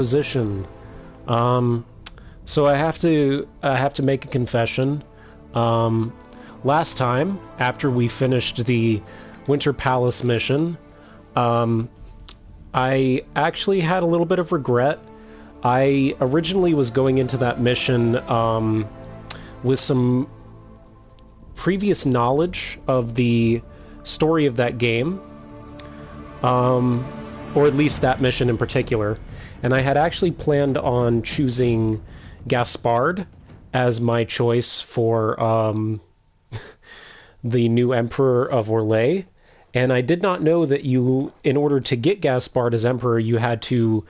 Inquisition. So I have to make a confession. Last time, after we finished the Winter Palace mission, I actually had a little bit of regret. I originally was going into that mission with some previous knowledge of the story of that game, or at least that mission in particular, and I had actually planned on choosing Gaspard as my choice for the new Emperor of Orlais, and I did not know that in order to get Gaspard as Emperor, you had to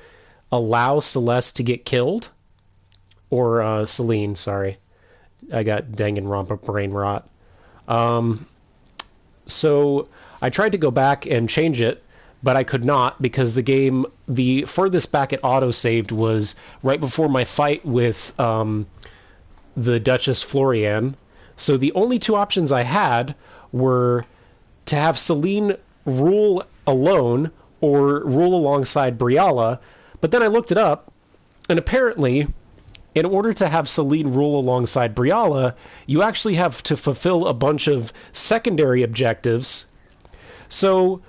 allow Celeste to get killed, or Celine, sorry. I got Danganronpa brain rot. So I tried to go back and change it, but I could not because the furthest back it auto-saved was right before my fight with the Duchess Florian. So the only two options I had were to have Celine rule alone or rule alongside Briala, but then I looked it up, and apparently, in order to have Celine rule alongside Briala, you actually have to fulfill a bunch of secondary objectives. So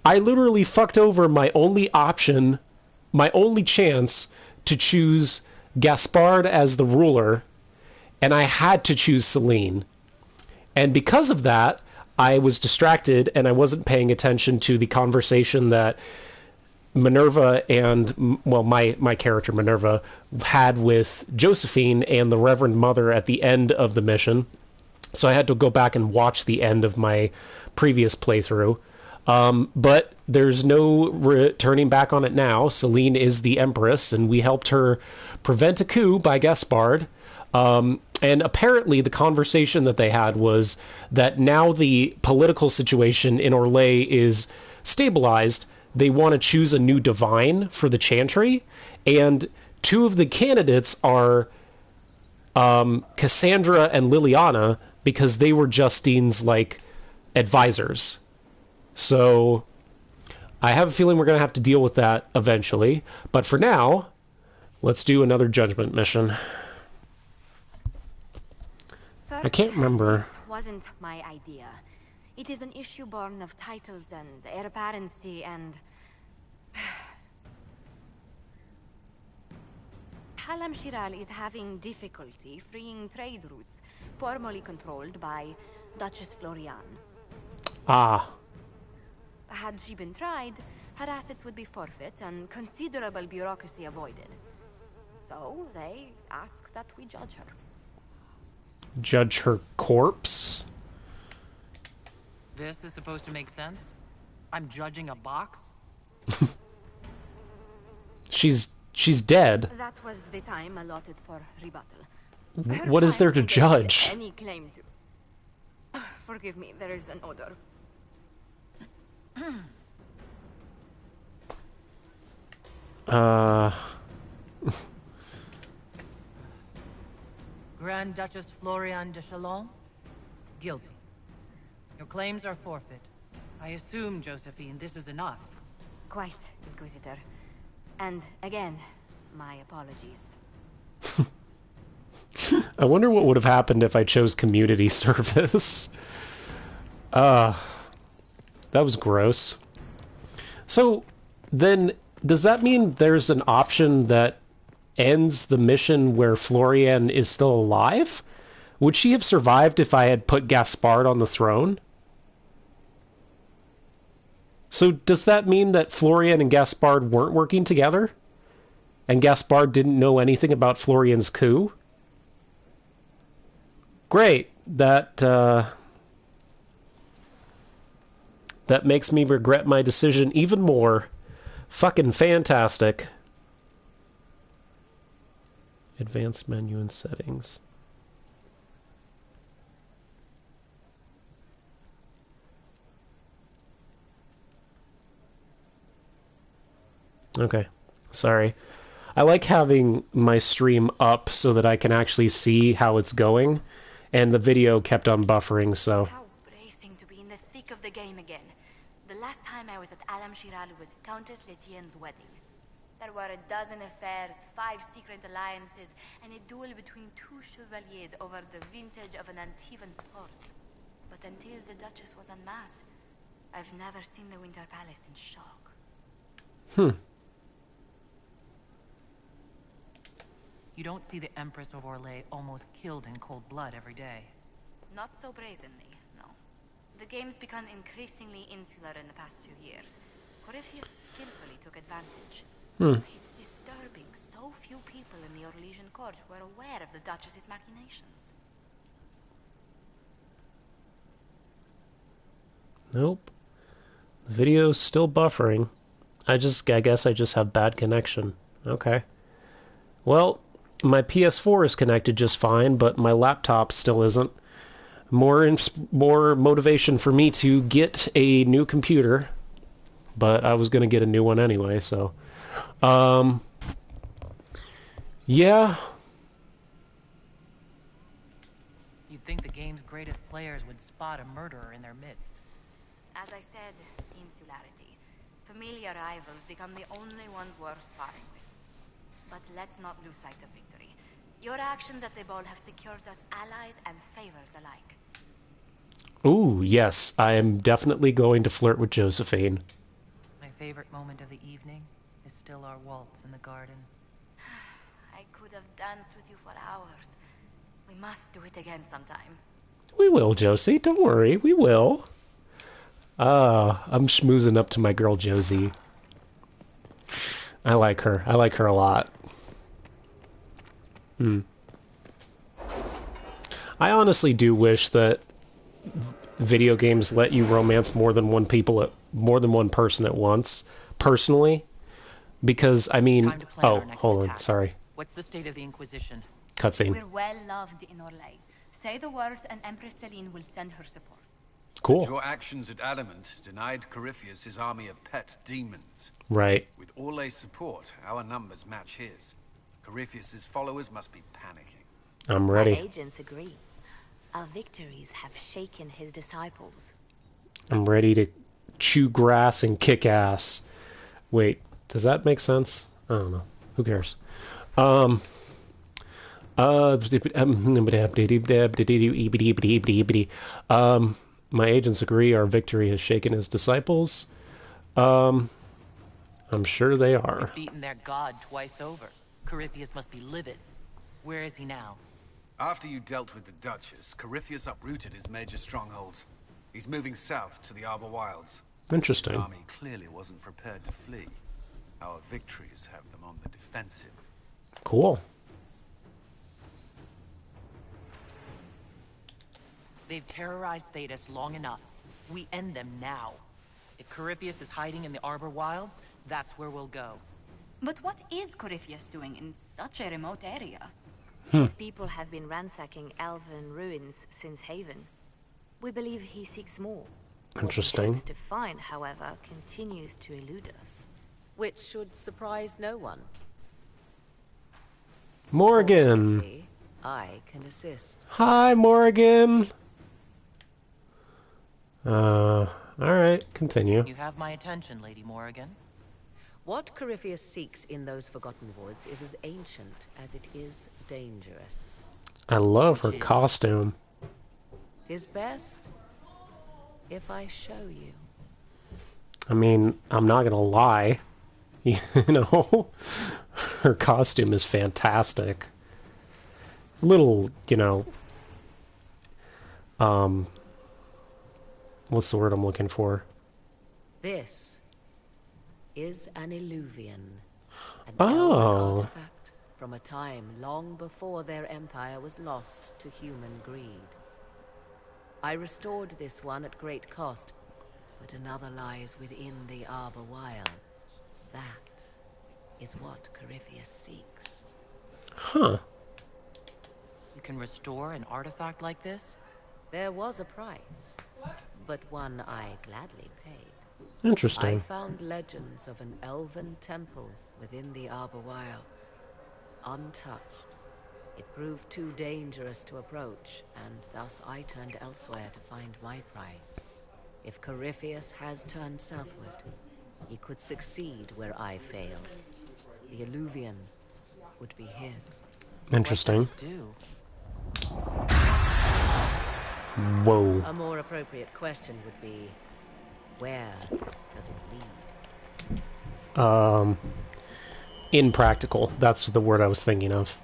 I literally fucked over my only option, my only chance to choose Gaspard as the ruler, and I had to choose Celine. And because of that, I was distracted and I wasn't paying attention to the conversation that Minerva and, well, my character Minerva had with Josephine and the Reverend Mother at the end of the mission. So I had to go back and watch the end of my previous playthrough. But there's no turning back on it now. Celine is the Empress, and we helped her prevent a coup by Gaspard. And apparently the conversation that they had was that now the political situation in Orlais is stabilized. They want to choose a new divine for the Chantry, and two of the candidates are Cassandra and Liliana, because they were Justine's, advisors. So I have a feeling we're going to have to deal with that eventually. But for now, let's do another judgment mission. First, I can't remember. This wasn't my idea. It is an issue born of titles and heir apparency and... Halam Shiral is having difficulty freeing trade routes formerly controlled by Duchess Florian. Ah. Had she been tried, her assets would be forfeit and considerable bureaucracy avoided. So they ask that we judge her. Judge her corpse? This is supposed to make sense? I'm judging a box? She's dead. That was the time allotted for rebuttal. What is there to judge? Any claim to... Forgive me, there is an odor. Grand Duchess Florian de Chalon? Guilty. Your claims are forfeit. I assume, Josephine, this is enough. Quite, Inquisitor. And again, my apologies. I wonder what would have happened if I chose community service. That was gross. So, then, does that mean there's an option that ends the mission where Florian is still alive? Would she have survived if I had put Gaspard on the throne? So does that mean that Florian and Gaspard weren't working together? And Gaspard didn't know anything about Florian's coup? Great. That makes me regret my decision even more. Fucking fantastic. Advanced menu and settings. Okay, sorry. I like having my stream up so that I can actually see how it's going, and the video kept on buffering, so... How bracing to be in the thick of the game again. The last time I was at Alam Shiral was Countess Letienne's wedding. There were a dozen affairs, 5 secret alliances, and a duel between 2 chevaliers over the vintage of an Antivan port. But until the Duchess was unmasked, I've never seen the Winter Palace in shock. You don't see the Empress of Orlais almost killed in cold blood every day. Not so brazenly, no. The game's become increasingly insular in the past few years. Corypheus skillfully took advantage. It's disturbing so few people in the Orlesian court were aware of the Duchess's machinations. Nope. The video's still buffering. I guess I just have bad connection. Okay. Well, my PS4 is connected just fine, but my laptop still isn't. More motivation for me to get a new computer, but I was going to get a new one anyway, so... yeah. You'd think the game's greatest players would spot a murderer in their midst. As I said, insularity. Familiar rivals become the only ones worth sparring with. But let's not lose sight of victory. Your actions at the ball have secured us allies and favors alike. Ooh, yes, I am definitely going to flirt with Josephine. My favorite moment of the evening is still our waltz in the garden. I could have danced with you for hours. We must do it again sometime. We will, Josie. Don't worry, we will. I'm schmoozing up to my girl Josie. I like her. I like her a lot. I honestly do wish that video games let you romance more than one person at once, personally. Because, I mean... Oh, hold on, sorry. What's the state of the Inquisition? Cutscene. We're well loved in Orlais. Say the words and Empress Celine will send her support. Cool. Your actions at Adamant denied Corypheus his army of pet demons. Right. With Orlais' support, our numbers match his. Corypheus' followers must be panicking. I'm ready. My agents agree. Our victories have shaken his disciples. I'm ready to chew grass and kick ass. Wait, does that make sense? I don't know. Who cares? My agents agree our victory has shaken his disciples. I'm sure they are. We've beaten their god twice over. Corypheus must be livid. Where is he now? After you dealt with the Duchess, Corypheus uprooted his major strongholds. He's moving south to the Arbor Wilds. Interesting. His army clearly wasn't prepared to flee. Our victories have them on the defensive. Cool. They've terrorized Thedas long enough. We end them now. If Corypheus is hiding in the Arbor Wilds, that's where we'll go. But what is Corypheus doing in such a remote area? His people have been ransacking elven ruins since Haven. We believe he seeks more. Interesting. What he hopes to find, however, continues to elude us. Which should surprise no one. Morgan. Fortunately, I can assist. Hi, Morgan. Alright, continue. You have my attention, Lady Morrigan. What Corypheus seeks in those Forgotten Woods is as ancient as it is dangerous. I love her costume. Is best if I show you. I mean, I'm not gonna lie. You know, her costume is fantastic. Little, what's the word I'm looking for? This is an illuvian. An Oh. elven artifact from a time long before their empire was lost to human greed. I restored this one at great cost, but another lies within the Arbor Wilds. That is what Corypheus seeks. Huh. You can restore an artifact like this? There was a price, but one I gladly paid. I Interesting. found legends of an elven temple within the Arbor Wilds. Untouched. It proved too dangerous to approach, and thus I turned elsewhere to find my prize. If Corypheus has turned southward, he could succeed where I failed. The Illuvian would be his. Interesting. What does it do? Whoa. A more appropriate question would be, where does it lead? Impractical. That's the word I was thinking of.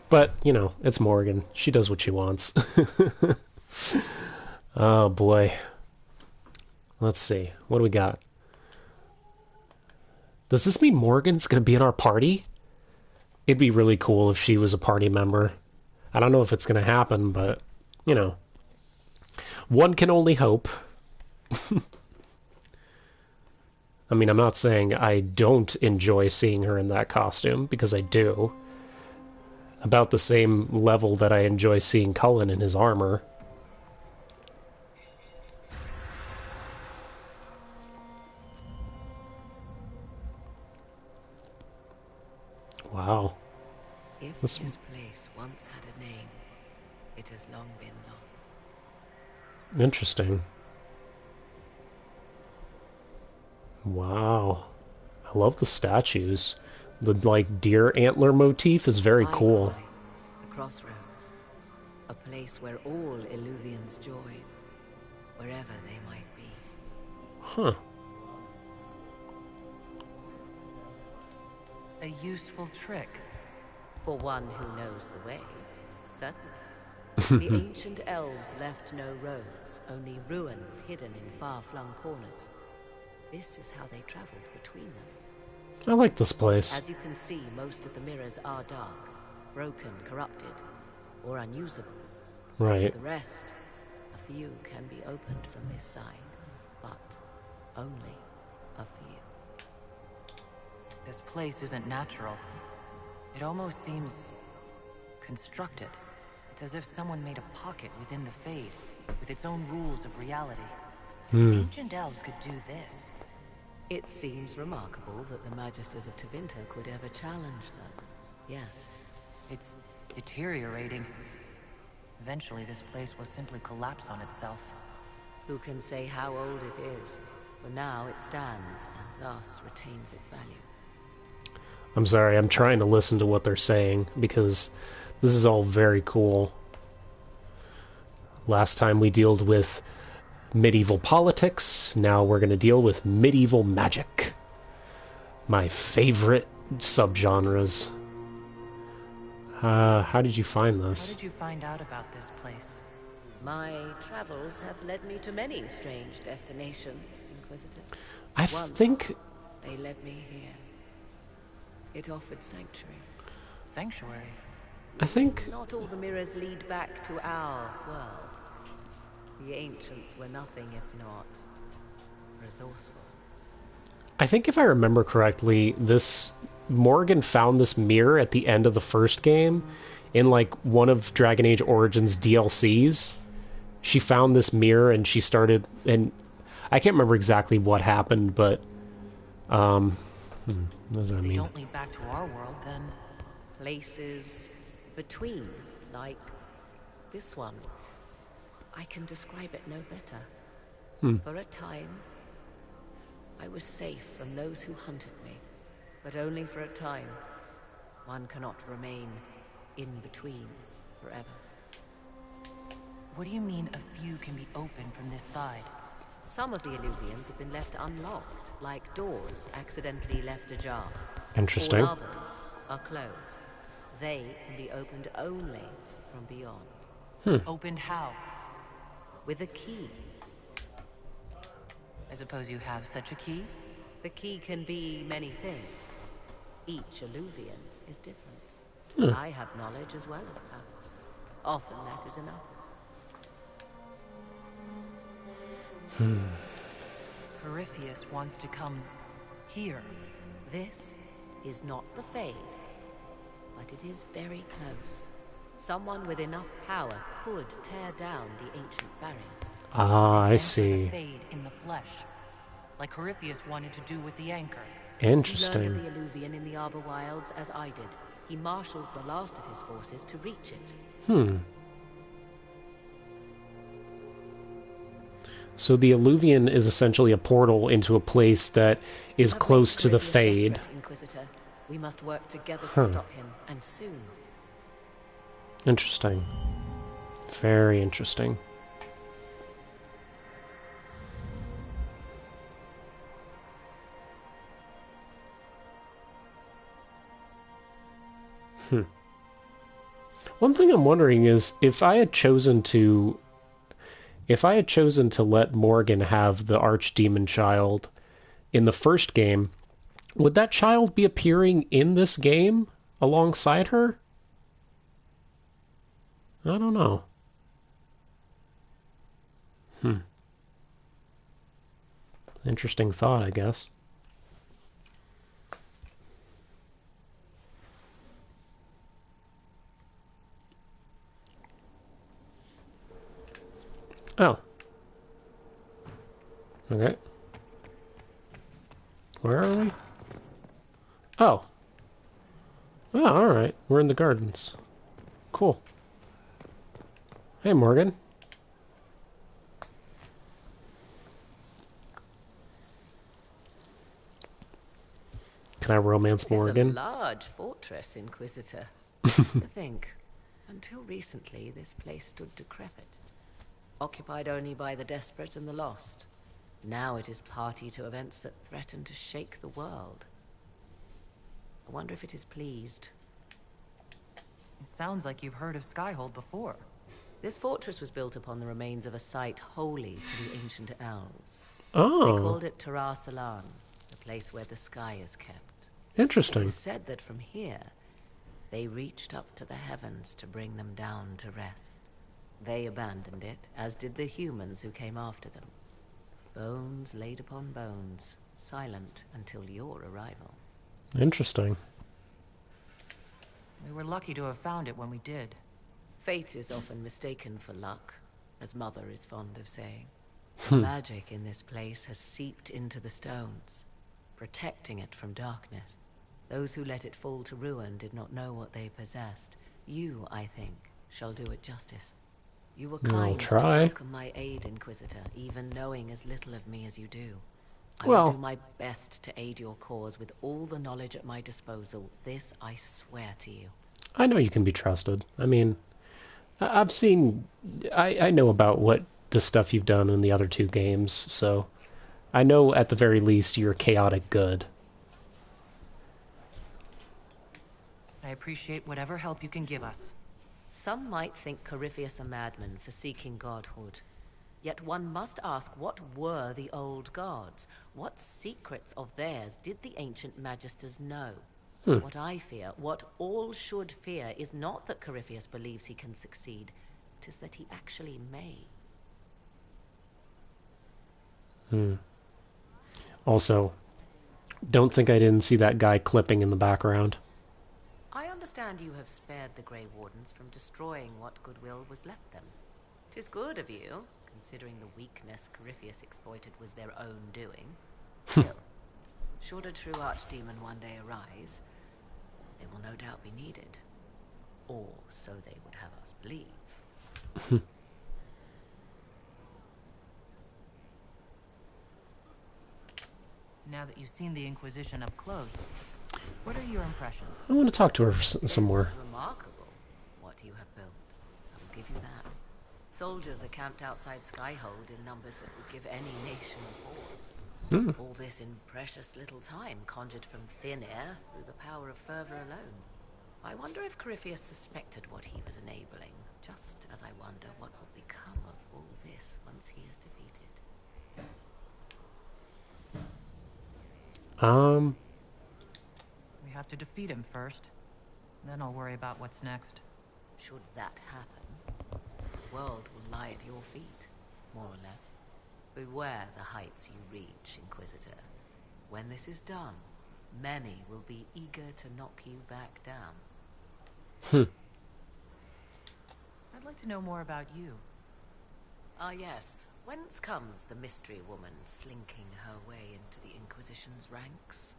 But, you know, it's Morgan. She does what she wants. Oh, boy. Let's see. What do we got? Does this mean Morgan's going to be in our party? It'd be really cool if she was a party member. I don't know if it's going to happen, but, you know. One can only hope. I mean, I'm not saying I don't enjoy seeing her in that costume, because I do. About the same level that I enjoy seeing Cullen in his armor. Wow. If This- this place once had a name, it has long been lost. Interesting. Wow. I love the statues. The, like, deer antler motif is very I cool. call it the Crossroads, a place where all Illuvians join, wherever they might be. Huh. A useful trick. For one who knows the way, certainly. The ancient elves left no roads, only ruins hidden in far-flung corners. This is how they traveled between them. I like this place. As you can see, most of the mirrors are dark, broken, corrupted, or unusable. As Right. for the rest, a few can be opened from this side, but only a few. This place isn't natural. It almost seems constructed. It's as if someone made a pocket within the Fade, with its own rules of reality. Ancient elves could do this. It seems remarkable that the Magisters of Tevinter could ever challenge them. Yes. It's deteriorating. Eventually, this place will simply collapse on itself. Who can say how old it is? For now it stands, and thus retains its value. I'm sorry, I'm trying to listen to what they're saying, because this is all very cool. Last time we dealt with medieval politics, now we're going to deal with medieval magic. My favorite subgenres. How did you find How this? did you find out about this place? My travels have led me to many strange destinations, Inquisitor. I Once, think... they led me here. It offered sanctuary. Sanctuary? I think... Not all the mirrors lead back to our world. The ancients were nothing if not resourceful. I think if I remember correctly, this... Morgan found this mirror at the end of the first game in, like, one of Dragon Age Origins DLCs. She found this mirror and she started... And I can't remember exactly what happened, but... what does that They mean? don't lead back to our world, then. Places between, like this one. I can describe it no better. For a time, I was safe from those who hunted me, but only for a time. One cannot remain in between forever. What do you mean a few can be opened from this side? Some of the Illuvians have been left unlocked, like doors accidentally left ajar. Interesting. All others are closed. They can be opened only from beyond. Opened how? With a key. I suppose you have such a key? The key can be many things. Each Illuvian is different. I have knowledge as well as power. Often that is enough. Corypheus wants to come here. This is not the Fade, but it is very close. Someone with enough power could tear down the ancient barrier. Ah, I Enter see. the Fade in the flesh, like Corypheus wanted to do with the anchor. He learned Interesting. of the Illuvian in the Arbor Wilds as I did. He marshals the last of his forces to reach it. So the Alluvion is essentially a portal into a place that is close to the Fade. Inquisitor. We must work together to stop him, and soon. Interesting. Very interesting. One thing I'm wondering is if I had chosen to let Morgan have the Archdemon child in the first game, would that child be appearing in this game alongside her? I don't know. Interesting thought, I guess. Oh. Okay. Where are we? Oh. Oh, alright. We're in the gardens. Cool. Hey, Morgan. Can I romance Morgan? It's a large fortress, Inquisitor. To think, until recently, this place stood decrepit. Occupied only by the desperate and the lost. Now it is party to events that threaten to shake the world. I wonder if it is pleased. It sounds like you've heard of Skyhold before. This fortress was built upon the remains of a site holy to the ancient elves. Oh. They called it Terra Salan, the place where the sky is kept. Interesting. It is said that from here, they reached up to the heavens to bring them down to rest. They abandoned it, as did the humans who came after them. Bones laid upon bones, silent until your arrival. Interesting. We were lucky to have found it when we did. Fate is often mistaken for luck, as Mother is fond of saying. The magic in this place has seeped into the stones, protecting it from darkness. Those who let it fall to ruin did not know what they possessed. You, I think, shall do it justice. You were kind to welcome my aid, Inquisitor, even knowing as little of me as you do. I will do my best to aid your cause with all the knowledge at my disposal. This I swear to you. I know you can be trusted. I mean, I've seen... I know about what the stuff you've done in the other two games, so I know at the very least you're chaotic good. I appreciate whatever help you can give us. Some might think Corypheus a madman for seeking godhood. Yet one must ask, what were the old gods? What secrets of theirs did the ancient magisters know? What I fear, what all should fear, is not that Corypheus believes he can succeed. 'Tis that he actually may. Also, don't think I didn't see that guy clipping in the background. I understand you have spared the Grey Wardens from destroying what goodwill was left them. 'Tis good of you, considering the weakness Corypheus exploited was their own doing. Still, should a true archdemon one day arise, they will no doubt be needed. Or so they would have us believe. Now that you've seen the Inquisition up close, what are your impressions? I want to talk to her some more. It's remarkable what you have built. I will give you that. Soldiers are camped outside Skyhold in numbers that would give any nation pause. All this in precious little time, conjured from thin air through the power of fervor alone. I wonder if Corypheus suspected what he was enabling, just as I wonder what will become of all this once he is defeated. We have to defeat him first. Then I'll worry about what's next. Should that happen, the world will lie at your feet, more or less. Beware the heights you reach, Inquisitor. When this is done, many will be eager to knock you back down. I'd like to know more about you. Ah yes, whence comes the mystery woman slinking her way into the Inquisition's ranks?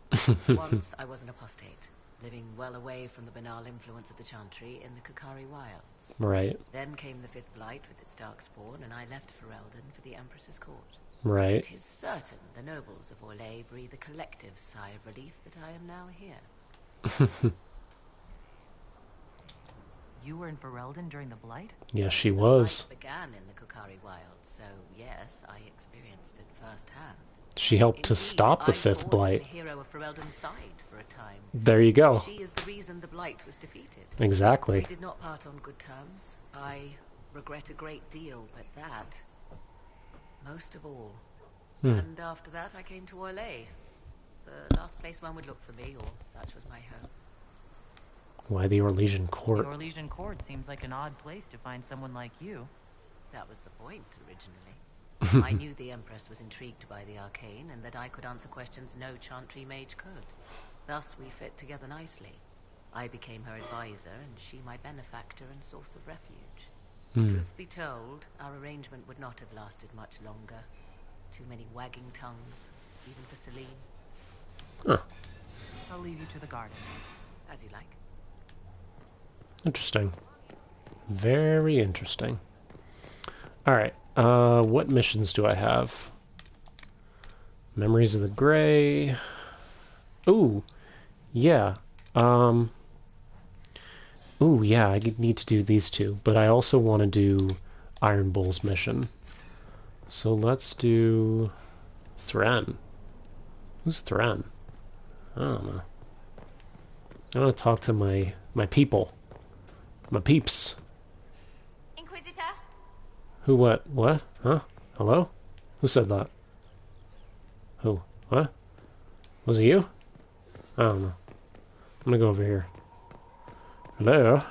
Once I was an apostate, living well away from the banal influence of the Chantry in the Kukari Wilds. Right. Then came the Fifth Blight with its darkspawn, and I left Ferelden for the Empress's court. Right. 'Tis certain the nobles of Orlais breathe a collective sigh of relief that I am now here. You were in Ferelden during the Blight? Yes, she was. The Blight began in the Kukari Wilds, so yes, I experienced it firsthand. She helped to Indeed, stop the I Fifth fought Blight. The hero of Ferelden's side for a time. There you go. She is the reason the Blight was defeated. Exactly. We did not part on good terms. I regret a great deal, but that, most of all. And after that, I came to Orlais. The last place one would look for me, or such was my hope. Why the Orlesian The court? Orlesian court seems like an odd place to find someone like you. That was the point, originally. I knew the Empress was intrigued by the arcane, and that I could answer questions no Chantry mage could. Thus, we fit together nicely. I became her advisor, and she my benefactor and source of refuge. Truth be told, our arrangement would not have lasted much longer. Too many wagging tongues, even for Celine. Huh. I'll leave you to the garden. As you like. Interesting. Very interesting. Alright, what missions do I have? Memories of the Grey. Ooh, yeah. Ooh, yeah, I need to do these two, but I also want to do Iron Bull's mission. So let's do Thren. Who's Thren? I don't know. I want to talk to my people. My peeps. Inquisitor? Who, what? What? Huh? Hello? Who said that? Who? What? Was it you? I don't know. I'm gonna go over here. Hello?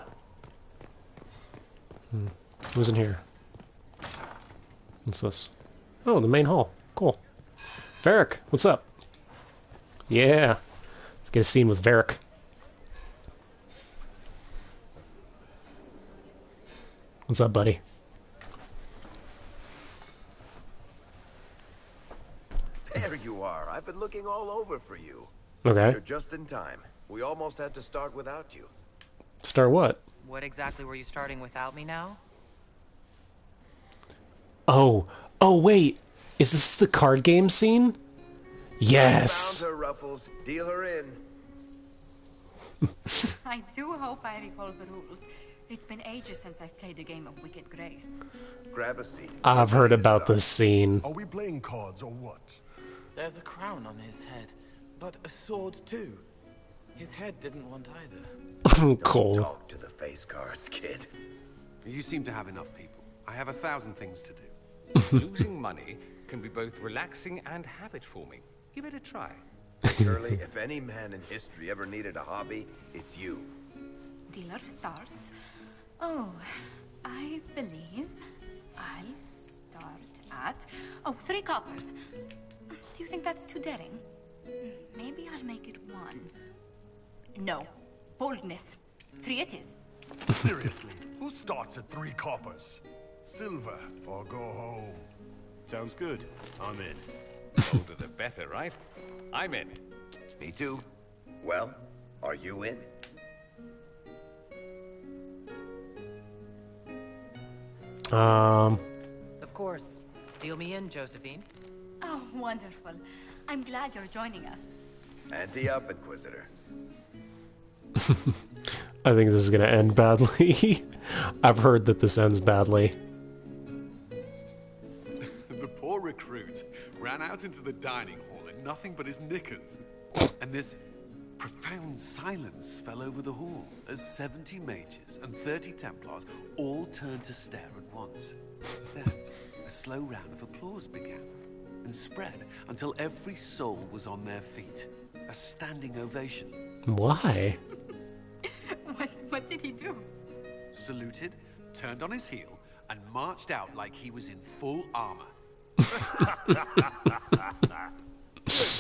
Who's in here? What's this? Oh, the main hall. Cool. Varric, what's up? Yeah. Let's get a scene with Varric. What's up, buddy? There you are. I've been looking all over for you. Okay. You're just in time. We almost had to start without you. Start what? What exactly were you starting without me now? Oh. Oh, wait. Is this the card game scene? Yes. Found her, Ruffles. Deal her in. I do hope I recall the rules. It's been ages since I've played a game of Wicked Grace. Grab a seat. I've heard about this scene. Are we playing cards or what? There's a crown on his head, but a sword too. His head didn't want either. Cool. Talk to the face cards, kid. You seem to have enough people. I have 1,000 things to do. Losing money can be both relaxing and habit-forming. Give it a try. Shirley, if any man in history ever needed a hobby, it's you. Dealer starts. Oh, I believe I'll start at... Oh, 3 coppers. Do you think that's too daring? Maybe I'll make it 1. No. Boldness. 3 it is. Seriously, who starts at 3 coppers? Silver or go home? Sounds good. I'm in. Older the better, right? I'm in. Me too. Well, are you in? Of course. Deal me in, Josephine. Oh, wonderful. I'm glad you're joining us. Ante up, Inquisitor. I think this is going to end badly. I've heard that this ends badly. The poor recruit ran out into the dining hall in nothing but his knickers. And this profound silence fell over the hall as 70 mages and 30 Templars all turned to stare at once. Then a slow round of applause began and spread until every soul was on their feet. A standing ovation. Why? What did he do? Saluted, turned on his heel, and marched out like he was in full armor.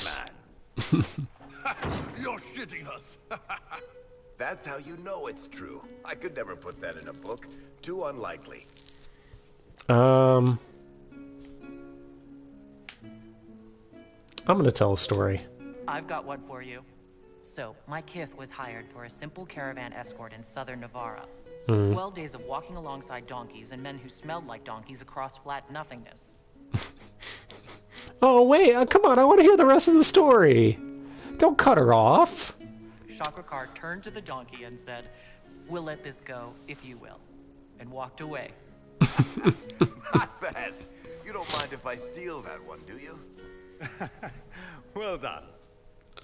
Man. You're shitting us. That's how you know it's true. I could never put that in a book. Too unlikely. I'm gonna tell a story. I've got one for you. So, my kith was hired for a simple caravan escort in southern Navarra. Hmm. 12 days of walking alongside donkeys and men who smelled like donkeys across flat nothingness. Oh, wait, come on, I want to hear the rest of the story. Don't cut her off. Shakrakar turned to the donkey and said, "We'll let this go, if you will," and walked away. Not bad. You don't mind if I steal that one, do you? Well done.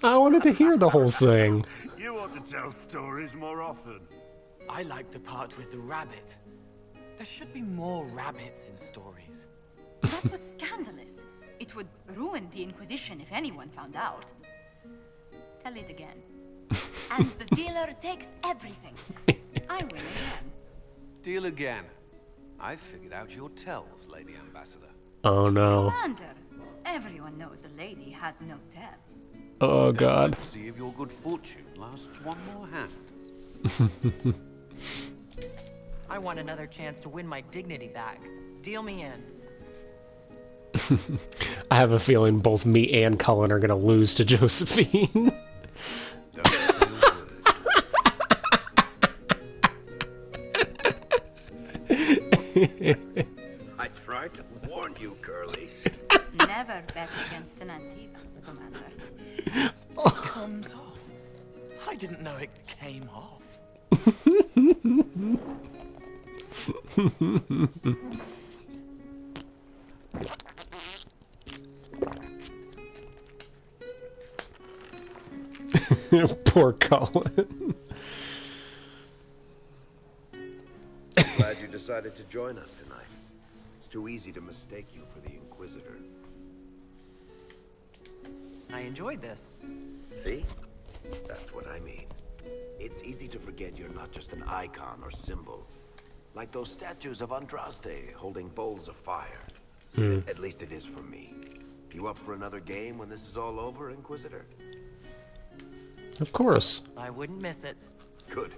I wanted to hear the whole thing. You ought to tell stories more often. I like the part with the rabbit. There should be more rabbits in stories. That was scandalous. It would ruin the Inquisition if anyone found out. Tell it again. And the dealer takes everything. I win again. Deal again. I figured out your tells, Lady Ambassador. Oh no. Commander, everyone knows a lady has no tells. Oh god. Let's see if your good fortune lasts one more hand. I want another chance to win my dignity back. Deal me in. I have a feeling both me and Cullen are gonna lose to Josephine. Don't say a word. I tried to warn you, Curly. Never bet against an Antiva, Commander. It comes off. I didn't know it came off. Poor Cullen. Glad you decided to join us tonight. It's too easy to mistake you for the Inquisitor. I enjoyed this. See? That's what I mean. It's easy to forget you're not just an icon or symbol. Like those statues of Andraste holding bowls of fire. At least it is for me. You up for another game when this is all over, Inquisitor? Of course. I wouldn't miss it. Good.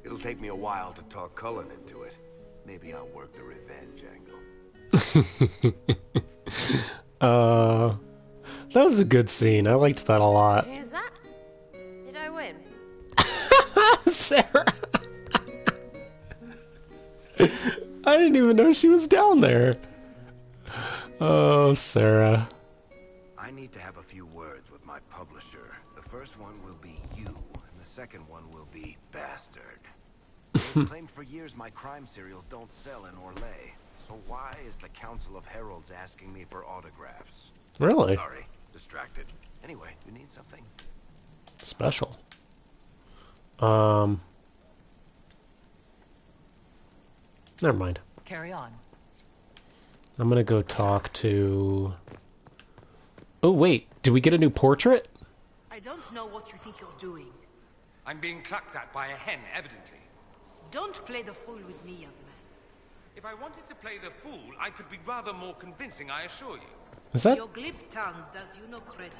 It'll take me a while to talk Cullen into it. Maybe I'll work the revenge angle. That was a good scene. I liked that a lot. Who's that? Did I win? Sarah! I didn't even know she was down there. Oh, Sarah. I need to have a few words with my publisher. The first one will be you, and the second one will be Bastard. They've claimed for years my crime serials don't sell in Orlais. So why is the Council of Heralds asking me for autographs? Really? Sorry, distracted. Anyway, you need something? Special. Never mind. Carry on. I'm gonna go talk to... Oh, wait. Did we get a new portrait? I don't know what you think you're doing. I'm being clucked at by a hen, evidently. Don't play the fool with me, young man. If I wanted to play the fool, I could be rather more convincing, I assure you. Is that... Your glib tongue does you no credit.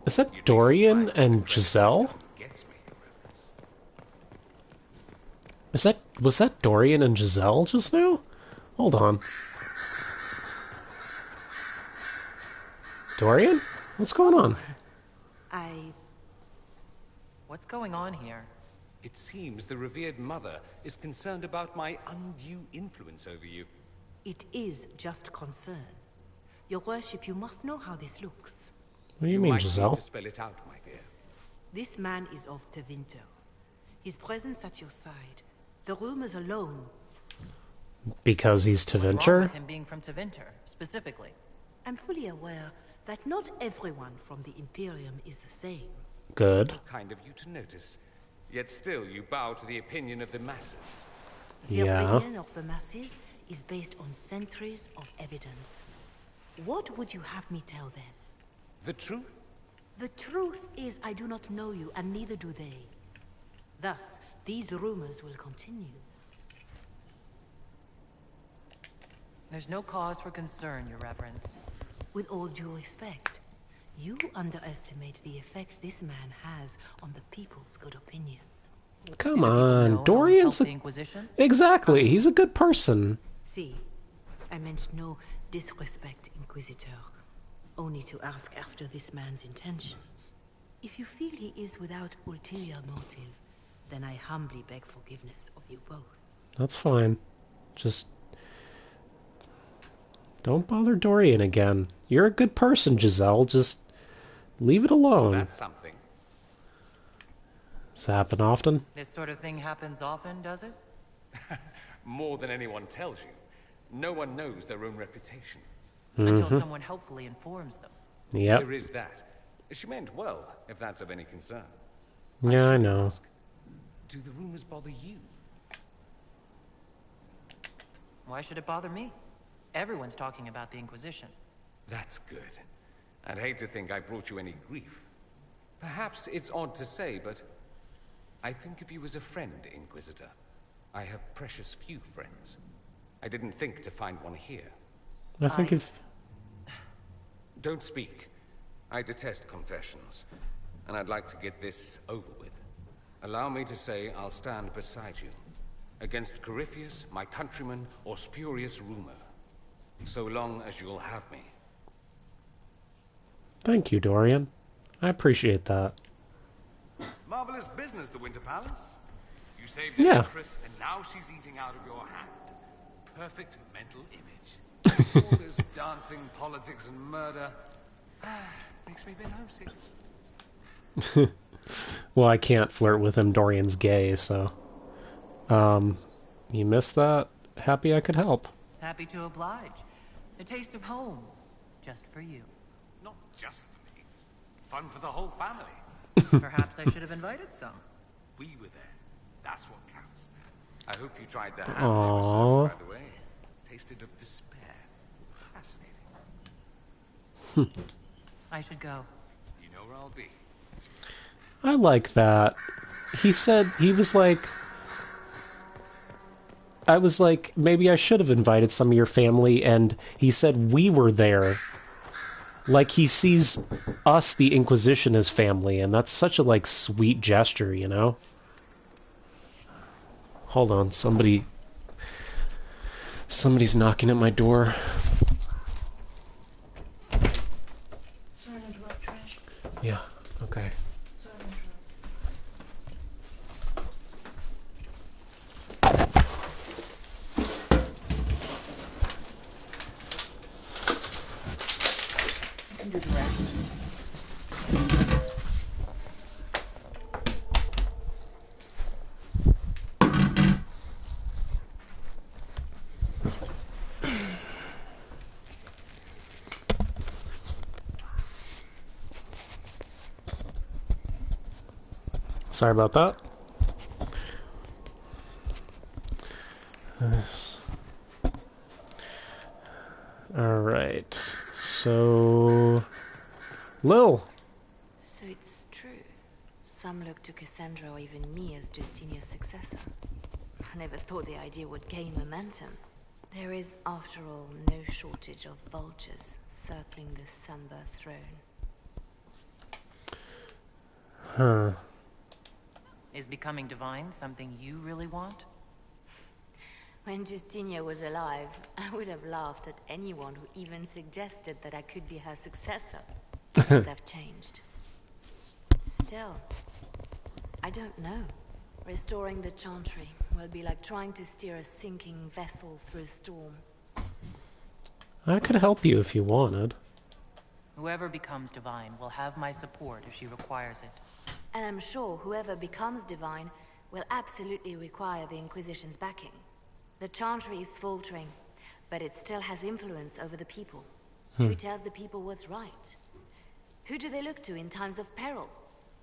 Is that Dorian and Giselle? Gets me, Your Reverence. Is that... Was that Dorian and Giselle just now? Hold on. Dorian? What's going on? What's going on here? It seems the revered mother is concerned about my undue influence over you. It is just concern. Your worship, you must know how this looks. What do you mean, might Giselle? need to spell it out, my dear. This man is of Tevinter. His presence at your side. The rumors alone. Because he's What's wrong Tevinter? with him being from Tevinter, specifically? I'm fully aware that not everyone from the Imperium is the same. Good. Kind of you to notice. Yet still you bow to the opinion of the masses. The Yeah. opinion of the masses is based on centuries of evidence. What would you have me tell them? The truth? The truth is I do not know you, and neither do they. Thus, these rumors will continue. There's no cause for concern, Your Reverence. With all due respect, you underestimate the effect this man has on the people's good opinion. Come Know on. how Dorian's to help the a... Inquisition? Exactly. He's a good person. See, I meant no disrespect, Inquisitor. Only to ask after this man's intentions. If you feel he is without ulterior motive, then I humbly beg forgiveness of you both. That's fine. Just don't bother Dorian again. You're a good person, Giselle. Just leave it alone. That's something. Does it happen often? This sort of thing happens often, does it? More than anyone tells you. No one knows their own reputation. Until someone helpfully informs them. Yep. There is that. She meant well, if that's of any concern. Yeah, I know. Ask, do the rumors bother you? Why should it bother me? Everyone's talking about the Inquisition. That's good. I'd hate to think I brought you any grief. Perhaps it's odd to say, but I think of you as a friend, Inquisitor. I have precious few friends. I didn't think to find one here. I think if... Don't speak. I detest confessions, and I'd like to get this over with. Allow me to say I'll stand beside you, against Corypheus, my countryman, or spurious rumor, so long as you'll have me. Thank you, Dorian. I appreciate that. Marvelous business, the Winter Palace. You saved the Yeah. Empress, and now she's eating out of your hand. Perfect mental image. All this dancing, politics, and murder makes me a bit homesick. Well, I can't flirt with him. Dorian's gay, so... you missed that? Happy I could help. Happy to oblige. A taste of home. Just for you. Not just for me. Fun for the whole family. Perhaps I should have invited some. We were there. That's what counts. I hope you tried the ham they were serving, by the way. Tasted of despair. Fascinating. I should go. You know where I'll be. I like that. He said, he was like... I was like, maybe I should have invited some of your family, and he said we were there. Like, he sees us, the Inquisition, as family, and that's such a, like, sweet gesture, you know? Hold on, somebody's knocking at my door. Sorry to interrupt, Trash. Yeah, okay. Sorry to interrupt. You can do the rest. Sorry about that. Yes. All right. So, Lil. So it's true. Some look to Cassandra or even me as Justinia's successor. I never thought the idea would gain momentum. There is, after all, no shortage of vultures circling the Sunburst throne. Huh. Is becoming divine something you really want? When Justinia was alive, I would have laughed at anyone who even suggested that I could be her successor. Things have changed. Still, I don't know. Restoring the Chantry will be like trying to steer a sinking vessel through a storm. I could help you if you wanted. Whoever becomes divine will have my support if she requires it. And I'm sure whoever becomes divine will absolutely require the Inquisition's backing. The Chantry is faltering, but it still has influence over the people. Who tells the people what's right? Who do they look to in times of peril?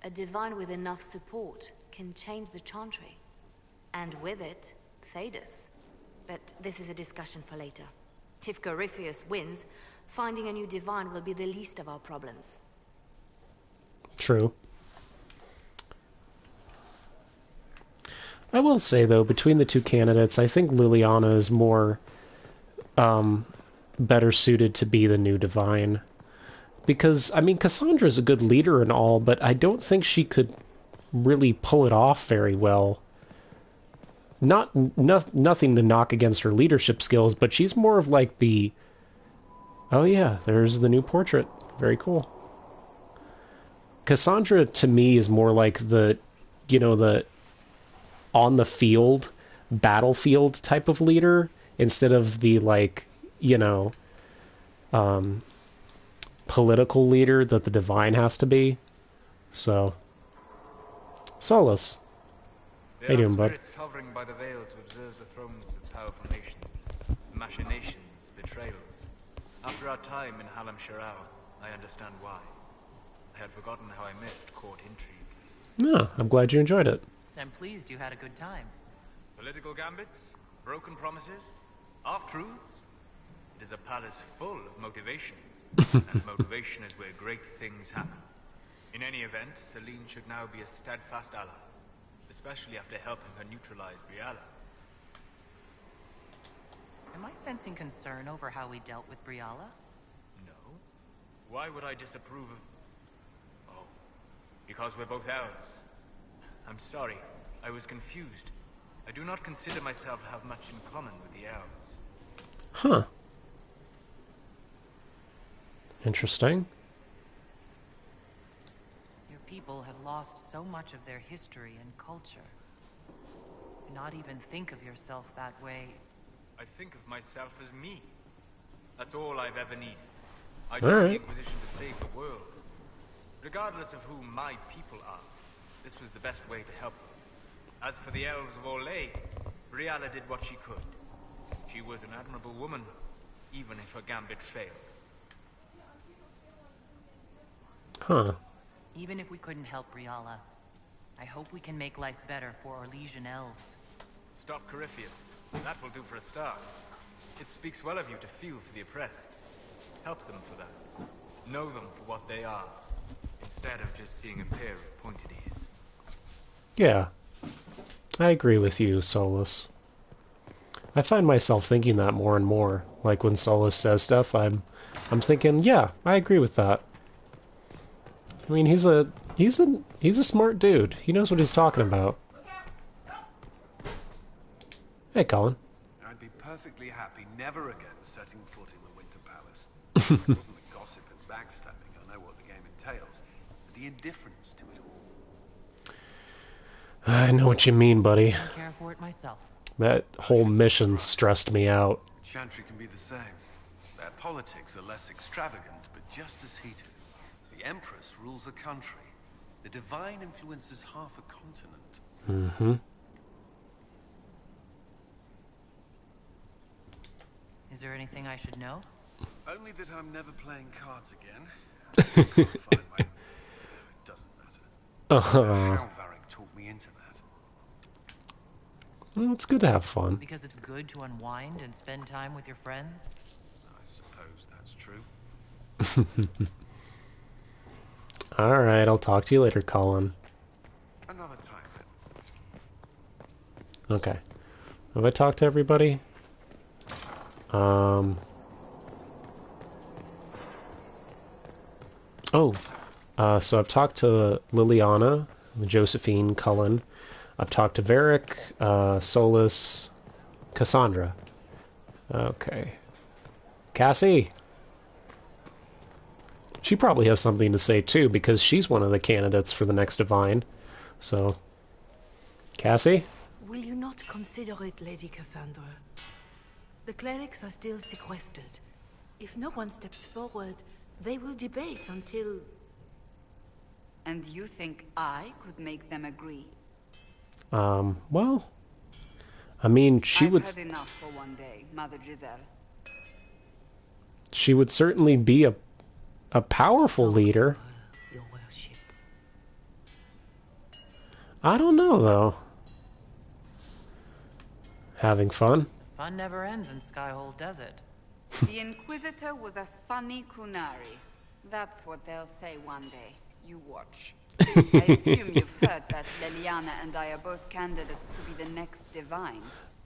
A divine with enough support can change the Chantry. And with it, Thedas. But this is a discussion for later. If Corypheus wins, finding a new divine will be the least of our problems. True. I will say, though, between the two candidates, I think Liliana is more better suited to be the new divine. Because, I mean, Cassandra's a good leader and all, but I don't think she could really pull it off very well. Nothing to knock against her leadership skills, but she's more of like the... Oh yeah, there's the new portrait. Very cool. Cassandra to me is more like the, the on the field, battlefield type of leader instead of the political leader that the Divine has to be. So, Solus. How you doing, bud? Spirits hovering by the veil to observe the thrones of powerful nations, machinations, betrayals. After our time in Halam Shirao, I understand why. I had forgotten how I missed court intrigue. No, I'm glad you enjoyed it. I'm pleased you had a good time. Political gambits, broken promises, half-truths. It is a palace full of motivation, and motivation is where great things happen. In any event, Celine should now be a steadfast ally, especially after helping her neutralize Briala. Am I sensing concern over how we dealt with Briala? No. Why would I disapprove of... Oh, because we're both elves. I'm sorry, I was confused. I do not consider myself to have much in common with the elves. Huh. Interesting. Your people have lost so much of their history and culture. Not even think of yourself that way. I think of myself as me. That's all I've ever needed. I All joined right. the Inquisition to save the world. Regardless of who my people are, this was the best way to help them. As for the elves of Orlais, Briala did what she could. She was an admirable woman, even if her gambit failed. Huh. Even if we couldn't help Briala, I hope we can make life better for our Elysian elves. Stop Corypheus. That will do for a start. It speaks well of you to feel for the oppressed. Help them for that. Know them for what they are, instead of just seeing a pair of pointed ears. Yeah. I agree with you, Solus. I find myself thinking that more and more. Like when Solus says stuff, I'm thinking, yeah, I agree with that. I mean, he's a smart dude. He knows what he's talking about. Hey, Colin. I'd be perfectly happy never again setting foot in the Winter Palace. It wasn't the gossip and backstabbing, I know what the game entails, but the indifference to it all. I know what you mean, buddy. I care for it myself. That whole mission stressed me out. Chantry can be the same. Their politics are less extravagant, but just as heated. The Empress rules a country. The Divine influences half a continent. Mm-hmm. Is there anything I should know? Only that I'm never playing cards again. I can't find my... It doesn't matter. How Varric talked me into that. Well, it's good to have fun. Because it's good to unwind and spend time with your friends? I suppose that's true. Alright, I'll talk to you later, Colin. Another time then. Okay. Have I talked to everybody? So I've talked to Liliana, Josephine, Cullen. I've talked to Varric, Solus, Cassandra. Okay. Cassie! She probably has something to say too, because she's one of the candidates for the next Divine. So, Cassie? Will you not consider it, Lady Cassandra? The clerics are still sequestered. If no one steps forward, they will debate until... And you think I could make them agree? Well... I mean, I've had enough for one day, Mother Giselle. She would certainly be a powerful leader. Your worship. I don't know, though. Having fun? Fun never ends in Skyhold, does it? The Inquisitor was a funny Kunari. That's what they'll say one day. You watch. I assume you've heard that Leliana and I are both candidates to be the next Divine.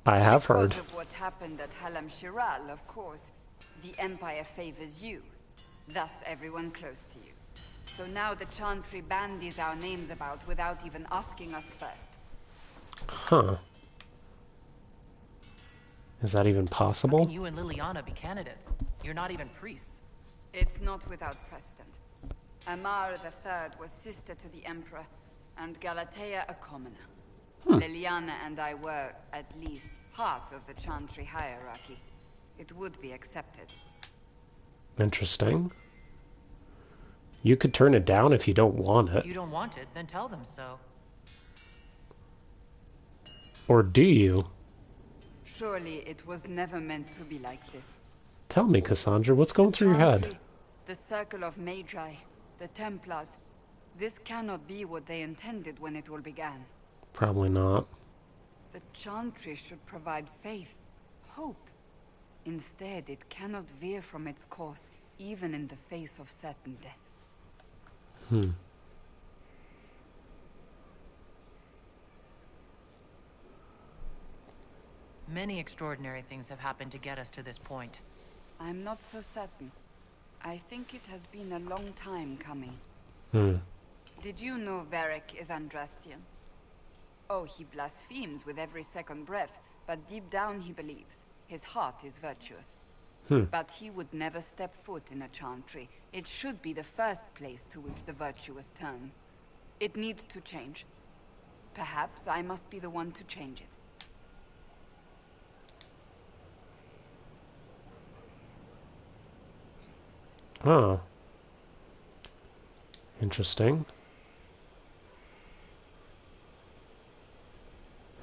I have heard. Because of what happened at Halam Shiral, of course, the Empire favors you. Thus, everyone close to you. So now the Chantry bandies our names about without even asking us first. Huh. Is that even possible? How can you and Liliana be candidates? You're not even priests. It's not without precedent. Amar III was sister to the Emperor, and Galatea a commoner. Liliana and I were, at least, part of the Chantry hierarchy. It would be accepted. Interesting. You could turn it down if you don't want it. If you don't want it, then tell them so. Or do you? Surely it was never meant to be like this. Tell me, Cassandra, what's going through your head? The Circle of Magi, the Templars. This cannot be what they intended when it all began. Probably not. The Chantry should provide faith, hope. Instead, it cannot veer from its course, even in the face of certain death. Many extraordinary things have happened to get us to this point. I'm not so certain. I think it has been a long time coming. Did you know Varric is Andrastian? Oh, he blasphemes with every second breath, but deep down he believes. His heart is virtuous. But he would never step foot in a Chantry. It should be the first place to which the virtuous turn. It needs to change. Perhaps I must be the one to change it. Oh. Interesting.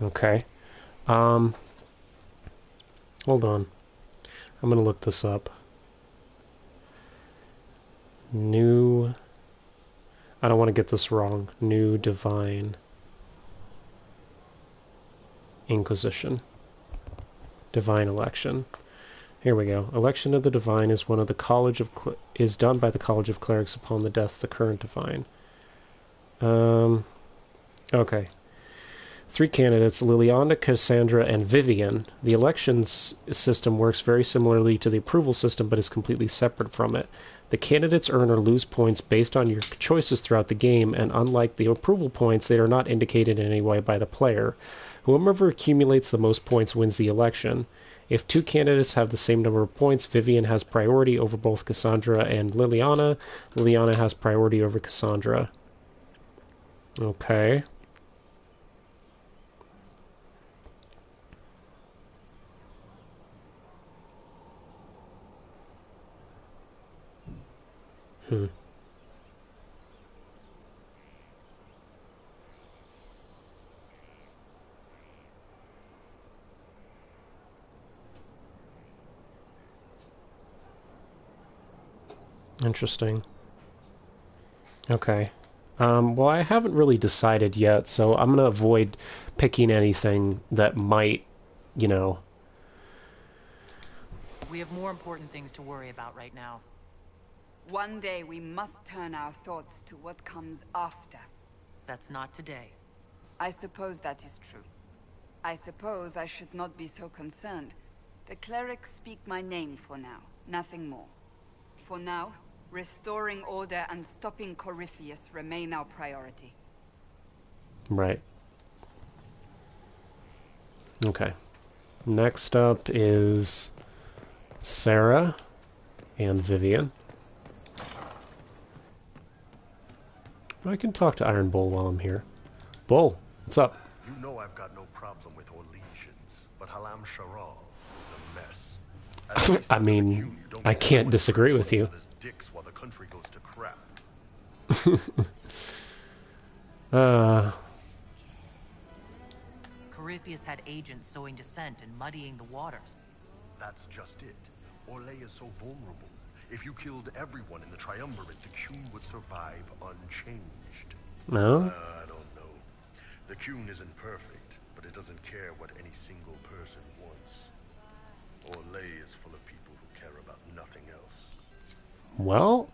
Okay. Hold on. I'm gonna look this up. New... I don't want to get this wrong. New Divine Inquisition. Divine Election. Here we go. Election of the Divine is one of the College of is done by the College of Clerics upon the death of the current Divine. Okay. 3 candidates, Liliana, Cassandra, and Vivian. The elections system works very similarly to the approval system, but is completely separate from it. The candidates earn or lose points based on your choices throughout the game, and unlike the approval points, they are not indicated in any way by the player. Whoever accumulates the most points wins the election. If 2 candidates have the same number of points, Vivian has priority over both Cassandra and Liliana. Liliana has priority over Cassandra. Okay. Interesting. Okay. Well, I haven't really decided yet, so I'm going to avoid picking anything that might, you know... We have more important things to worry about right now. One day we must turn our thoughts to what comes after. That's not today. I suppose that is true. I suppose I should not be so concerned. The clerics speak my name for now, nothing more. For now, restoring order and stopping Corypheus remain our priority. Right. Okay. Next up is Sarah and Vivian. I can talk to Iron Bull while I'm here. Bull, what's up? You know I've got no problem with Orlesians, but Halam Sharal is a mess. I mean, I can't disagree with you. Dicks while the country goes to crap. Corypheus had agents sowing dissent and muddying the waters. That's just it. Orlais is so vulnerable. If you killed everyone in the Triumvirate, the Qun would survive unchanged. No? I don't know. The Qun isn't perfect, but it doesn't care what any single person wants. Orlais is full of people who care about nothing else. Well,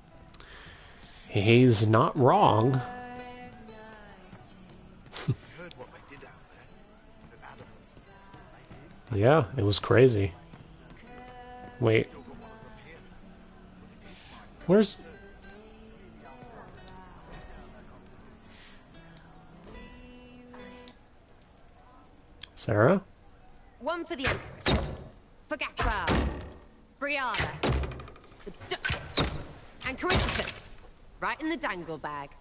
he's not wrong. Heard what they did out there with animals. Yeah, it was crazy. Wait. Where's... Sarah? One for the Empress. For Gaspar. Brianna. The Duchess. And Corypheus. Right in the dangle bag.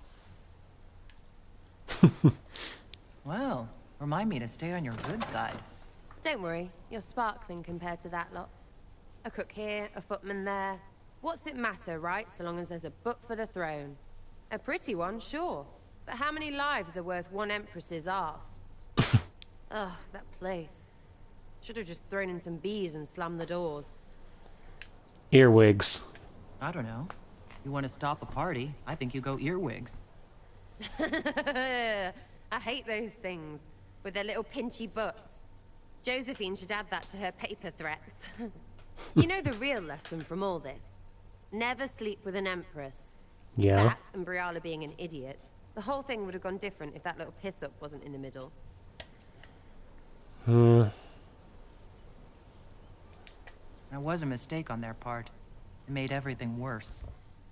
Well, remind me to stay on your good side. Don't worry, you're sparkling compared to that lot. A cook here, a footman there. What's it matter, right, so long as there's a book for the throne? A pretty one, sure. But how many lives are worth one empress's arse? Ugh, that place. Should have just thrown in some bees and slammed the doors. Earwigs. I don't know. You want to stop a party, I think you go earwigs. I hate those things, with their little pinchy butts. Josephine should add that to her paper threats. You know the real lesson from all this? Never sleep with an empress. Yeah. That and Briala being an idiot. The whole thing would have gone different if that little piss-up wasn't in the middle. There was a mistake on their part. It made everything worse.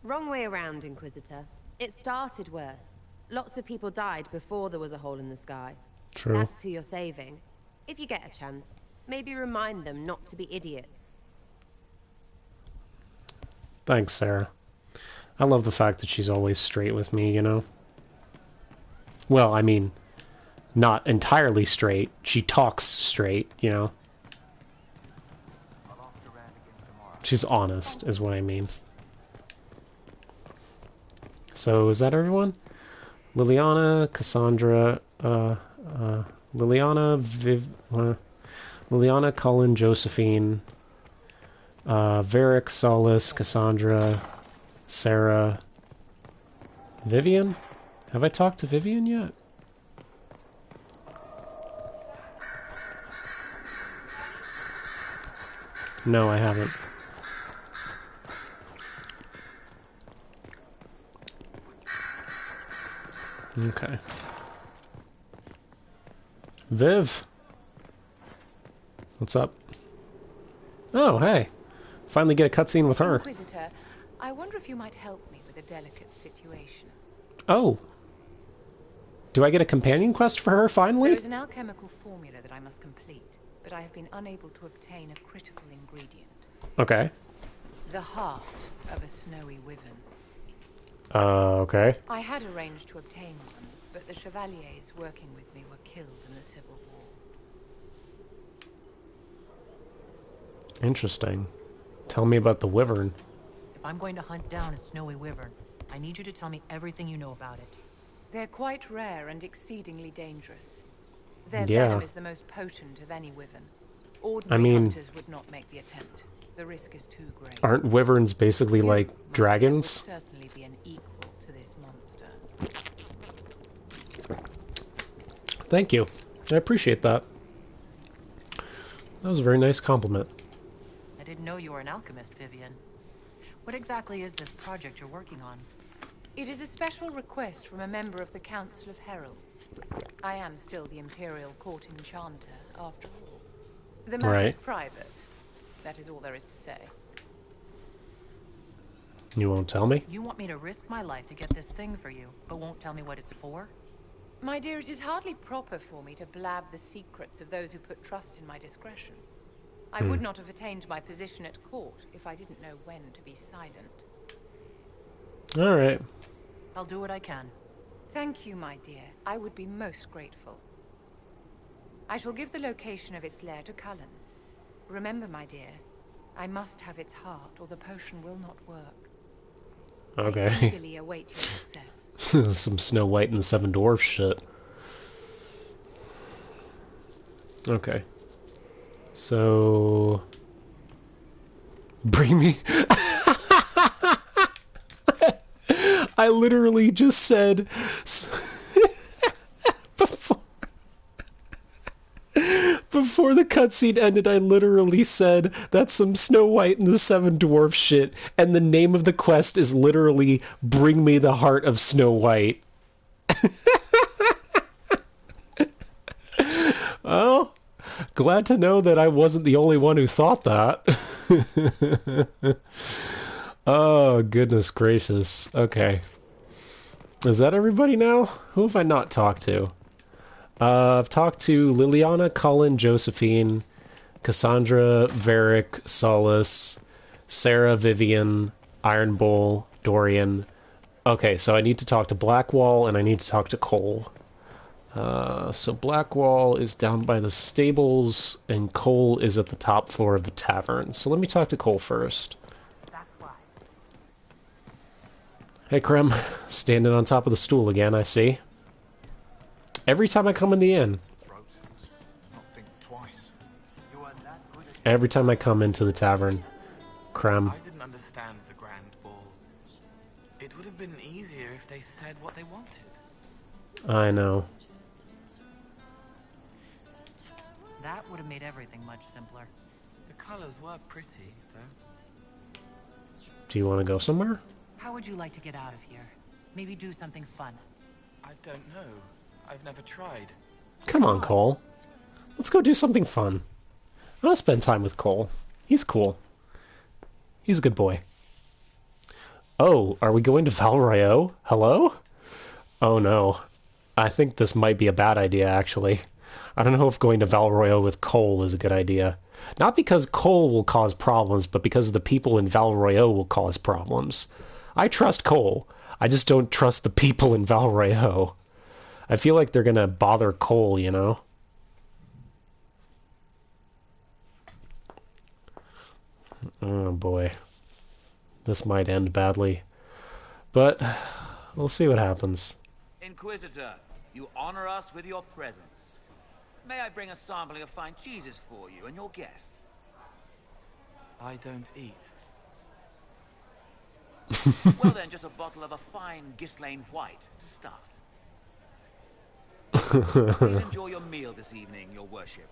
Wrong way around, Inquisitor. It started worse. Lots of people died before there was a hole in the sky. True. That's who you're saving. If you get a chance, maybe remind them not to be idiots. Thanks, Sarah. I love the fact that she's always straight with me, you know? Well, I mean, not entirely straight. She talks straight, you know? She's honest, is what I mean. So, is that everyone? Liliana, Cassandra, Liliana, Liliana, Cullen, Josephine, Varric, Solace, Cassandra, Sarah, Vivian? Have I talked to Vivian yet? No, I haven't. Okay. Viv. What's up? Oh, hey. Finally get a cutscene with her. Inquisitor, I wonder if you might help me with a delicate situation. Oh. Do I get a companion quest for her, finally? There is an alchemical formula that I must complete, but I have been unable to obtain a critical ingredient. Okay. The heart of a snowy wyvern. Okay. I had arranged to obtain one, but the chevaliers working with me were killed in the civil war. Interesting. Tell me about the wyvern. If I'm going to hunt down a snowy wyvern, I need you to tell me everything you know about it. They're quite rare and exceedingly dangerous. Their Yeah. venom is the most potent of any wyvern. Ordinary hunters would not make the attempt. The risk is too great. Aren't wyverns basically like dragons? Would certainly be an equal to this monster. Thank you. I appreciate that. That was a very nice compliment. I didn't know you were an alchemist, Vivian. What exactly is this project you're working on? It is a special request from a member of the Council of Heralds. I am still the Imperial Court Enchanter, after all. The matter is private. That is all there is to say. You won't tell me? You want me to risk my life to get this thing for you, but won't tell me what it's for? My dear, it is hardly proper for me to blab the secrets of those who put trust in my discretion. I would not have attained my position at court if I didn't know when to be silent. Alright. I'll do what I can. Thank you, my dear. I would be most grateful. I shall give the location of its lair to Cullen. Remember, my dear, I must have its heart, or the potion will not work. Okay. I eagerly await your success. Some Snow White and the Seven Dwarfs shit. Okay. So... Bring me... I literally just said... Before the cutscene ended, I literally said, that's some Snow White and the Seven Dwarfs shit, and the name of the quest is literally Bring Me the Heart of Snow White. Well, glad to know that I wasn't the only one who thought that. Oh, goodness gracious. Okay. Is that everybody now? Who have I not talked to? I've talked to Liliana, Cullen, Josephine, Cassandra, Varric, Solace, Sarah, Vivian, Iron Bull, Dorian, Okay, so I need to talk to Blackwall, and I need to talk to Cole. So Blackwall is down by the stables, and Cole is at the top floor of the tavern. So let me talk to Cole first. Hey, Krem. Standing on top of the stool again, I see. Every time I come in the inn. Every time I come into the tavern, Krem. I didn't understand the Grand Ball. It would have been easier if they said what they wanted. I know. That would have made everything much simpler. The colors were pretty, though. Do you want to go somewhere? How would you like to get out of here? Maybe do something fun. I don't know. I've never tried. Come on, Cole. Let's go do something fun. I want to spend time with Cole. He's cool. He's a good boy. Oh, are we going to Valrayo? Hello? Oh no. I think this might be a bad idea, actually. I don't know if going to Valrayo with Cole is a good idea. Not because Cole will cause problems, but because the people in Valrayo will cause problems. I trust Cole. I just don't trust the people in Valrayo. I feel like they're gonna bother Cole, you know? Oh boy. This might end badly. But we'll see what happens. Inquisitor, you honor us with your presence. May I bring a sampling of fine cheeses for you and your guests? I don't eat. Well then, just a bottle of a fine Ghislaine White to start. Please enjoy your meal this evening, your worship.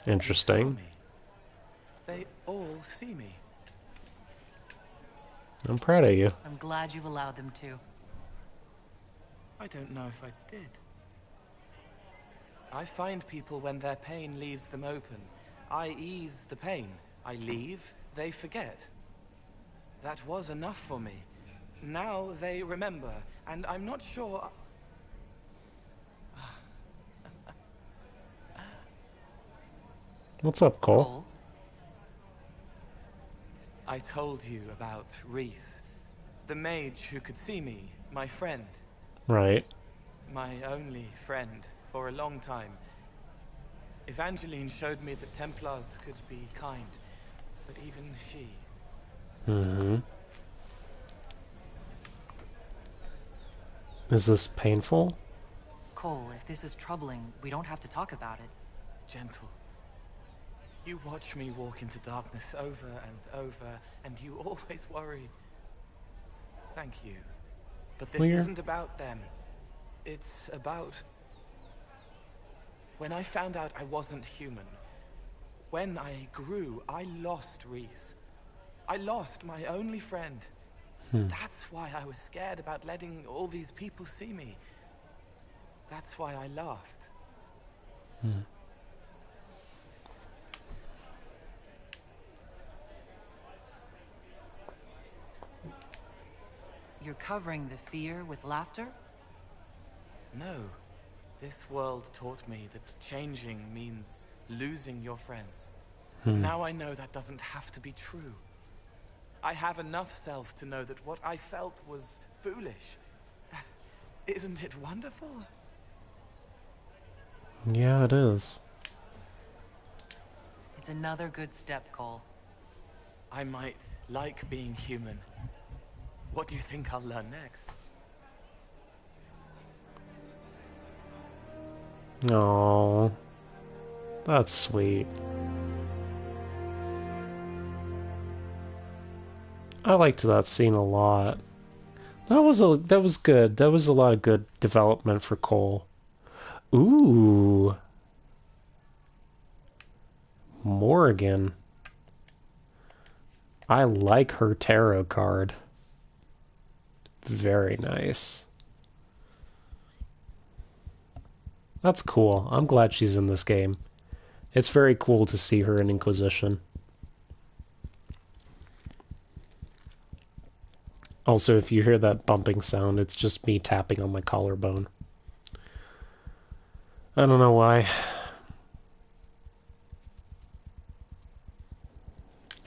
Interesting. They all see me. I'm proud of you. I'm glad you've allowed them to. I don't know if I did. I find people when their pain leaves them open. I ease the pain. I leave, they forget. That was enough for me. Now they remember, and I'm not sure... What's up, Cole? I told you about Reese, the mage who could see me, my friend. Right. My only friend for a long time. Evangeline showed me that Templars could be kind, but even she... Mm-hmm. Is this painful? Cole, if this is troubling, we don't have to talk about it. Gentle. You watch me walk into darkness over and over, and you always worry. Thank you. But this isn't about them. It's about... When I found out I wasn't human, when I grew, I lost Reese. I lost my only friend. That's why I was scared about letting all these people see me. That's why I laughed. You're covering the fear with laughter? No. This world taught me that changing means losing your friends. Now I know that doesn't have to be true. I have enough self to know that what I felt was foolish. Isn't it wonderful? Yeah, it is. It's another good step, Cole. I might like being human. What do you think I'll learn next? Oh, that's sweet. I liked that scene a lot. That was good. That was a lot of good development for Cole. Ooh. Morrigan. I like her tarot card. Very nice. That's cool. I'm glad she's in this game. It's very cool to see her in Inquisition. Also, if you hear that bumping sound, it's just me tapping on my collarbone. I don't know why.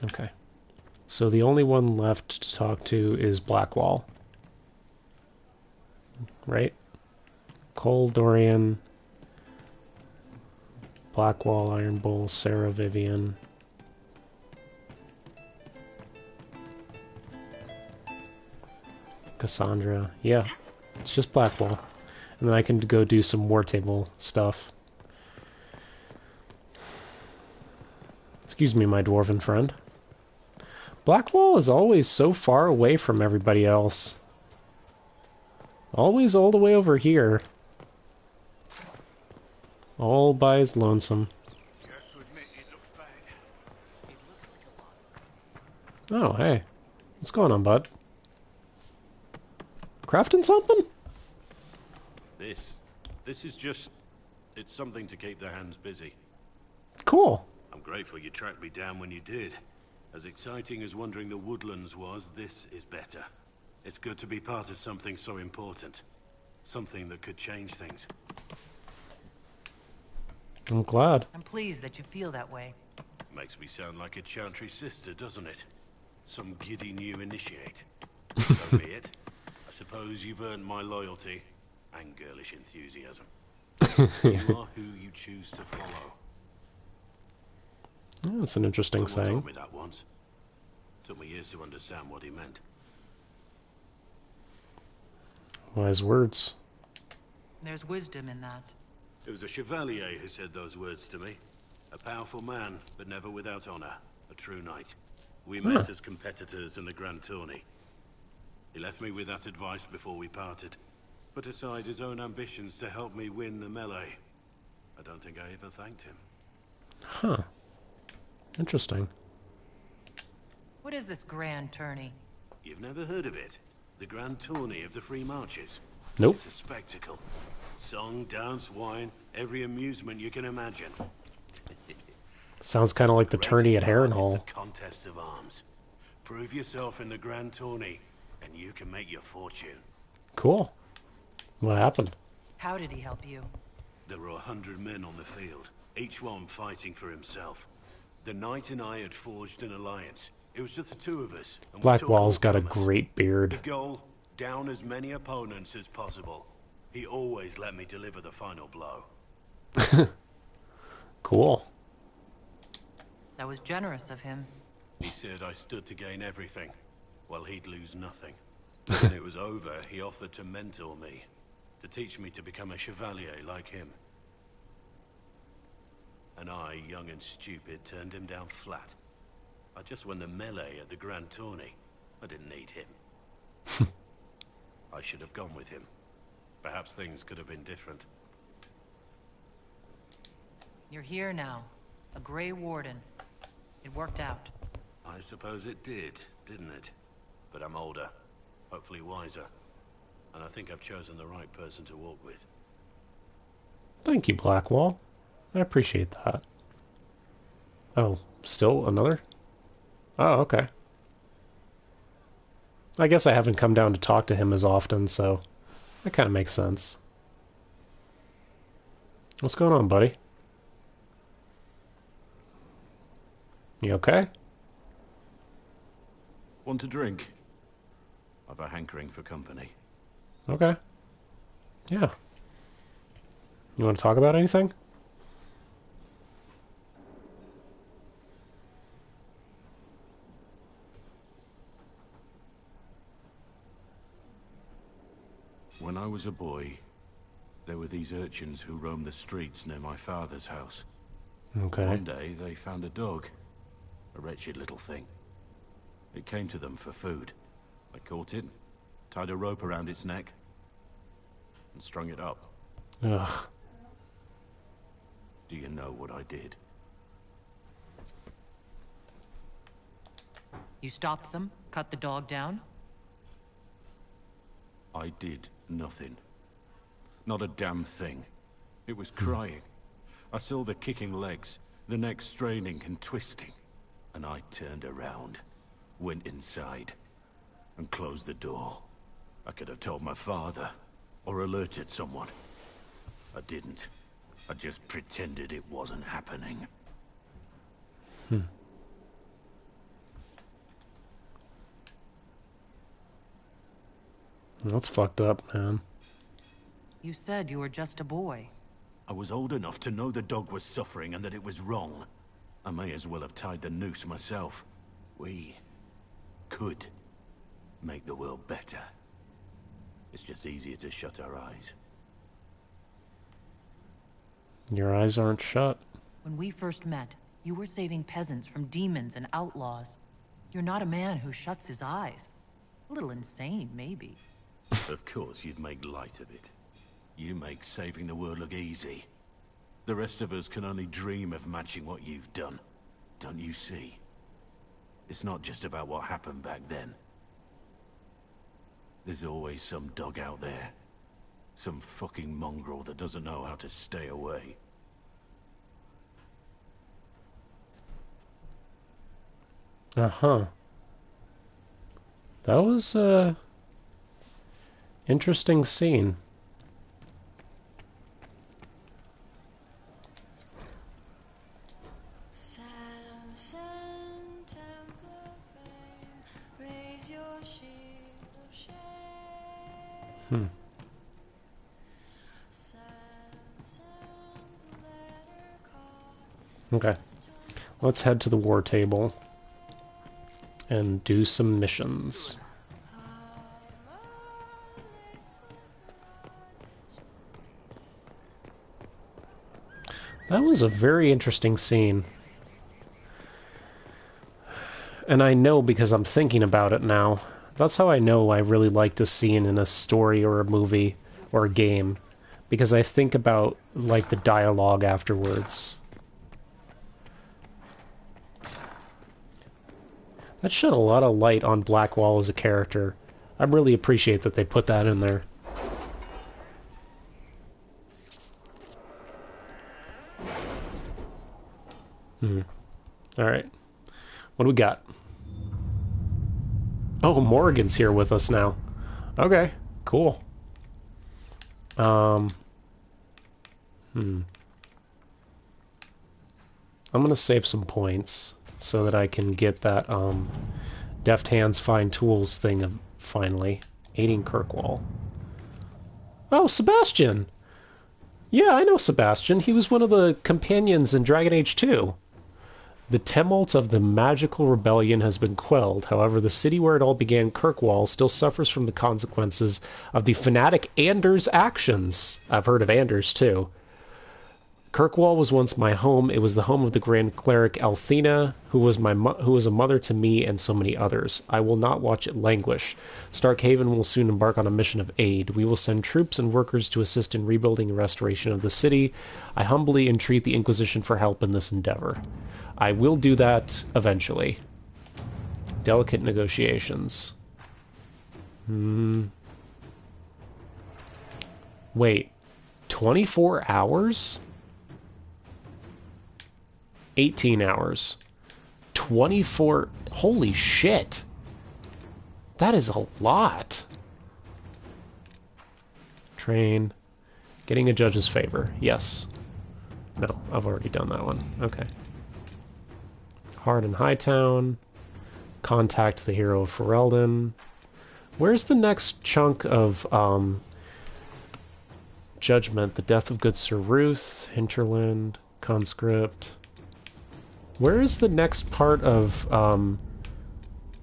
Okay. So the only one left to talk to is Blackwall. Right? Cole, Dorian, Blackwall, Iron Bull, Sarah, Vivian. Cassandra. Yeah. It's just Blackwall. And then I can go do some War Table stuff. Excuse me, my dwarven friend. Blackwall is always so far away from everybody else. Always all the way over here. All by his lonesome. Oh, hey. What's going on, bud? Crafting something? This is just... It's something to keep their hands busy. Cool. I'm grateful you tracked me down when you did. As exciting as wandering the woodlands was, this is better. It's good to be part of something so important. Something that could change things. I'm glad. I'm pleased that you feel that way. Makes me sound like a Chantry sister, doesn't it? Some giddy new initiate. So be it. I suppose you've earned my loyalty and girlish enthusiasm. You are who you choose to follow. That's an interesting Someone saying. told me that once. Took me years to understand what he meant. Wise words. There's wisdom in that. It was a chevalier who said those words to me. A powerful man, but never without honor. A true knight. We met as competitors in the Grand Tourney. He left me with that advice before we parted. Put aside his own ambitions to help me win the melee. I don't think I ever thanked him. Huh. Interesting. What is this Grand Tourney? You've never heard of it? The Grand Tourney of the Free Marches? Nope. It's a spectacle. Song, dance, wine, every amusement you can imagine. Sounds kind of like the tourney at Harrenhal. The contest of arms. Prove yourself in the Grand Tourney, and you can make your fortune. Cool. What happened? How did he help you? There were 100 men on the field, each one fighting for himself. The knight and I had forged an alliance. It was just the two of us. And Blackwall's got a great beard. The goal, down as many opponents as possible. He always let me deliver the final blow. Cool. That was generous of him. He said I stood to gain everything, while he'd lose nothing. When it was over, he offered to mentor me, to teach me to become a chevalier like him. And I, young and stupid, turned him down flat. I just won the melee at the Grand Tourney. I didn't need him. I should have gone with him. Perhaps things could have been different. You're here now. A Grey Warden. It worked out. I suppose it did, didn't it? But I'm older, hopefully wiser. And I think I've chosen the right person to walk with. Thank you, Blackwall. I appreciate that. Oh, still another? Oh, okay. I guess I haven't come down to talk to him as often, so that kind of makes sense. What's going on, buddy? You okay? Want a drink? I've a hankering for company. Okay. Yeah. You want to talk about anything? When I was a boy, there were these urchins who roamed the streets near my father's house. Okay. One day, they found a dog. A wretched little thing. It came to them for food. I caught it, tied a rope around its neck, and strung it up. Ugh. Do you know what I did? You stopped them? Cut the dog down? I did nothing. Not a damn thing. It was crying. I saw the kicking legs, the neck straining and twisting. And I turned around, went inside, and closed the door. I could have told my father, or alerted someone. I didn't. I just pretended it wasn't happening. That's fucked up, man. You said you were just a boy. I was old enough to know the dog was suffering and that it was wrong. I may as well have tied the noose myself. We could make the world better. It's just easier to shut our eyes. Your eyes aren't shut. When we first met, you were saving peasants from demons and outlaws. You're not a man who shuts his eyes. A little insane, maybe. Of course you'd make light of it. You make saving the world look easy. The rest of us can only dream of matching what you've done. Don't you see? It's not just about what happened back then. There's always some dog out there. Some fucking mongrel that doesn't know how to stay away. Uh-huh. That was a interesting scene. Hmm. Okay. Let's head to the war table and do some missions. That was a very interesting scene. And I know because I'm thinking about it now. That's how I know I really liked a scene in a story or a movie or a game. Because I think about, like, the dialogue afterwards. That shed a lot of light on Blackwall as a character. I really appreciate that they put that in there. Alright. What do we got? Oh, Morrigan's here with us now. Okay, cool. I'm gonna save some points so that I can get that Deft Hands Fine Tools thing finally. Aiding Kirkwall. Oh, Sebastian! Yeah, I know Sebastian. He was one of the companions in Dragon Age 2. The tumult of the magical rebellion has been quelled. However, the city where it all began, Kirkwall, still suffers from the consequences of the fanatic Anders' actions. I've heard of Anders, too. Kirkwall was once my home. It was the home of the Grand Cleric Althena, who was a mother to me and so many others. I will not watch it languish. Starkhaven will soon embark on a mission of aid. We will send troops and workers to assist in rebuilding and restoration of the city. I humbly entreat the Inquisition for help in this endeavor. I will do that eventually. Delicate negotiations. Wait. 24 hours? 18 hours. 24... Holy shit. That is a lot. Train. Getting a judge's favor. Yes. No, I've already done that one. Okay. Hard in Hightown. Contact the hero of Ferelden. Where's the next chunk of judgment? The death of good Sir Ruth, Hinterland, Conscript. Where is the next part of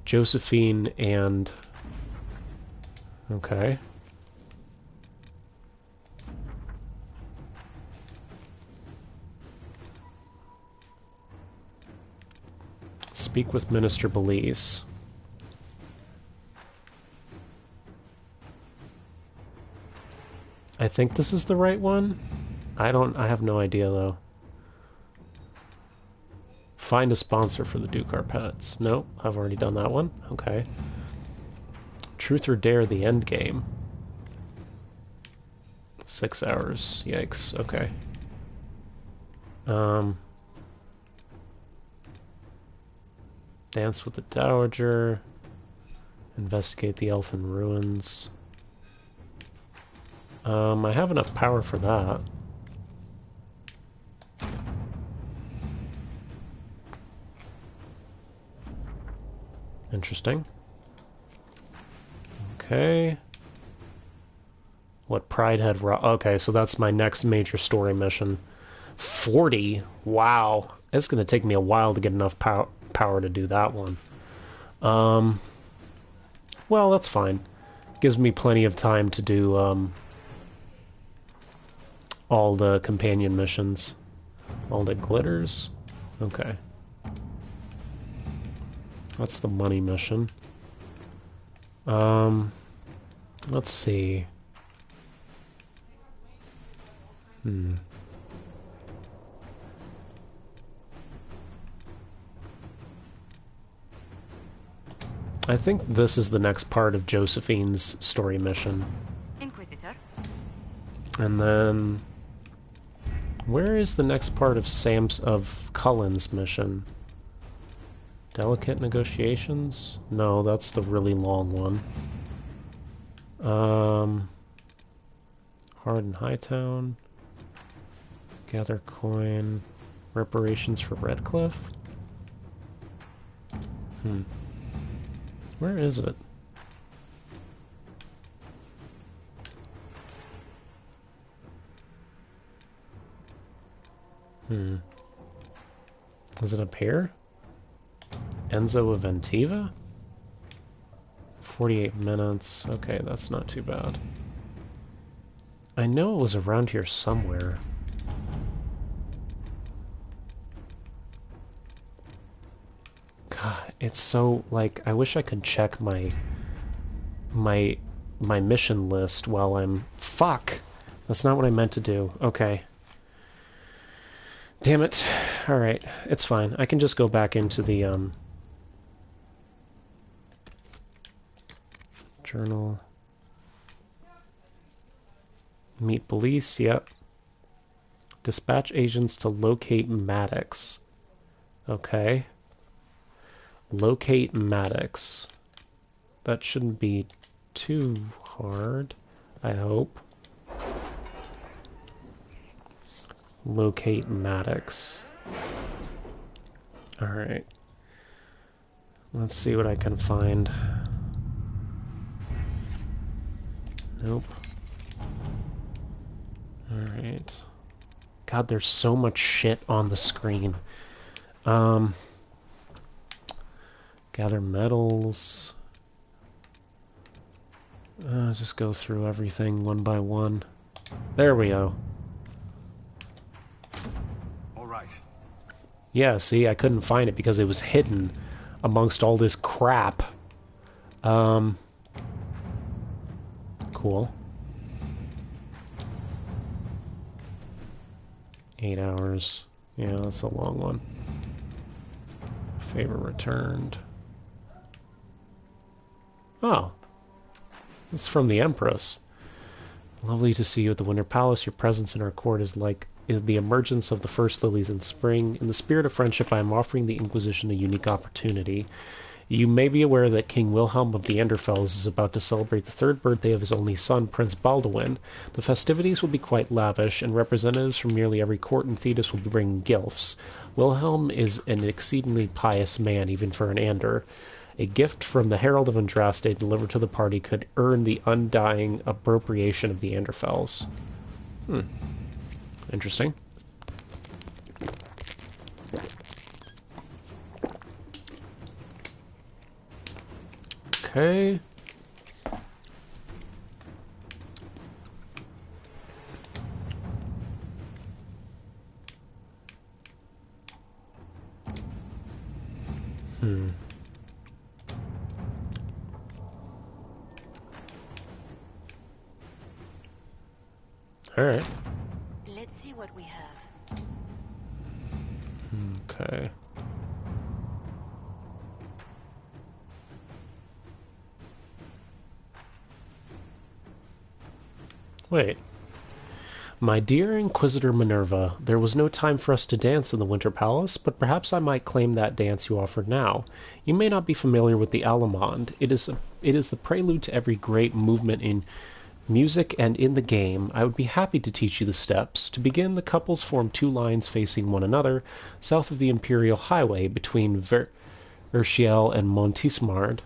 Josephine and... Okay. Speak with Minister Belize. I think this is the right one. I have no idea though. Find a sponsor for the Duke Pets. Nope, I've already done that one. Okay. Truth or Dare, the end game. 6 hours. Yikes. Okay. Dance with the Dowager. Investigate the Elfin Ruins. I have enough power for that. Interesting. Okay. What, Pridehead Rock? Okay, so that's my next major story mission. 40? Wow. It's going to take me a while to get enough power to do that one. Well, that's fine. Gives me plenty of time to do all the companion missions. All the glitters? Okay. That's the money mission. Let's see. I think this is the next part of Josephine's story mission. Inquisitor. And then where is the next part of Cullen's mission? Delicate negotiations? No, that's the really long one. Harden Hightown. Gather coin. Reparations for Redcliffe? Where is it? Is it up here? Enzo of Ventiva? 48 minutes. Okay, that's not too bad. I know it was around here somewhere. God, it's so, like, I wish I could check my mission list while I'm... Fuck! That's not what I meant to do. Okay. Damn it. Alright, it's fine. I can just go back into the, journal. Meet police, yep. Dispatch agents to locate Maddox. Okay. Locate Maddox. That shouldn't be too hard, I hope. Locate Maddox. Alright. Let's see what I can find. Nope. Alright. God, there's so much shit on the screen. Gather metals. Just go through everything one by one. There we go. Alright. Yeah, see, I couldn't find it because it was hidden amongst all this crap. Cool. 8 hours. Yeah, that's a long one. Favor returned. Oh. It's from the Empress. Lovely to see you at the Winter Palace. Your presence in our court is like the emergence of the first lilies in spring. In the spirit of friendship, I am offering the Inquisition a unique opportunity. You may be aware that King Wilhelm of the Enderfels is about to celebrate the 3rd birthday of his only son, Prince Baldwin. The festivities will be quite lavish, and representatives from nearly every court in Thetis will be bringing gifts. Wilhelm is an exceedingly pious man, even for an Ander. A gift from the Herald of Andraste delivered to the party could earn the undying appropriation of the Anderfels. Interesting. Okay. All right. Let's see what we have. Okay. Wait. My dear Inquisitor Minerva, there was no time for us to dance in the Winter Palace, but perhaps I might claim that dance you offer now. You may not be familiar with the Allemande. It is the prelude to every great movement in music and in the game. I would be happy to teach you the steps. To begin, the couples form 2 lines facing one another, south of the Imperial Highway between Verchiel and Montismard.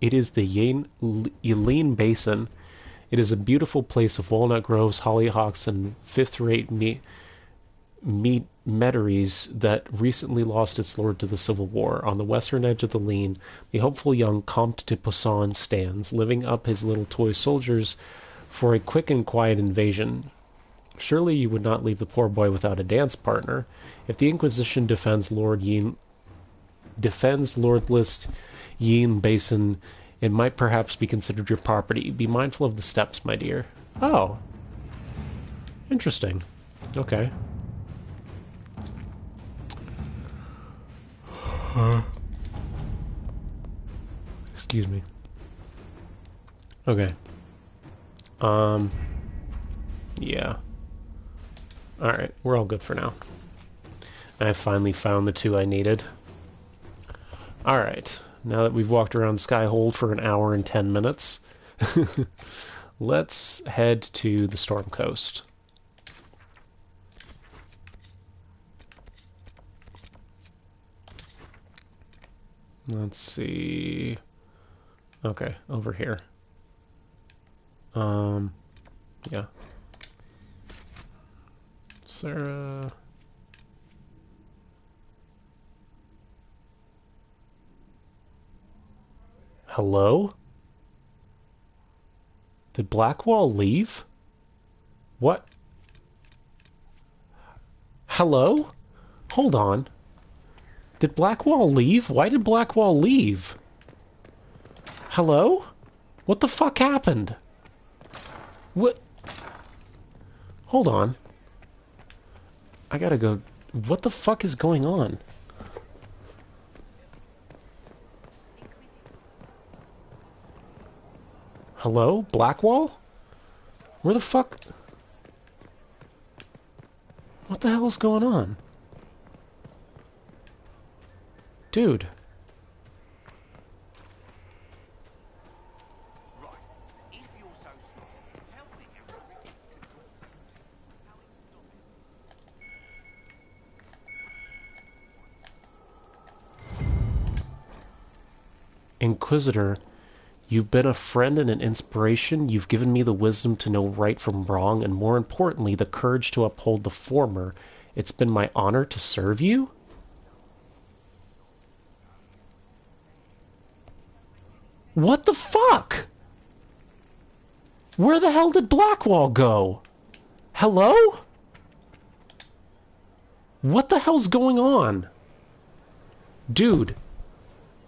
It is the Yline Basin. It is a beautiful place of walnut groves, hollyhocks, and fifth-rate meaderies that recently lost its lord to the Civil War. On the western edge of the Lean, the hopeful young Comte de Poussin stands, living up his little toy soldiers for a quick and quiet invasion. Surely you would not leave the poor boy without a dance partner. If the Inquisition defends lordless Yin Basin, it might perhaps be considered your property. Be mindful of the steps, my dear. Oh. Interesting. Okay. Excuse me. Okay. Yeah. Alright, we're all good for now. I finally found the two I needed. Alright, now that we've walked around Skyhold for an hour and 10 minutes, let's head to the Storm Coast. Let's see. Okay, over here. Yeah. Sarah. Hello? Did Blackwall leave? What? Hello? Hold on. Did Blackwall leave? Why did Blackwall leave? Hello? What the fuck happened? What? Hold on. I gotta go. What the fuck is going on? Hello? Blackwall? Where the fuck? What the hell is going on? Dude. Inquisitor, you've been a friend and an inspiration. You've given me the wisdom to know right from wrong, and more importantly, the courage to uphold the former. It's been my honor to serve you? What the fuck? Where the hell did Blackwall go? Hello? What the hell's going on? Dude.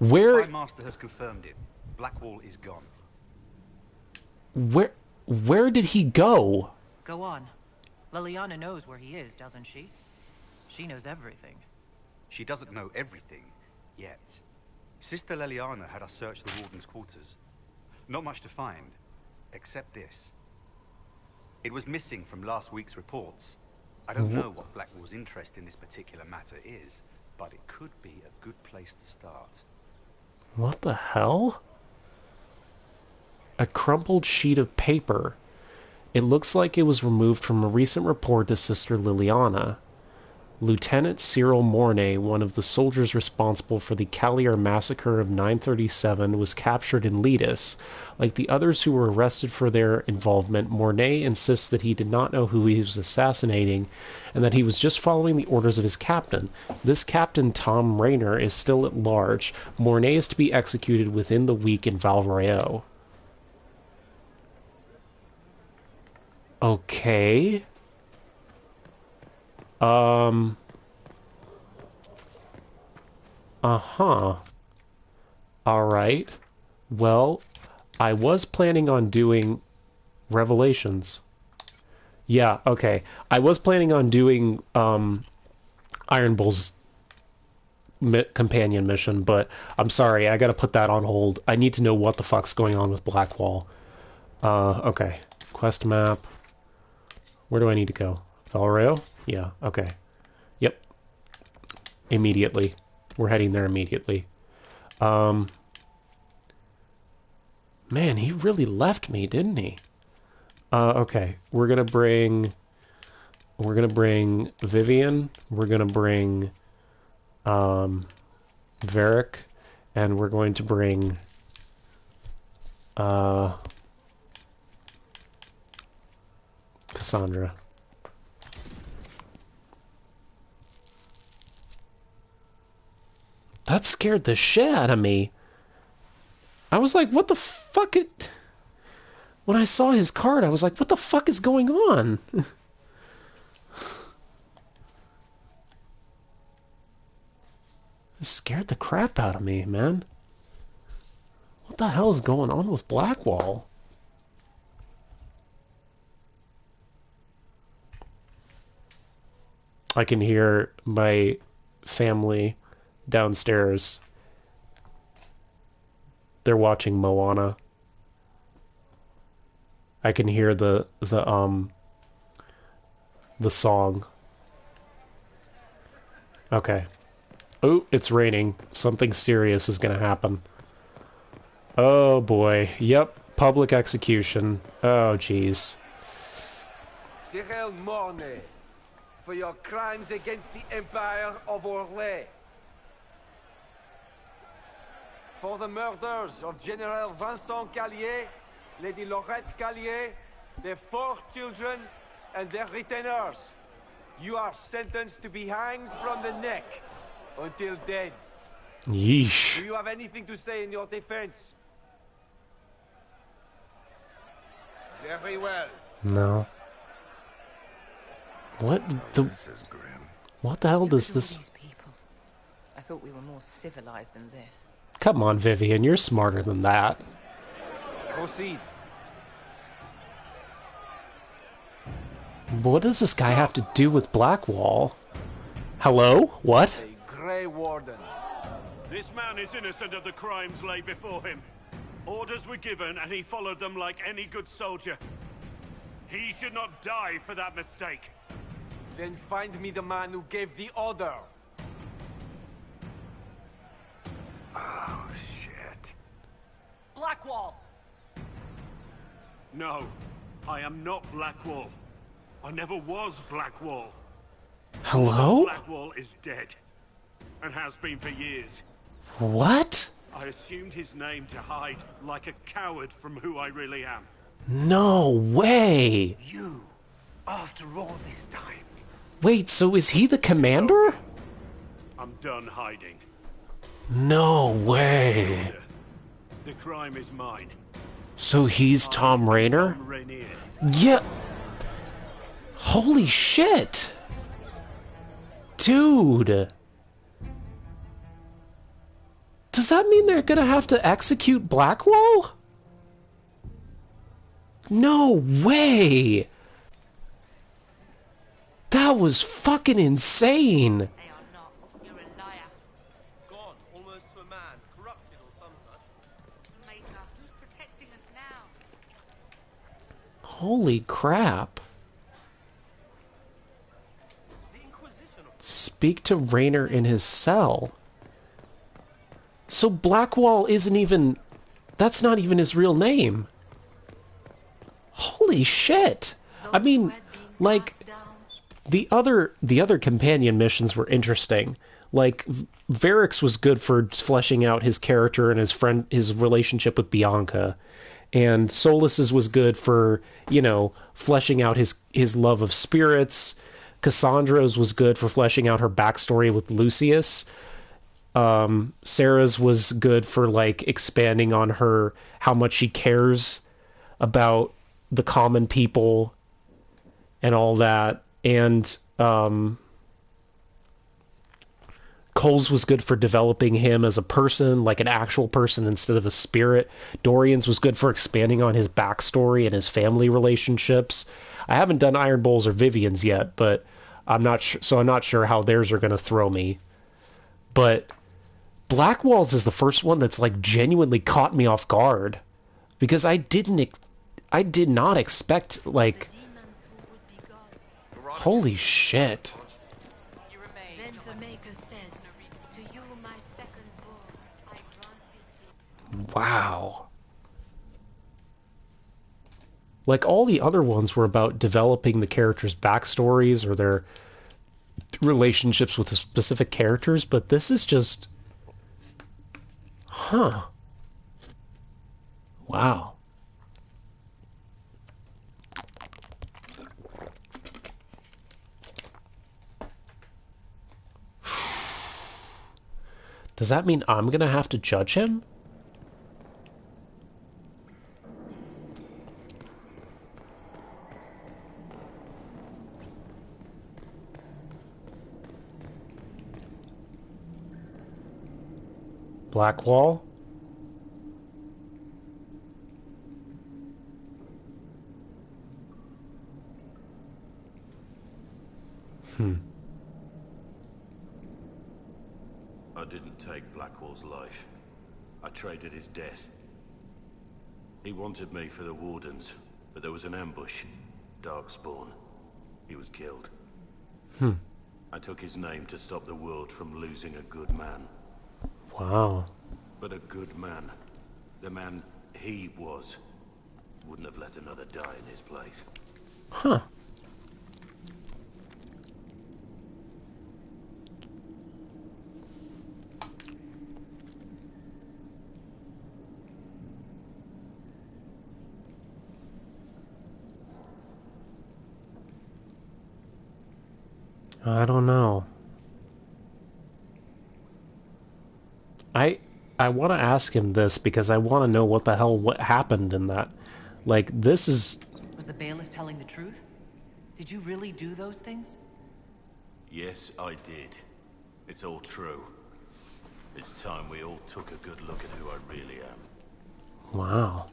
Where... My master has confirmed it. Blackwall is gone. Where did he go? Go on. Liliana knows where he is, doesn't she? She knows everything. She doesn't know everything, yet. Sister Liliana had us search the Warden's quarters. Not much to find, except this. It was missing from last week's reports. I don't know what Blackwall's interest in this particular matter is, but it could be a good place to start. What the hell? A crumpled sheet of paper. It looks like it was removed from a recent report to Sister Liliana. Lieutenant Cyril Mornay, one of the soldiers responsible for the Callier massacre of 937, was captured in Letus. Like the others who were arrested for their involvement, Mornay insists that he did not know who he was assassinating, and that he was just following the orders of his captain. This captain, Tom Rainier, is still at large. Mornay is to be executed within the week in Valrayo. Okay. Uh-huh. Alright. Well, I was planning on doing Revelations. Yeah, okay. I was planning on doing, Iron Bull's companion mission, but I'm sorry, I gotta put that on hold. I need to know what the fuck's going on with Blackwall. Okay. Quest map. Where do I need to go? Valrayo? Yeah, okay. Yep. Immediately. We're heading there immediately. Man, he really left me, didn't he? Okay. We're gonna bring Vivian. We're gonna bring Varric, and we're going to bring Cassandra. That scared the shit out of me. I was like, what the fuck? When I saw his card, I was like, what the fuck is going on? It scared the crap out of me, man. What the hell is going on with Blackwall? I can hear my family downstairs. They're watching Moana. I can hear the song. Okay. Oh, it's raining. Something serious is gonna happen. Oh boy. Yep. Public execution. Oh jeez. Cyril Mornay, for your crimes against the Empire of Orlais. For the murders of General Vincent Callier, Lady Laurette Callier, their 4 children, and their retainers. You are sentenced to be hanged from the neck until dead. Yeesh. Do you have anything to say in your defense? Very well. No. What the... This is grim. What the hell does this... I thought we were more civilized than this. Come on, Vivian, you're smarter than that. Proceed. What does this guy have to do with Blackwall? Hello? What? A Grey Warden. This man is innocent of the crimes laid before him. Orders were given and he followed them like any good soldier. He should not die for that mistake. Then find me the man who gave the order. Oh, shit. Blackwall! No, I am not Blackwall. I never was Blackwall. Hello? Blackwall is dead. And has been for years. What? I assumed his name to hide like a coward from who I really am. No way! You, after all this time. Wait, so is he the commander? I'm done hiding. No way. The crime is mine. So he's Tom Rainier? Tom Rainier. Yeah. Holy shit. Dude. Does that mean they're gonna have to execute Blackwall? No way. That was fucking insane. Holy crap. Speak to Rainier in his cell. So Blackwall isn't even... That's not even his real name. Holy shit. I mean, like, the other companion missions were interesting. Like, Varrix was good for fleshing out his character and his relationship with Bianca. And Solus's was good for, you know, fleshing out his love of spirits. Cassandra's was good for fleshing out her backstory with Lucius. Sarah's was good for, like, expanding on how much she cares about the common people and all that. And Cole's was good for developing him as a person, like an actual person instead of a spirit. Dorian's was good for expanding on his backstory and his family relationships. I haven't done Iron Bowl's or Vivian's yet, but I'm not sure how theirs are going to throw me. But Blackwall's is the first one that's, like, genuinely caught me off guard, because I did not expect, like, holy shit. Wow. Like, all the other ones were about developing the characters' backstories or their relationships with the specific characters, but this is just... Huh. Wow. Does that mean I'm gonna have to judge him? Blackwall? I didn't take Blackwall's life. I traded his death. He wanted me for the Wardens, but there was an ambush. Darkspawn. He was killed. I took his name to stop the world from losing a good man. Wow. But a good man, the man he was, wouldn't have let another die in his place. Huh. I don't know. I want to ask him this because I want to know what happened in that. Like, this is... Was the bailiff telling the truth? Did you really do those things? Yes, I did. It's all true. It's time we all took a good look at who I really am. Wow.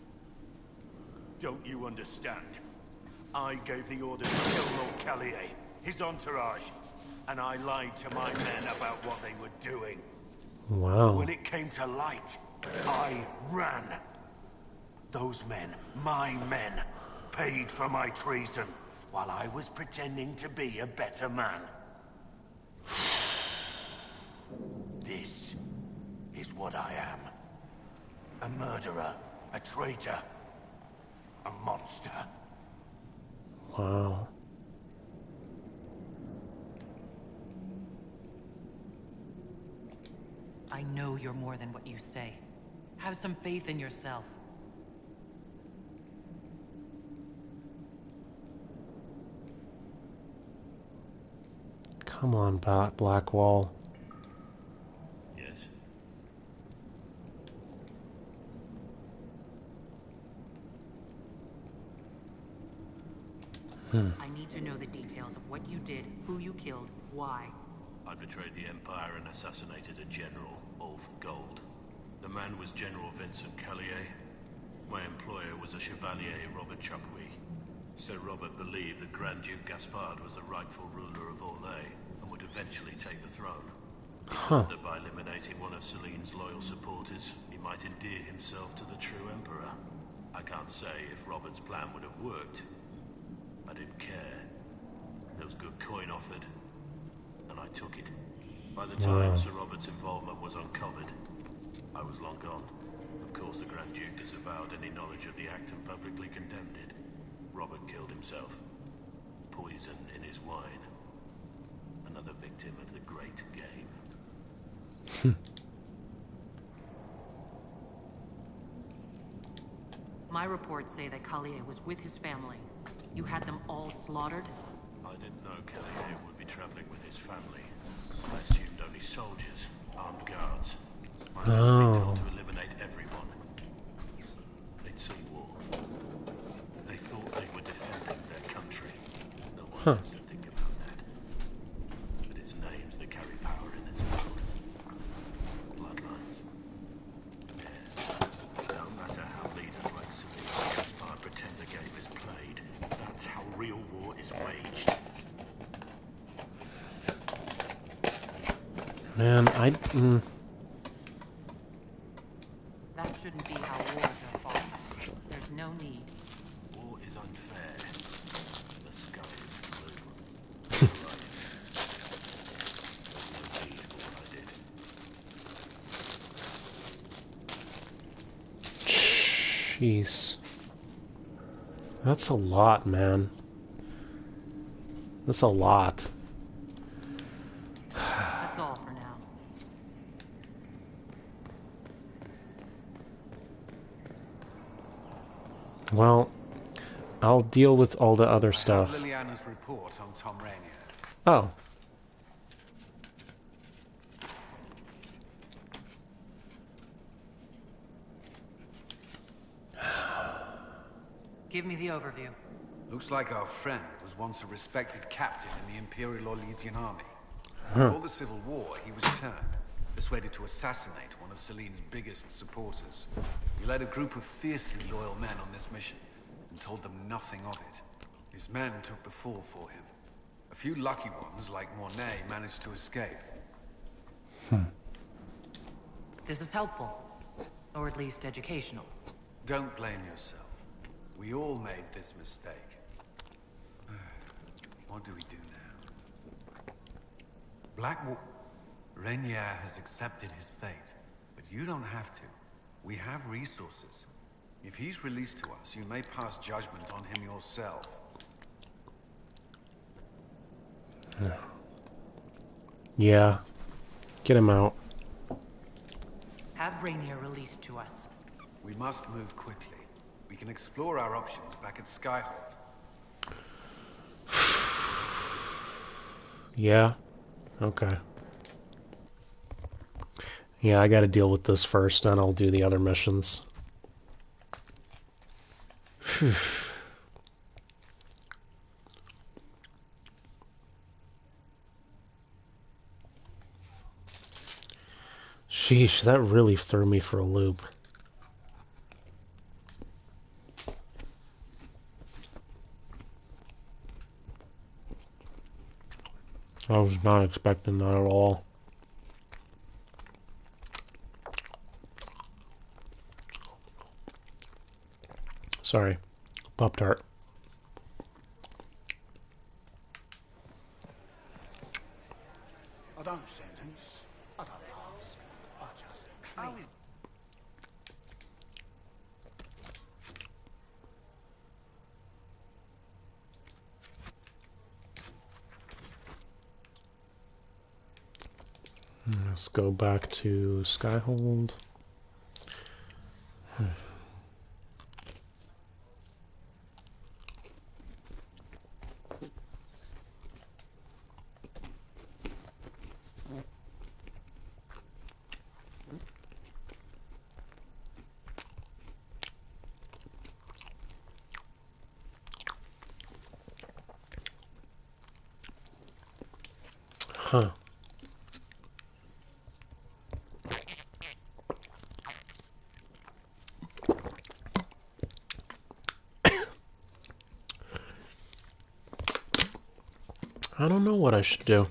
Don't you understand? I gave the order to kill Lord Callier, his entourage, and I lied to my men about what they were doing. Wow. When it came to light, I ran. Those men, my men, paid for my treason, while I was pretending to be a better man. This is what I am. A murderer, a traitor, a monster. Wow. I know you're more than what you say. Have some faith in yourself. Come on, Blackwall. Yes. I need to know the details of what you did, who you killed, why. I betrayed the Empire and assassinated a general, all for gold. The man was General Vincent Callier. My employer was a Chevalier, Robert Chapuis. Sir Robert believed that Grand Duke Gaspard was the rightful ruler of Orlais and would eventually take the throne. He thought that by eliminating one of Celine's loyal supporters, he might endear himself to the true Emperor. I can't say if Robert's plan would have worked. I didn't care. There was good coin offered, and I took it. By the time Sir Robert's involvement was uncovered, I was long gone. Of course, the Grand Duke disavowed any knowledge of the act and publicly condemned it. Robert killed himself. Poison in his wine. Another victim of the great game. My reports say that Callier was with his family. You had them all slaughtered? I didn't know Callier would be traveling with his family. I assumed only soldiers, armed guards. My men had been told to eliminate everyone. They'd seen war. They thought they were defending their country. No one has to think about that. But it's names that carry power in its mouth. Bloodlines. Yeah. No matter how leaders like Celine Gaspard pretend the game is played, that's how real war is waged. Man, That shouldn't be how wars are fought. There's no need. War is unfair. The sky is blue. You're right. No need for what I did. jeez. That's a lot, man. That's a lot. That's all for now. Well, I'll deal with all the other stuff. Liliana's report on Tom Rainier. Give me the overview. Looks like our friend was once a respected captain in the Imperial Orlesian army. Huh. Before the Civil War, he was turned, persuaded to assassinate one of Celine's biggest supporters. He led a group of fiercely loyal men on this mission, and told them nothing of it. His men took the fall for him. A few lucky ones, like Mornay, managed to escape. This is helpful. Or at least educational. Don't blame yourself. We all made this mistake. What do we do now? Blackwater... Rainier has accepted his fate, but you don't have to. We have resources. If he's released to us, you may pass judgment on him yourself. Yeah. Get him out. Have Rainier released to us. We must move quickly. We can explore our options back at Skyhold. Yeah. Okay. Yeah, I gotta deal with this first, then I'll do the other missions. Sheesh, that really threw me for a loop. I was not expecting that at all. Sorry. Pop-Tart. I don't sentence. I don't ask. I just clean. Let's go back to Skyhold. Huh. I don't know what I should do.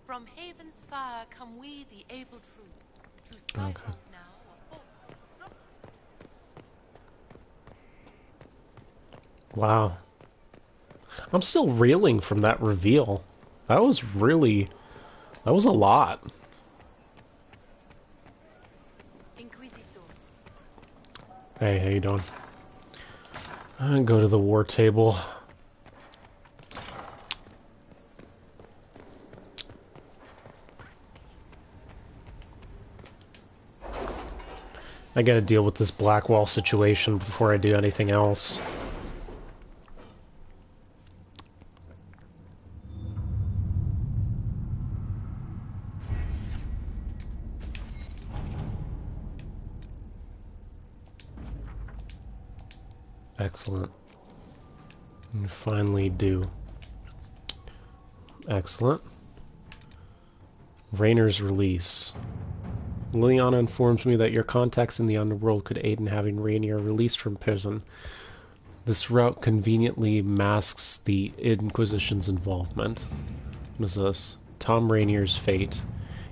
From Haven's fire come we, the able true. To Skyhold now. Wow. I'm still reeling from that reveal. That was a lot. Hey, how you doing? I'm go to the war table. I gotta deal with this Blackwall situation before I do anything else. Excellent. And finally do. Excellent. Rainier's release. Liliana informs me that your contacts in the underworld could aid in having Rainier released from prison. This route conveniently masks the Inquisition's involvement. What is this? Tom Rainier's fate.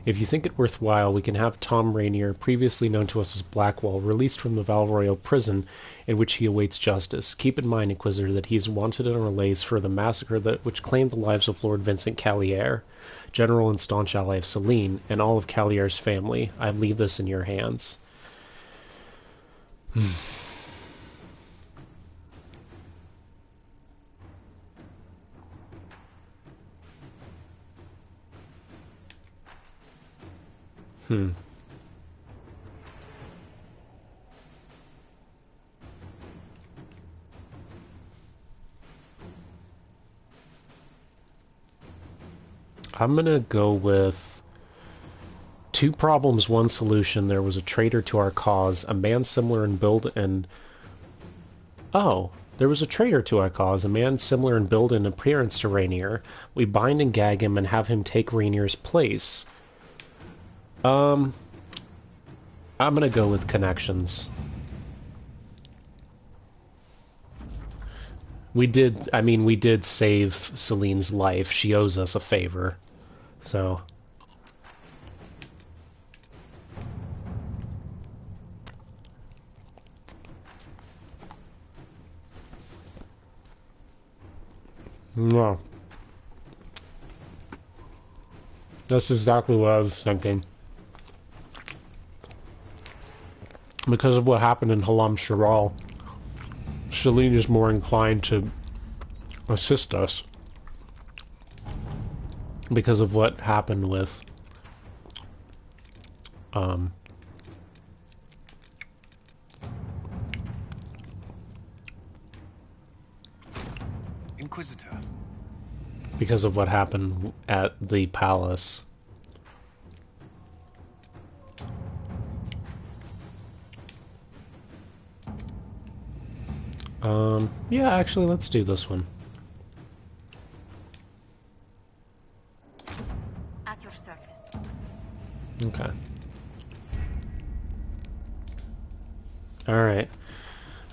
If you think it worthwhile, we can have Tom Rainier, previously known to us as Blackwall, released from the Val Royal prison in which he awaits justice. Keep in mind, Inquisitor, that he is wanted in Relays for the massacre which claimed the lives of Lord Vincent Callier, general and staunch ally of Celine, and all of Callier's family. I leave this in your hands. I'm gonna go with 2 problems, 1 solution. There was a traitor to our cause, a man similar in build and... Oh, there was a traitor to our cause, a man similar in build and appearance to Rainier. We bind and gag him and have him take Rainier's place. I'm gonna go with connections. We did save Celine's life. She owes us a favor. So... No. That's exactly what I was thinking. Because of what happened in Halam Shiral, Celine is more inclined to assist us. Because of what happened with... Inquisitor. Because of what happened at the palace. Yeah, actually, let's do this one. At your service. Okay. Alright.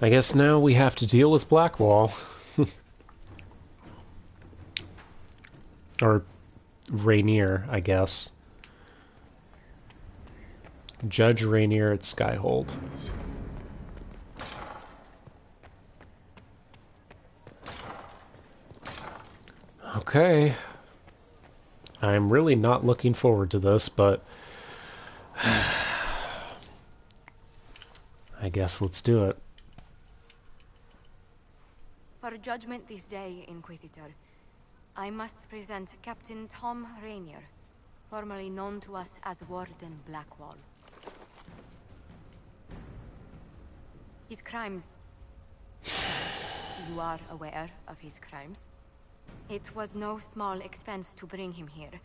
I guess now we have to deal with Blackwall. Or Rainier, I guess. Judge Rainier at Skyhold. Okay. I'm really not looking forward to this, but... I guess let's do it. For judgment this day, Inquisitor, I must present Captain Tom Rainier, formerly known to us as Warden Blackwall. His crimes... You are aware of his crimes. It was no small expense to bring him here,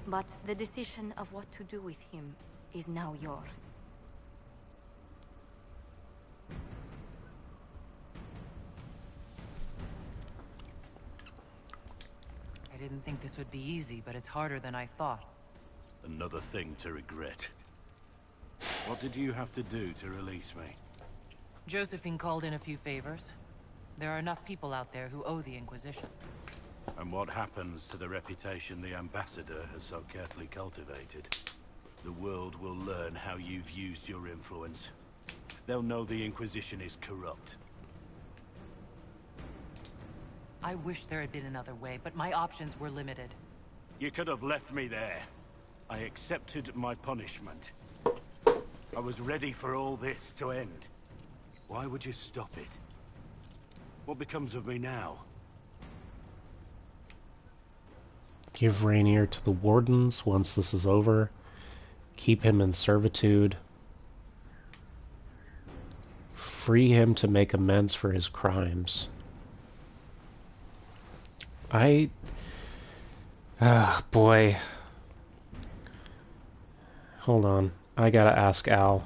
but the decision of what to do with him is now yours. I didn't think this would be easy, but it's harder than I thought. Another thing to regret. What did you have to do to release me? Josephine called in a few favors. There are enough people out there who owe the Inquisition. And what happens to the reputation the Ambassador has so carefully cultivated? The world will learn how you've used your influence. They'll know the Inquisition is corrupt. I wish there had been another way, but my options were limited. You could have left me there. I accepted my punishment. I was ready for all this to end. Why would you stop it? What becomes of me now? Give Rainier to the Wardens once this is over. Keep him in servitude. Free him to make amends for his crimes. Boy. Hold on. I gotta ask Al.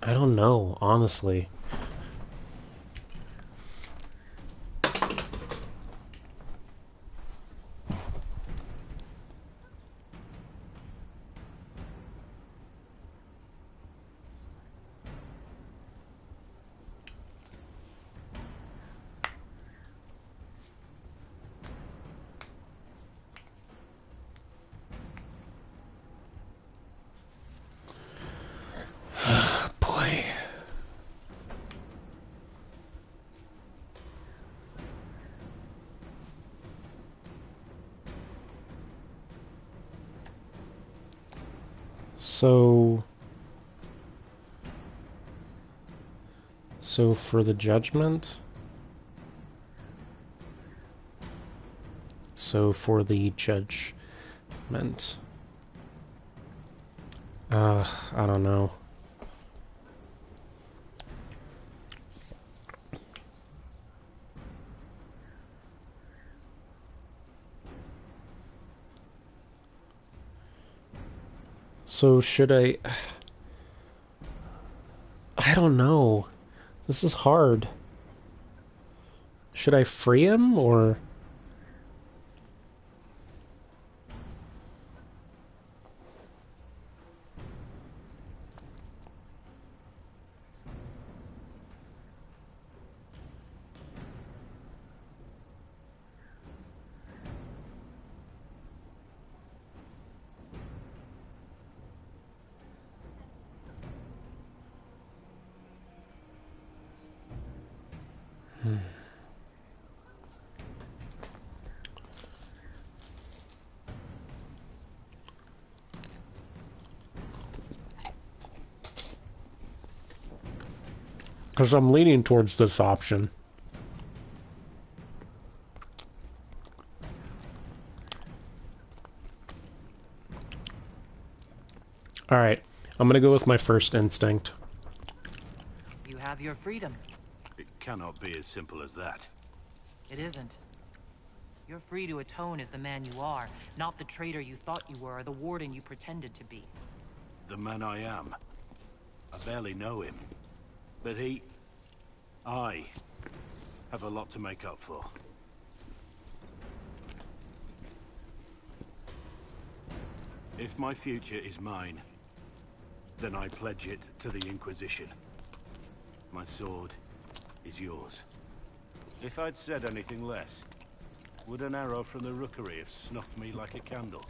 I don't know, honestly. So for the judgment. So for the judgment. I don't know. So should I don't know. This is hard. Should I free him or because I'm leaning towards this option. Alright, I'm gonna go with my first instinct. You have your freedom. It cannot be as simple as that. It isn't. You're free to atone as the man you are, not the traitor you thought you were or the warden you pretended to be. The man I am. I barely know him. But I have a lot to make up for. If my future is mine, then I pledge it to the Inquisition. My sword is yours. If I'd said anything less, would an arrow from the rookery have snuffed me like a candle?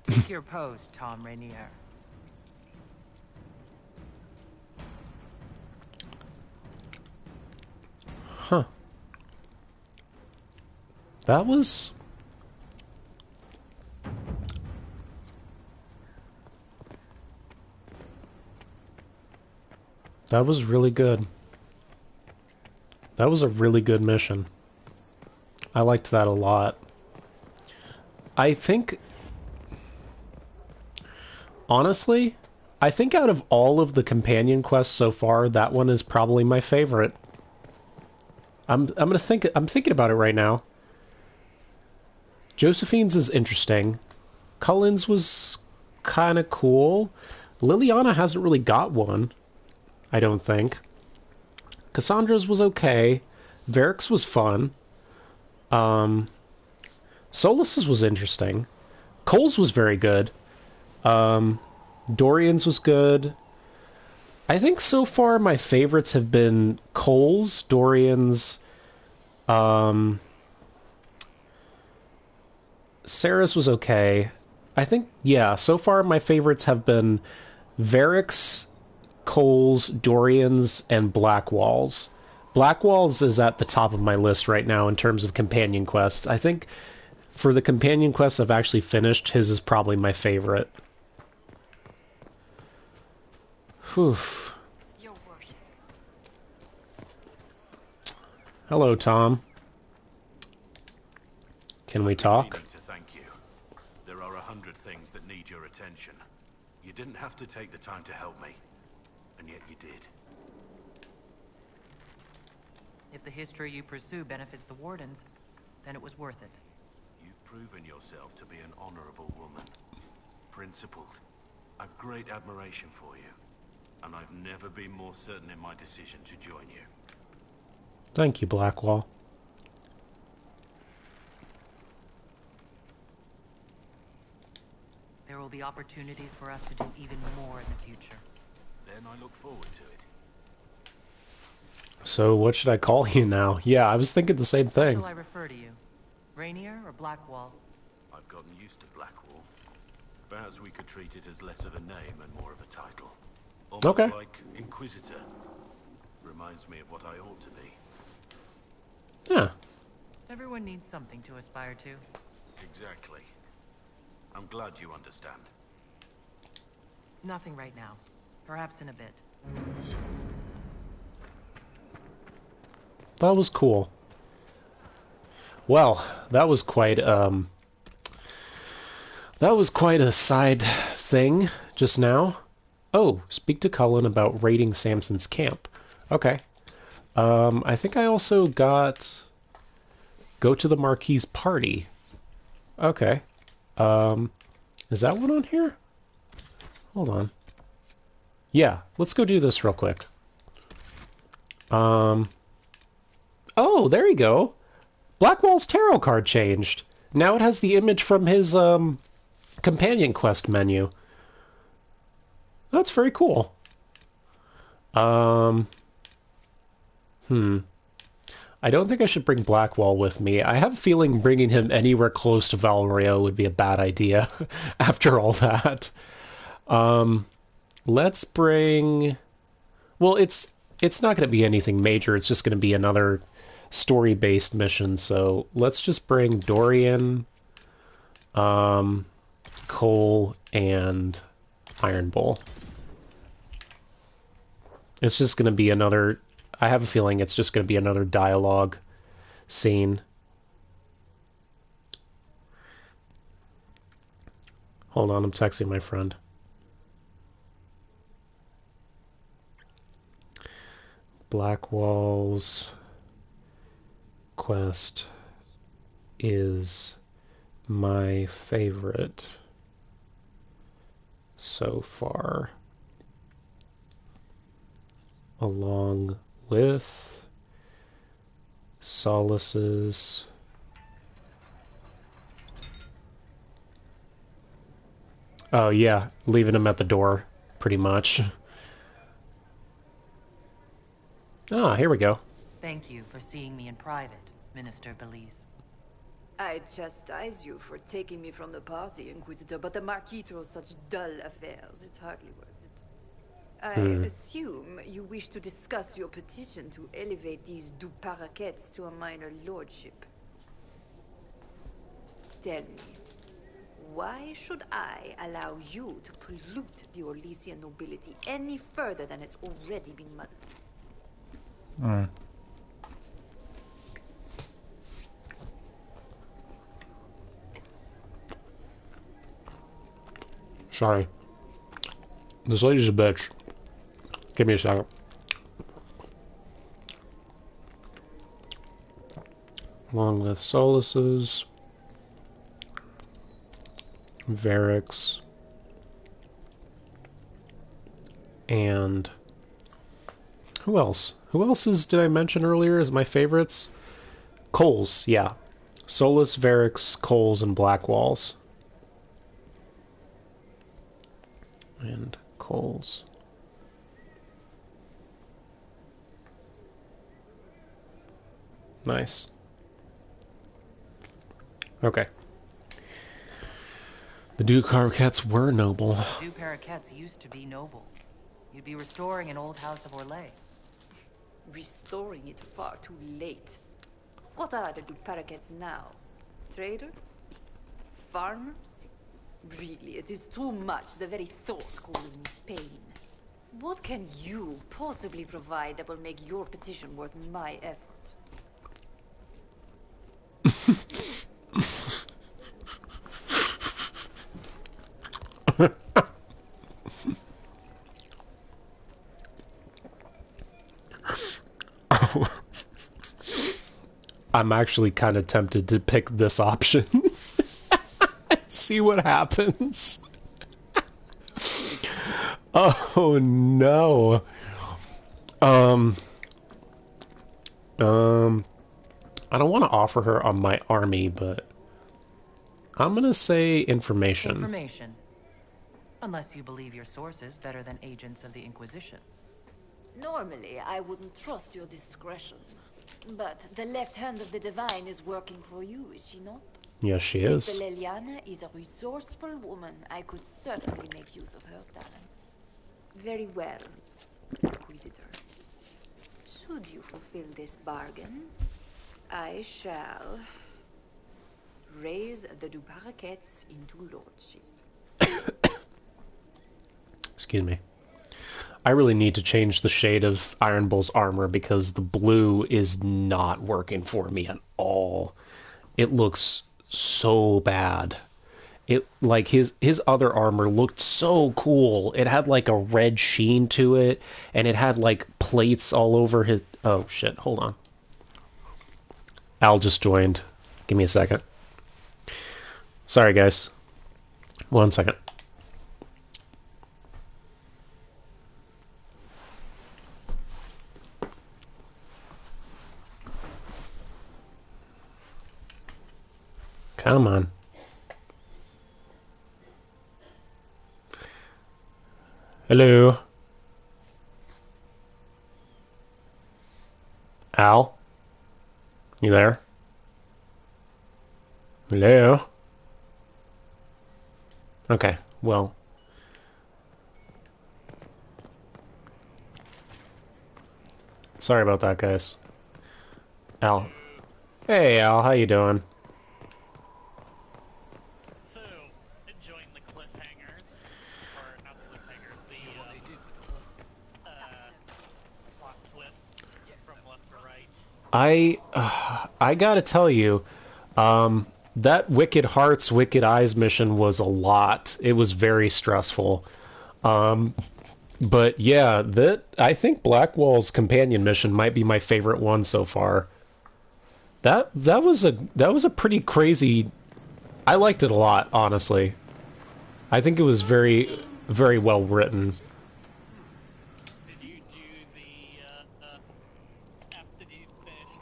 Take your pose, Tom Rainier. Huh. That was... That was really good. That was a really good mission. I liked that a lot. I think... Honestly, I think out of all of the companion quests so far, that one is probably my favorite. I'm thinking about it right now. Josephine's is interesting. Cullen's was kind of cool. Liliana hasn't really got one, I don't think. Cassandra's was okay. Varric's was fun. Solus's was interesting. Cole's was very good. Dorian's was good. I think so far my favorites have been Cole's, Dorian's, Sarah's was okay. I think, yeah, so far my favorites have been Varric's, Cole's, Dorian's, and Blackwall's. Blackwall's is at the top of my list right now in terms of companion quests. I think for the companion quests I've actually finished, his is probably my favorite. Whew. Hello, Tom. Can we talk? To thank you. There are 100 things that need your attention. You didn't have to take the time to help me, and yet you did. If the history you pursue benefits the Wardens, then it was worth it. You've proven yourself to be an honorable woman. Principled. I've great admiration for you, and I've never been more certain in my decision to join you. Thank you, Blackwall. There will be opportunities for us to do even more in the future. Then I look forward to it. So what should I call you now? Yeah, I was thinking the same thing. How shall I refer to you? Rainier or Blackwall? I've gotten used to Blackwall. Perhaps we could treat it as less of a name and more of a title. Almost okay. Like Inquisitor. Reminds me of what I ought to be. Yeah. Everyone needs something to aspire to. Exactly. I'm glad you understand. Nothing right now. Perhaps in a bit. That was cool. Well, that was quite a side thing just now. Oh, speak to Cullen about raiding Samson's camp. Okay. I think I also got go to the Marquis Party. Okay. Is that one on here? Hold on. Yeah, let's go do this real quick. Oh, there you go. Blackwall's tarot card changed. Now it has the image from his companion quest menu. That's very cool. I don't think I should bring Blackwall with me. I have a feeling bringing him anywhere close to Valrio would be a bad idea after all that. Let's bring... Well, it's not going to be anything major. It's just going to be another story-based mission. So let's just bring Dorian, Cole, and Iron Bull. It's just going to be another... I have a feeling it's just going to be another dialogue scene. Hold on, I'm texting my friend. Blackwall's quest is my favorite so far, along with Solace's oh yeah, leaving him at the door pretty much. Ah, here we go. Thank you for seeing me in private, Minister Belize. I chastise you for taking me from the party, Inquisitor, but the Marquis throws such dull affairs. It's hardly worth it. I assume you wish to discuss your petition to elevate these Duparakets to a minor lordship. Tell me, why should I allow you to pollute the Orlesian nobility any further than it's already been muddled? Sorry. This lady's a bitch. Give me a second. Along with Solace's, Varric's, and who else? Who else's did I mention earlier as my favorites? Cole's, yeah. Solace, Varric's, Cole's, and Blackwall's. And Cole's. Nice. Okay. The Duparakets were noble. Duparakets used to be noble. You'd be restoring an old house of Orlais. Restoring it far too late. What are the Duparakets now? Traders? Farmers? Really, it is too much. The very thought causes me pain. What can you possibly provide that will make your petition worth my effort? I'm actually kind of tempted to pick this option. See what happens. Oh no. I don't want to offer her on my army, but I'm gonna say information. Information. Unless you believe your sources better than agents of the Inquisition. Normally, I wouldn't trust your discretion. But the left hand of the Divine is working for you, is she not? Yes, she is. Sister Leliana is a resourceful woman. I could certainly make use of her talents. Very well, Inquisitor. Should you fulfill this bargain, I shall raise the Duparakets into lordship. Excuse me. I really need to change the shade of Iron Bull's armor because the blue is not working for me at all. It looks so bad. It like his other armor looked so cool. It had like a red sheen to it, and it had like plates all over his. Oh shit! Hold on. Al just joined. Give me a second. Sorry, guys. 1 second. Come on. Hello. Al? You there? Hello? Okay, well. Sorry about that, guys. Al. Hey, Al, how you doing? So, enjoying the cliffhangers, or not the cliffhangers, the plot twists from left to right. I gotta tell you, that Wicked Hearts, Wicked Eyes mission was a lot. It was very stressful. But yeah, I think Blackwall's companion mission might be my favorite one so far. That was a pretty crazy. I liked it a lot, honestly. I think it was very, very well written. Did you finish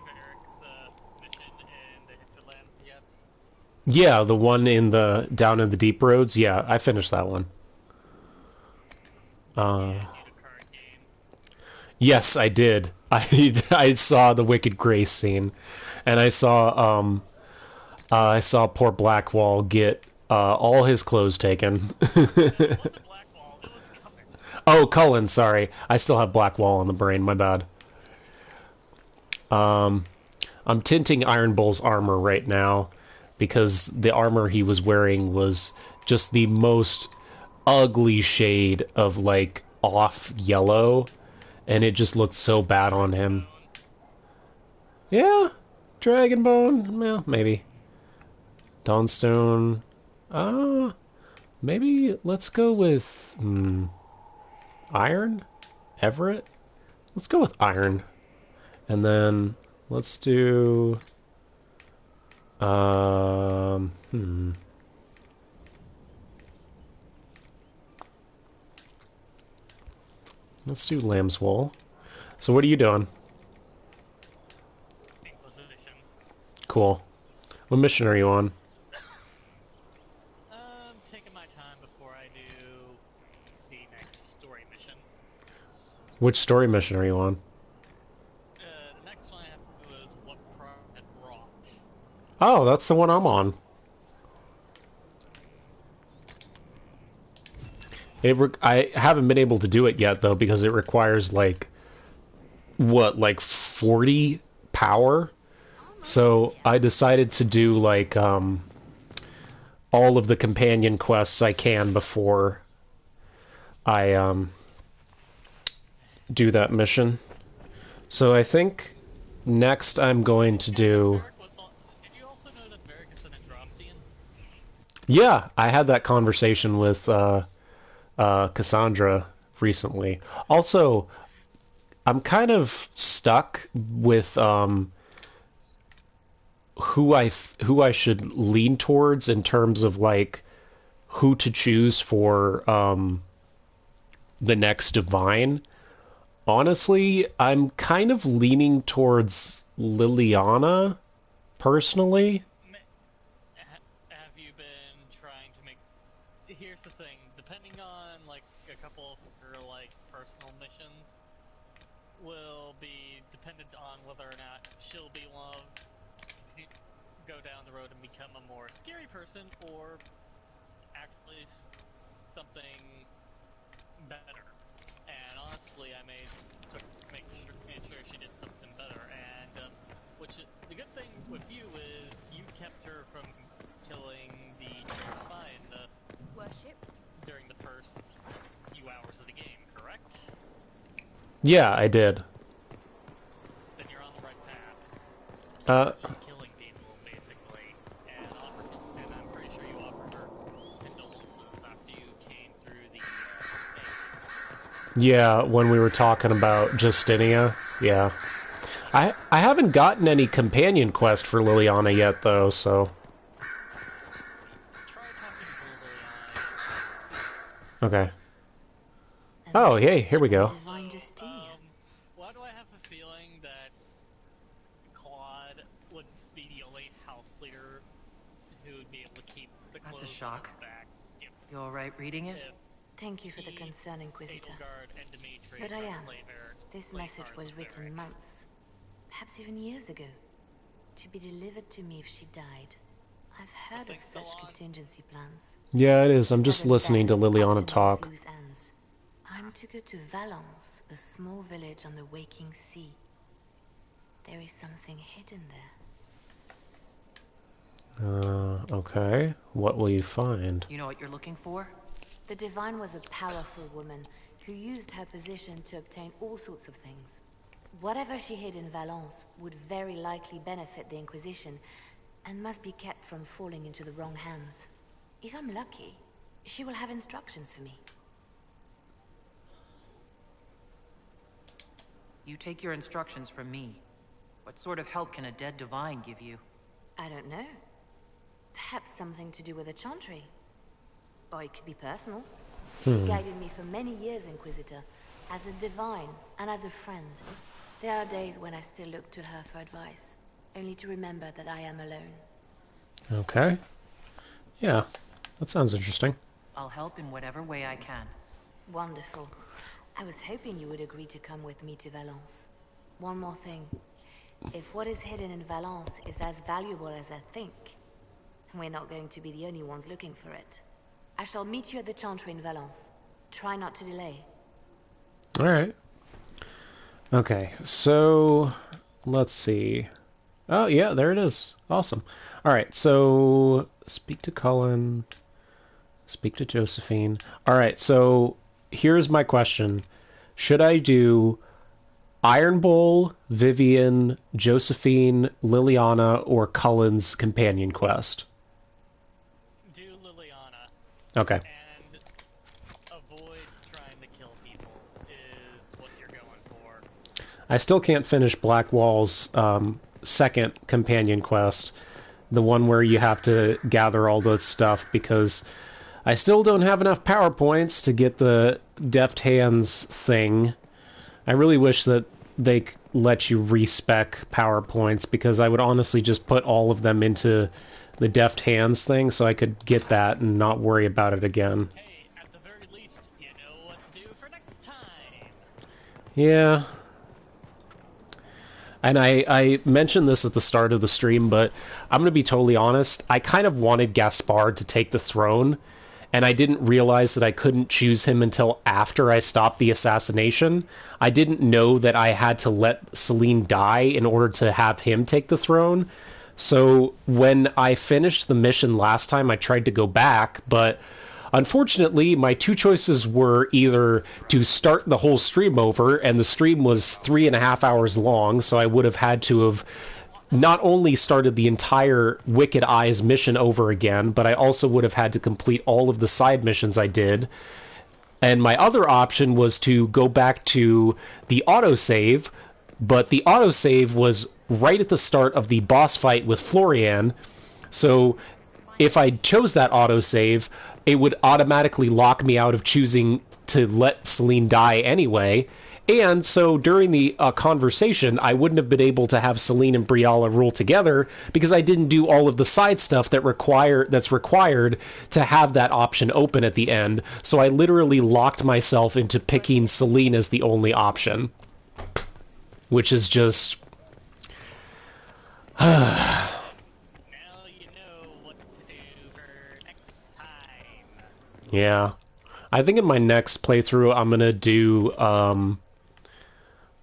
Varric's mission in the Hinterlands yet? Yeah, the one down in the deep roads. Yeah, I finished that one. Yes, I did. I saw the Wicked Grace scene, and I saw poor Blackwall get all his clothes taken. Oh, Cullen, sorry. I still have Blackwall on the brain. My bad. I'm tinting Iron Bull's armor right now because the armor he was wearing was just the most ugly shade of like off yellow, and it just looked so bad on him. Yeah, Dragonbone, well, maybe. Dawnstone, maybe let's go with Iron? Everett? Let's go with Iron. And then let's do let's do Lamb's Wool. So what are you doing? Inquisition. Cool. What mission are you on? Taking my time before I do the next story mission. Which story mission are you on? The next one I have to do is what Prime had brought. Oh, that's the one I'm on. I haven't been able to do it yet, though, because it requires, like, what, like 40 power? So I decided to do, like, all of the companion quests I can before I, do that mission. So I think next I'm going to do... Did you also know that Varric is an Androstian? Yeah, I had that conversation with, Cassandra recently. Also, I'm kind of stuck with who I should lean towards in terms of like who to choose for the next Divine. Honestly, I'm kind of leaning towards Liliana personally. Have you been trying to make... Here's the thing, depending on, like, a couple of her, like, personal missions will be dependent on whether or not she'll be loved to go down the road and become a more scary person, or actually something better. And honestly, I made sure she did something better, and, the good thing with you is you kept her from killing the spy in the worship during the first few hours of Yeah, I did. Then you're on the right Uh, path. Killing people, basically, and I'm pretty sure you offered her condolences after you came through the thing. yeah, when we were talking about Justinia, yeah. I haven't gotten any companion quest for Liliana yet, though, so... Okay. Oh, hey, here we go. Why do I have a feeling that Claude would be the only house leader who would be able to keep the clothes That's a shock. back? You alright reading it? Thank you for the concern, Inquisitor. But I am. This message was written months, perhaps even years ago, to be delivered to me if she died. I've heard of such contingency plans. Yeah, it is. I'm just listening to Liliana talk. I'm to go to Valence, a small village on the waking sea. There is something hidden there. Okay. What will you find? You know what you're looking for? The Divine was a powerful woman who used her position to obtain all sorts of things. Whatever she hid in Valence would very likely benefit the Inquisition and must be kept from falling into the wrong hands. If I'm lucky, she will have instructions for me. You take your instructions from me. What sort of help can a dead divine give you? I don't know. Perhaps something to do with a chantry. Or it could be personal. She guided me for many years, Inquisitor, as a divine and as a friend. There are days when I still look to her for advice, only to remember that I am alone. Okay. Yeah, that sounds interesting. I'll help in whatever way I can. Wonderful. I was hoping you would agree to come with me to Valence. One more thing. If what is hidden in Valence is as valuable as I think, we're not going to be the only ones looking for it. I shall meet you at the Chantry in Valence. Try not to delay. Alright. Okay, so... let's see. Oh, yeah, there it is. Awesome. Alright, so... speak to Cullen. Speak to Josephine. Alright, so... here's my question. Should I do Iron Bowl, Vivian, Josephine, Liliana, or Cullen's companion quest? Do Liliana. Okay. And avoid trying to kill people is what you're going for. I still can't finish Blackwall's second companion quest. The one where you have to gather all the stuff because... I still don't have enough PowerPoints to get the Deft Hands thing. I really wish that they let you respec PowerPoints because I would honestly just put all of them into the Deft Hands thing so I could get that and not worry about it again. Hey, at the very least, you know what to do for next time. Yeah. And I mentioned this at the start of the stream, but I'm going to be totally honest. I kind of wanted Gaspard to take the throne, and I didn't realize that I couldn't choose him until after I stopped the assassination. I didn't know that I had to let Celine die in order to have him take the throne. So when I finished the mission last time, I tried to go back, but unfortunately, my two choices were either to start the whole stream over, and the stream was 3.5 hours long, so I would have had to have not only started the entire Wicked Eyes mission over again, but I also would have had to complete all of the side missions I did. And my other option was to go back to the autosave, but the autosave was right at the start of the boss fight with Florian. So if I chose that autosave, it would automatically lock me out of choosing to let Celine die anyway. And so during the conversation, I wouldn't have been able to have Celine and Briala rule together because I didn't do all of the side stuff that's required to have that option open at the end. So I literally locked myself into picking Celine as the only option, which is just... Yeah. I think in my next playthrough, I'm going to do...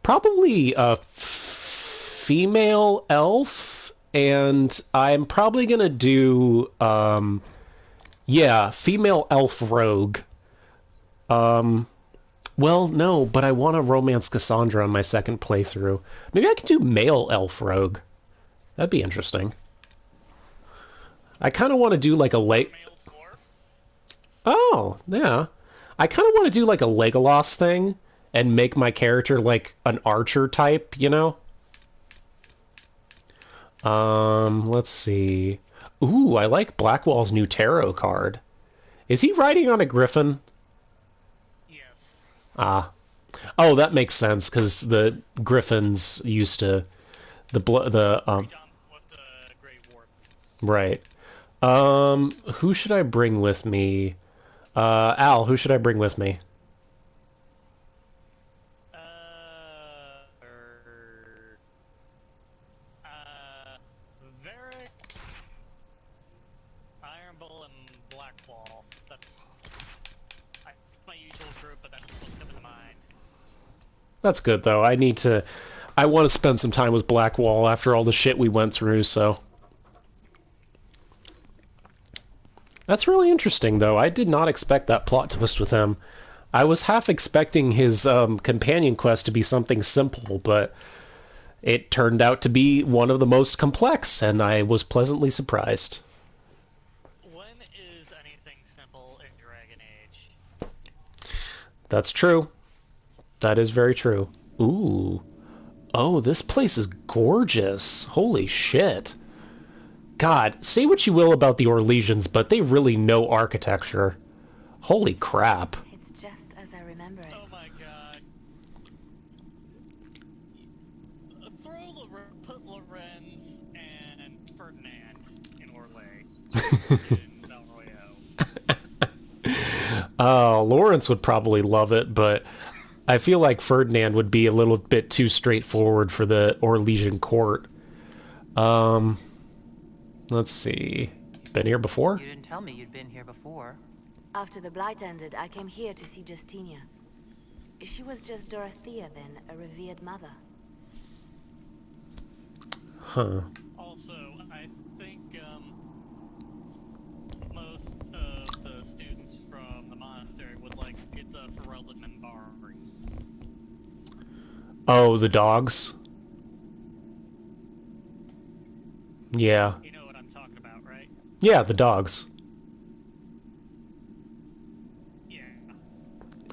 probably a female elf, and I'm probably gonna do, female elf rogue. Well, no, but I want to romance Cassandra on my second playthrough. Maybe I could do male elf rogue. That'd be interesting. I kind of want to do like a Oh, yeah. I kind of want to do like a Legolas thing and make my character like an archer type, you know? Let's see. Ooh, I like Blackwall's new tarot card. Is he riding on a griffin? Yes. Ah. Oh, that makes sense, because the griffins used to... Right. Who should I bring with me? Al, who should I bring with me? Varric, Iron Bull, and Blackwall. That's my usual group, but that's what's coming to mind. That's good, though. I want to spend some time with Blackwall after all the shit we went through, so... That's really interesting, though. I did not expect that plot twist with him. I was half expecting his companion quest to be something simple, but it turned out to be one of the most complex, and I was pleasantly surprised. When is anything simple in Dragon Age? That's true. That is very true. Ooh. Oh, this place is gorgeous. Holy shit. God, say what you will about the Orlesians, but they really know architecture. Holy crap. It's just as I remember it. Oh my god. Put Lorenz and Ferdinand in Orlais. In Val Royeaux. Lawrence would probably love it, but I feel like Ferdinand would be a little bit too straightforward for the Orlesian court. Let's see. Been here before? You didn't tell me you'd been here before. After the Blight ended, I came here to see Justinia. She was just Dorothea then, a revered mother. Huh. Also, I think most of the students from the monastery would like to get the Ferelden Minbari. Oh, the dogs? Yeah. You know what I'm talking about, right? Yeah, the dogs. Yeah.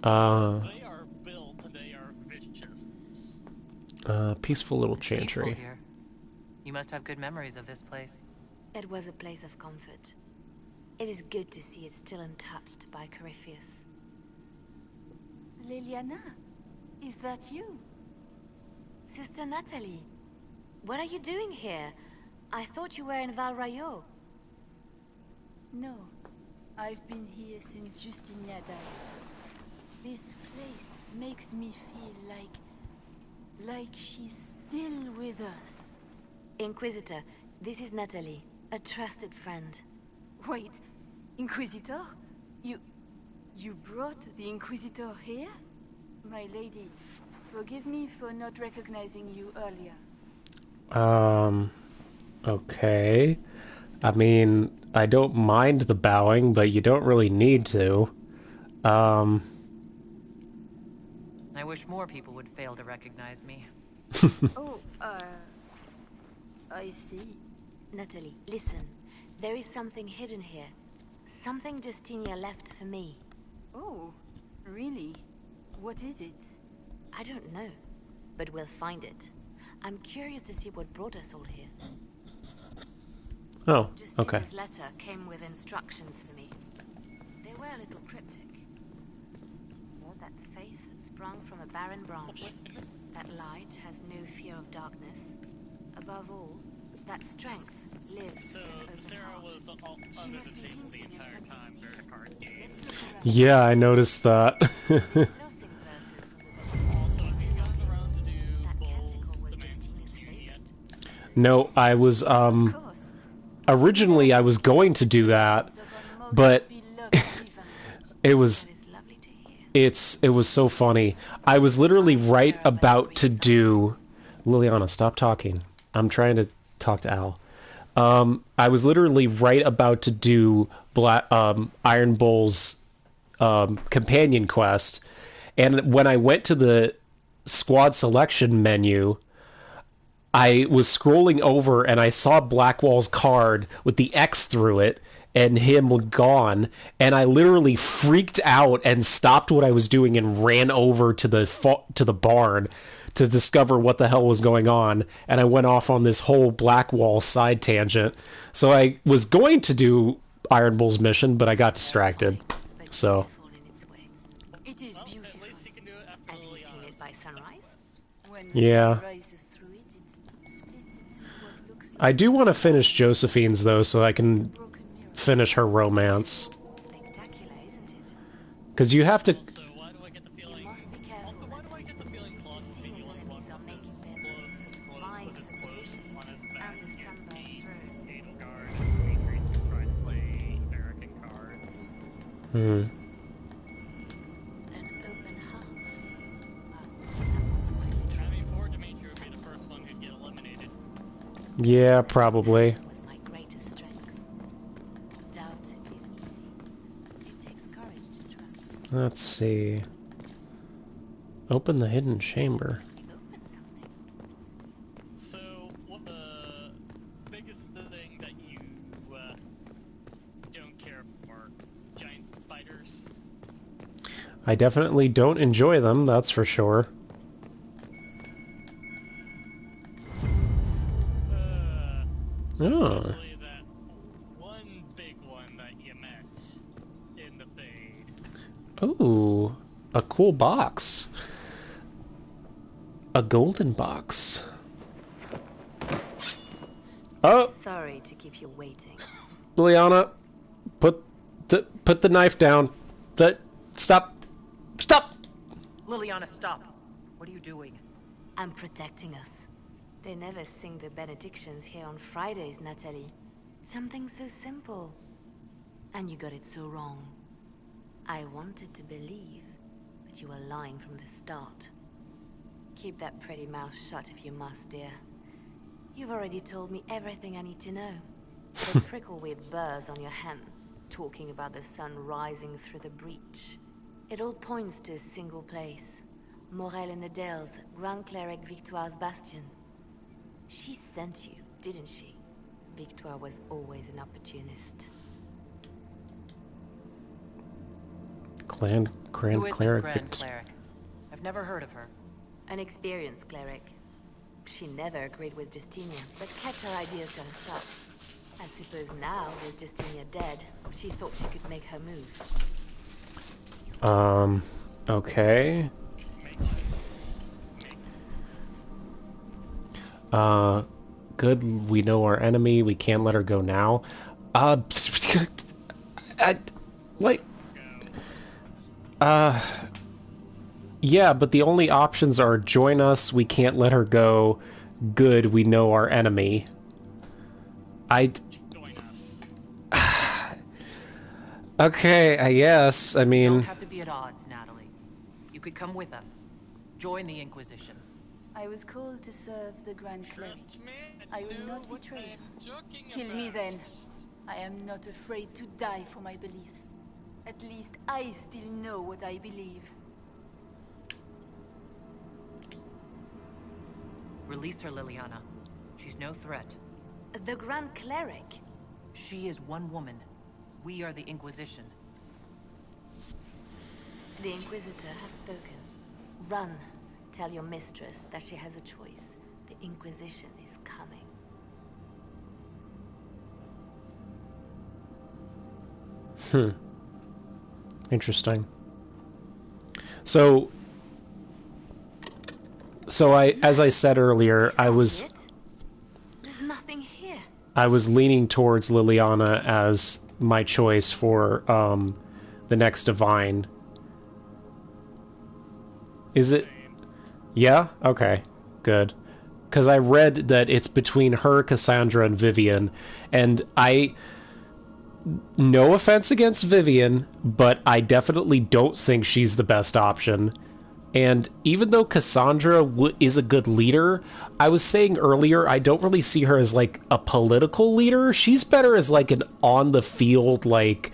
They are built and they are vicious. Peaceful little Peaceful chantry. here. You must have good memories of this place. It was a place of comfort. It is good to see it still untouched by Corypheus. Liliana, is that you? Sister Natalie, what are you doing here? I thought you were in Val Royeaux. No, I've been here since Justinia died. This place makes me feel like she's still with us. Inquisitor, this is Natalie, a trusted friend. Wait, Inquisitor? You brought the Inquisitor here? My lady, forgive me for not recognizing you earlier. Okay. I mean, I don't mind the bowing, but you don't really need to. I wish more people would fail to recognize me. Oh, I see. Natalie, listen. There is something hidden here. Something Justinia left for me. Oh, really? What is it? I don't know, but we'll find it. I'm curious to see what brought us all here. Oh, okay. Justinia's letter came with instructions for me. They were a little cryptic. That faith sprung from a barren branch. That light has no fear of darkness. Above all, that strength lives. So Sarah was under the table the entire time during the card game. Yeah, I noticed that. Also, have you gotten around to do Bull's Demand yet? No, I was, originally I was going to do that, but it was so funny. I was literally right about to do... Liliana, stop talking. I'm trying to talk to Al. I was literally right about to do Iron Bull's companion quest, And when I went to the squad selection menu, I was scrolling over and I saw Blackwall's card with the X through it and him gone, and I literally freaked out and stopped what I was doing and ran over to the barn to discover what the hell was going on, and I went off on this whole Blackwall side tangent. So I was going to do Iron Bull's mission, but I got distracted. So It is beautiful. Have you seen it by sunrise? When yeah. the sun rises through it, it splits into what looks like I do want to finish Josephine's, though, so I can finish her romance. Because you have to... Hmm. Yeah, probably. Let's see. Open the hidden chamber. So, what the biggest thing that you don't care for? Giant spiders? I definitely don't enjoy them, that's for sure. Oh. That one big one that you met in the Fade. Ooh, a cool box. A golden box. Oh! Sorry to keep you waiting. Liliana, put the knife down. Stop! Stop! Liliana, stop. What are you doing? I'm protecting us. They never sing the benedictions here on Fridays, Natalie. Something so simple. And you got it so wrong. I wanted to believe, but you were lying from the start. Keep that pretty mouth shut if you must, dear. You've already told me everything I need to know. The prickle with burrs on your hem, talking about the sun rising through the breach. It all points to a single place. Morel in the Dales, Grand Cleric Victoire's bastion. She sent you, didn't she? Victoire was always an opportunist. Who Grand is Cleric. this Grand Cleric? I've never heard of her. An experienced cleric. She never agreed with Justinia, but kept her ideas to herself. I suppose now, with Justinia dead, she thought she could make her move. Okay. Good, we know our enemy, we can't let her go now. Yeah, but the only options are join us, we can't let her go, good, we know our enemy. Okay, I guess, I mean... You don't have to be at odds, Natalie. You could come with us. Join the Inquisition. I was called to serve the Grand Cleric. I will not betray you. Kill me then. I am not afraid to die for my beliefs. At least I still know what I believe. Release her, Liliana. She's no threat. The Grand Cleric? She is one woman. We are the Inquisition. The Inquisitor has spoken. Run. Tell your mistress that she has a choice. The Inquisition is coming. Interesting. So as I said earlier, There's nothing here. I was leaning towards Liliana as my choice for the next divine. Is it? Yeah? Okay. Good. Because I read that it's between her, Cassandra, and Vivian, and no offense against Vivian, but I definitely don't think she's the best option. And even though Cassandra is a good leader, I was saying earlier, I don't really see her as, like, a political leader. She's better as, like, an on-the-field, like,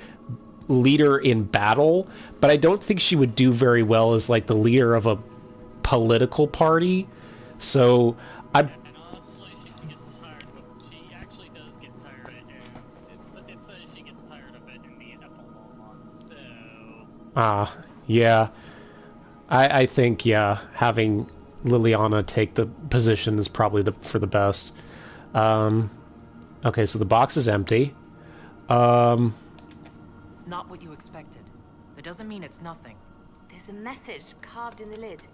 leader in battle, but I don't think she would do very well as like the leader of a political party. So I. Yeah. I think, yeah, having Liliana take the position is probably for the best. Okay, so the box is empty. It's not what you expected. That doesn't mean it's nothing. There's a message carved in the lid.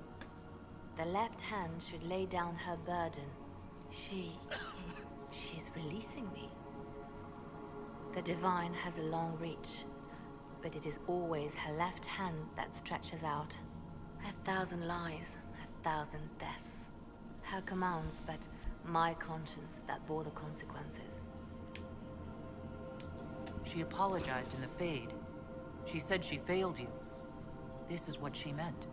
The left hand should lay down her burden. She's releasing me. The divine has a long reach, but it is always her left hand that stretches out. 1,000 lies, 1,000 deaths. Her commands, but my conscience that bore the consequences. She apologized in the Fade. She said she failed you. This is what she meant.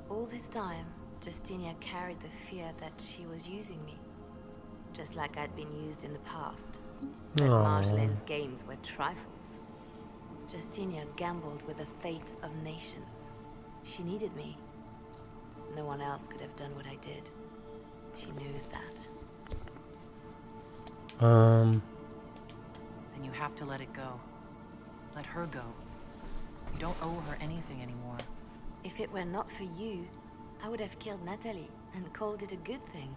All this time, Justinia carried the fear that she was using me. Just like I'd been used in the past. But Marjolaine's games were trifles. Justinia gambled with the fate of nations. She needed me. No one else could have done what I did. She knows that. Then you have to let it go. Let her go. You don't owe her anything anymore. If it were not for you, I would have killed Natalie and called it a good thing.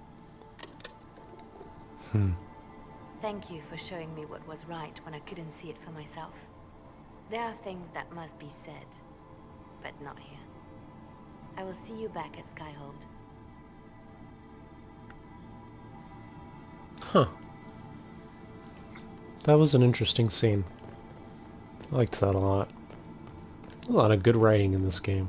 Thank you for showing me what was right when I couldn't see it for myself. There are things that must be said, but not here. I will see you back at Skyhold. Huh. That was an interesting scene. I liked that a lot. A lot of good writing in this game.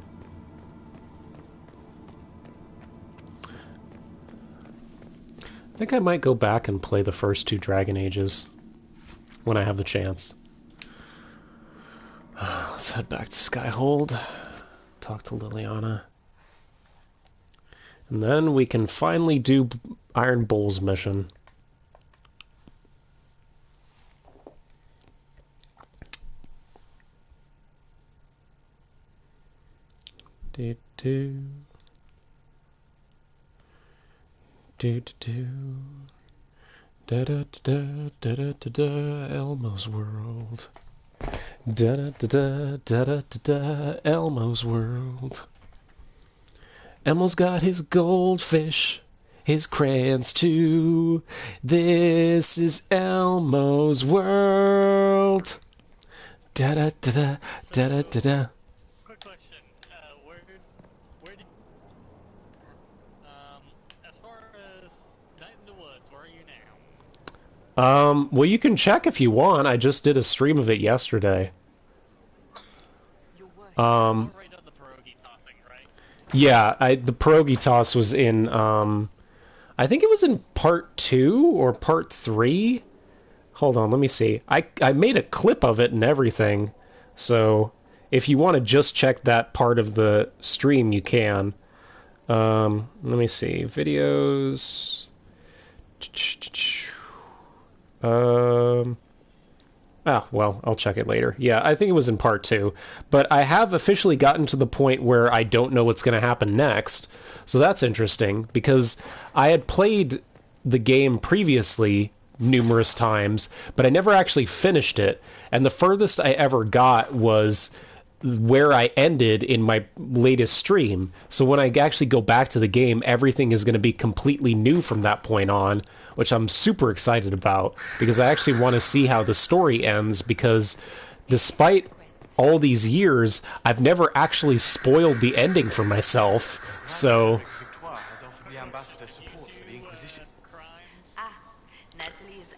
I think I might go back and play the first 2 Dragon Ages when I have the chance. Let's head back to Skyhold. Talk to Liliana. And then we can finally do Iron Bull's mission. Do-do. Do-do-do. Da-da-da-da-da-da-da, Elmo's World. Da-da-da-da-da-da-da, Elmo's World. Elmo's got his goldfish, his crayons too. This is Elmo's World. Da-da-da-da, da-da-da-da. Quick question. Where did as far as Night in the Woods, where are you now? Well, you can check if you want. I just did a stream of it yesterday. Yeah, the pierogi toss was in, I think it was in part 2 or part 3. Hold on, let me see. I made a clip of it and everything. So, if you want to just check that part of the stream, you can. Let me see. Videos. Well, I'll check it later. Yeah, I think it was in part 2. But I have officially gotten to the point where I don't know what's going to happen next. So that's interesting, because I had played the game previously numerous times, but I never actually finished it. And the furthest I ever got was where I ended in my latest stream. So when I actually go back to the game, everything is going to be completely new from that point on, which I'm super excited about, because I actually want to see how the story ends, because despite all these years, I've never actually spoiled the ending for myself. So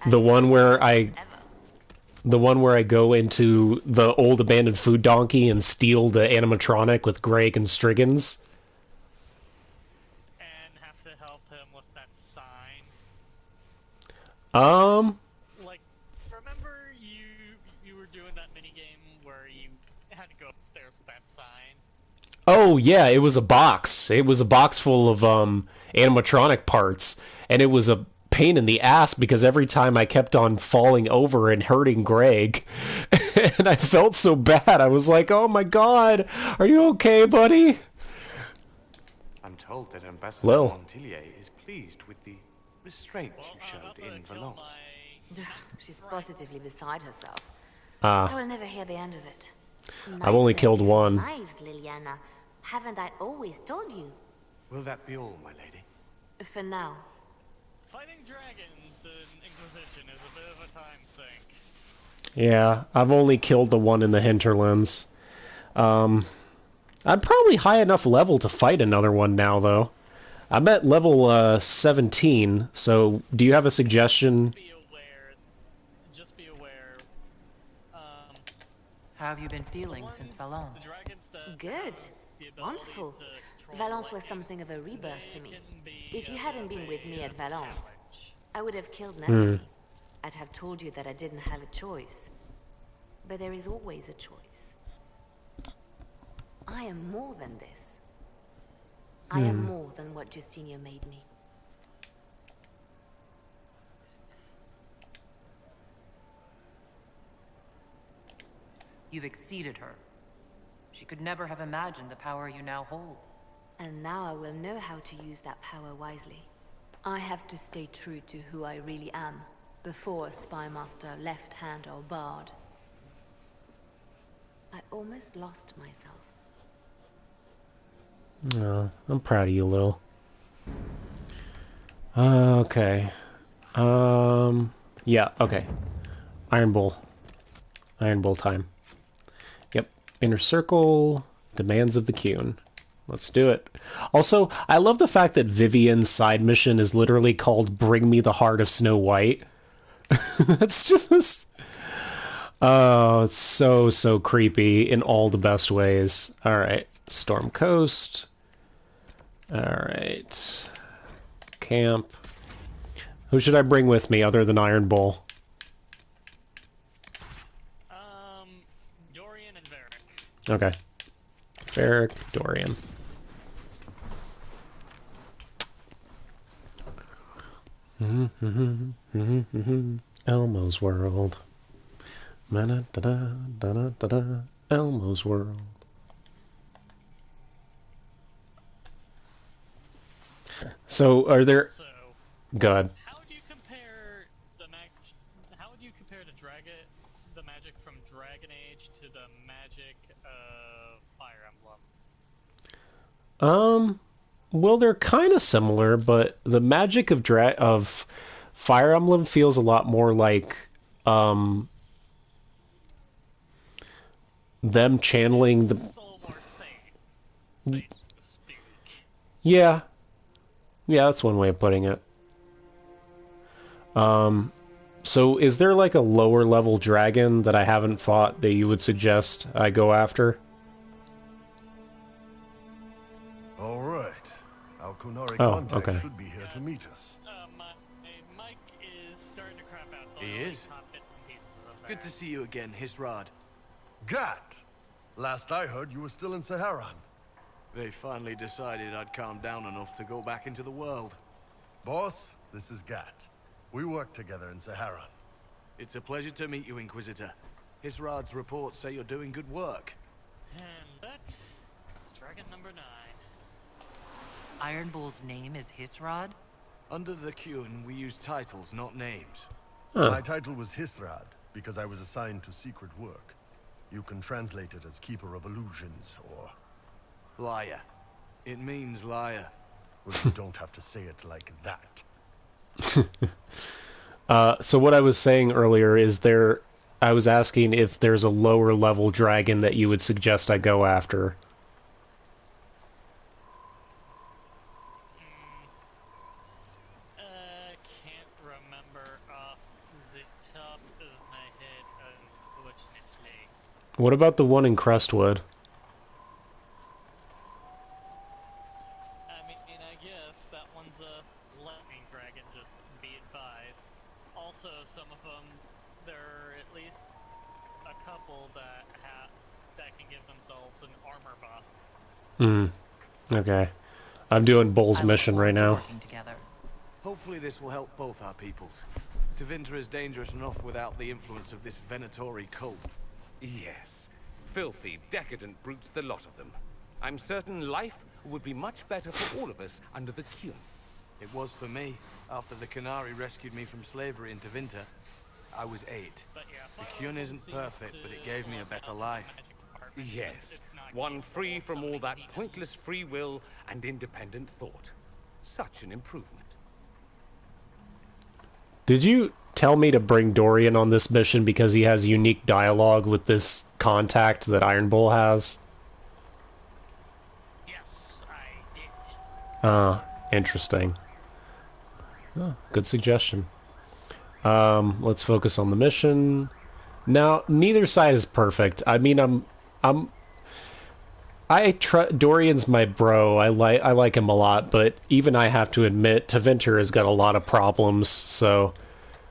the one where I go into the old abandoned food donkey and steal the animatronic with Greg and Striggins. And have to help him with that sign. Like, remember you were doing that minigame where you had to go upstairs with that sign? Oh yeah, it was a box. It was a box full of animatronic parts, and it was a pain in the ass because every time I kept on falling over and hurting Greg. And I felt so bad. I was like, oh my god, are you okay, buddy? I'm told that Ambassador Lil. Montillier is pleased with the restraint you showed in Valence. She's positively beside herself. Ah. I will never hear the end of it. I've only killed one. Knives, Liliana. Haven't I always told you? Will that be all, my lady? For now. Fighting dragons in Inquisition is a bit of a time sink. Yeah, I've only killed the one in the hinterlands. I'm probably high enough level to fight another one now, though. I'm at level 17, so do you have a suggestion? Just be aware. How have you been feeling since Valence? Good. Wonderful. Valence was something of a rebirth for me. If you hadn't been with me at Valence, I would have killed Natalie. I'd have told you that I didn't have a choice. But there is always a choice. I am more than this. I am more than what Justinia made me. You've exceeded her. She could never have imagined the power you now hold. And now I will know how to use that power wisely. I have to stay true to who I really am, before a spy master, left hand or bard. I almost lost myself. Oh, I'm proud of you, Lil. Okay. Yeah, okay. Iron Bull. Iron Bull time. Yep. Inner Circle, Demands of the Cune. Let's do it. Also, I love the fact that Vivian's side mission is literally called Bring Me the Heart of Snow White. That's just... Oh, it's so creepy in all the best ways. Alright. Storm Coast. Alright. Camp. Who should I bring with me other than Iron Bull? Dorian and Varric. Okay. Varric, Dorian. Elmo's World. Elmo's World. So, are there... God. How would you compare the magic from Dragon Age to the magic of Fire Emblem? Well, they're kind of similar, but the magic of Fire Emblem feels a lot more like them channeling the... Yeah. Yeah, that's one way of putting it. So is there like a lower level dragon that I haven't fought that you would suggest I go after? All right. Our Kunari Oh, contact okay. should be here to meet us. Mike is starting to crap out, so He is? Good to see you again, Hisrad. Gat! Last I heard, you were still in Saharan. They finally decided I'd calmed down enough to go back into the world. Boss, this is Gat. We work together in Saharan. It's a pleasure to meet you, Inquisitor. Hisrad's reports say you're doing good work. And that's dragon number 9. Iron Bull's name is Hisrad? Under the Cune, we use titles, not names. My title was Hisrad, because I was assigned to secret work. You can translate it as Keeper of Illusions, or... Liar. It means liar. Well, you don't have to say it like that. So what I was saying earlier is I was asking if there's a lower level dragon that you would suggest I go after. Can't remember off the top of my head, unfortunately. What about the one in Crestwood? I guess that one's a lightning dragon, just be advised. Also, some of them, there are at least a couple that can give themselves an armor buff. Okay. I'm doing Bull's mission right now. Hopefully this will help both our peoples. Tevinter is dangerous enough without the influence of this Venatori cult. Yes. Filthy, decadent brutes, the lot of them. I'm certain life would be much better for all of us under the Cure. It was for me. After the Canary rescued me from slavery in Tevinter, I was 8. The Cure isn't perfect, but it gave me a better life. Yes. One free from all that pointless free will and independent thought. Such an improvement. Did you tell me to bring Dorian on this mission because he has unique dialogue with this contact that Iron Bull has? Yes, I did. Interesting. Oh, good suggestion. Let's focus on the mission. Now, neither side is perfect. I mean, Dorian's my bro. I like him a lot, but even I have to admit, Tevinter has got a lot of problems, so...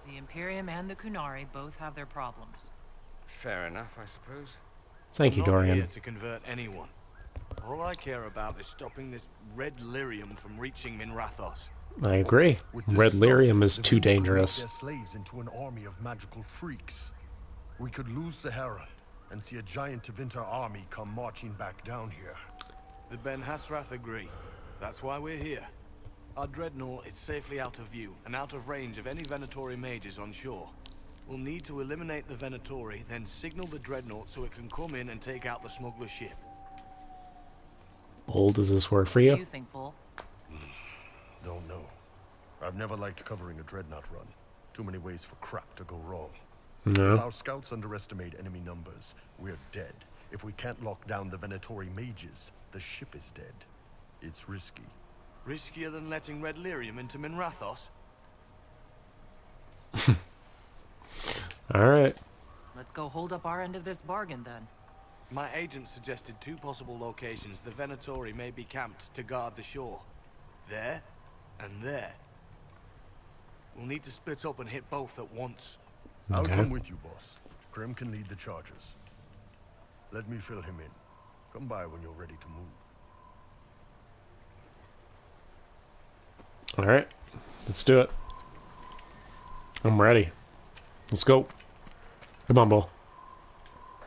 The Imperium and the Kunari both have their problems. Fair enough, I suppose. Thank you, Dorian. I'm not here to convert anyone. All I care about is stopping this red lyrium from reaching Minrathos. I agree. Red lyrium is too dangerous. Their slaves into an army of magical freaks. We could lose Sahara and see a giant Tevinter army come marching back down here. The Ben Hasrath agree. That's why we're here. Our dreadnought is safely out of view and out of range of any Venatori mages on shore. We'll need to eliminate the Venatori, then signal the dreadnought so it can come in and take out the smuggler ship. Bull, does this work for you? What do you think, Bull? Don't know. I've never liked covering a dreadnought run. Too many ways for crap to go wrong. No. If our scouts underestimate enemy numbers, we're dead. If we can't lock down the Venatori mages, the ship is dead. It's risky. Riskier than letting red lyrium into Minrathos? Alright. Let's go hold up our end of this bargain, then. My agent suggested 2 possible locations the Venatori may be camped to guard the shore. There, and there. We'll need to split up and hit both at once. I'll come with you, boss. Grim can lead the charges. Let me fill him in. Come by when you're ready to move. Alright. Let's do it. I'm ready. Let's go. Come on, Bull.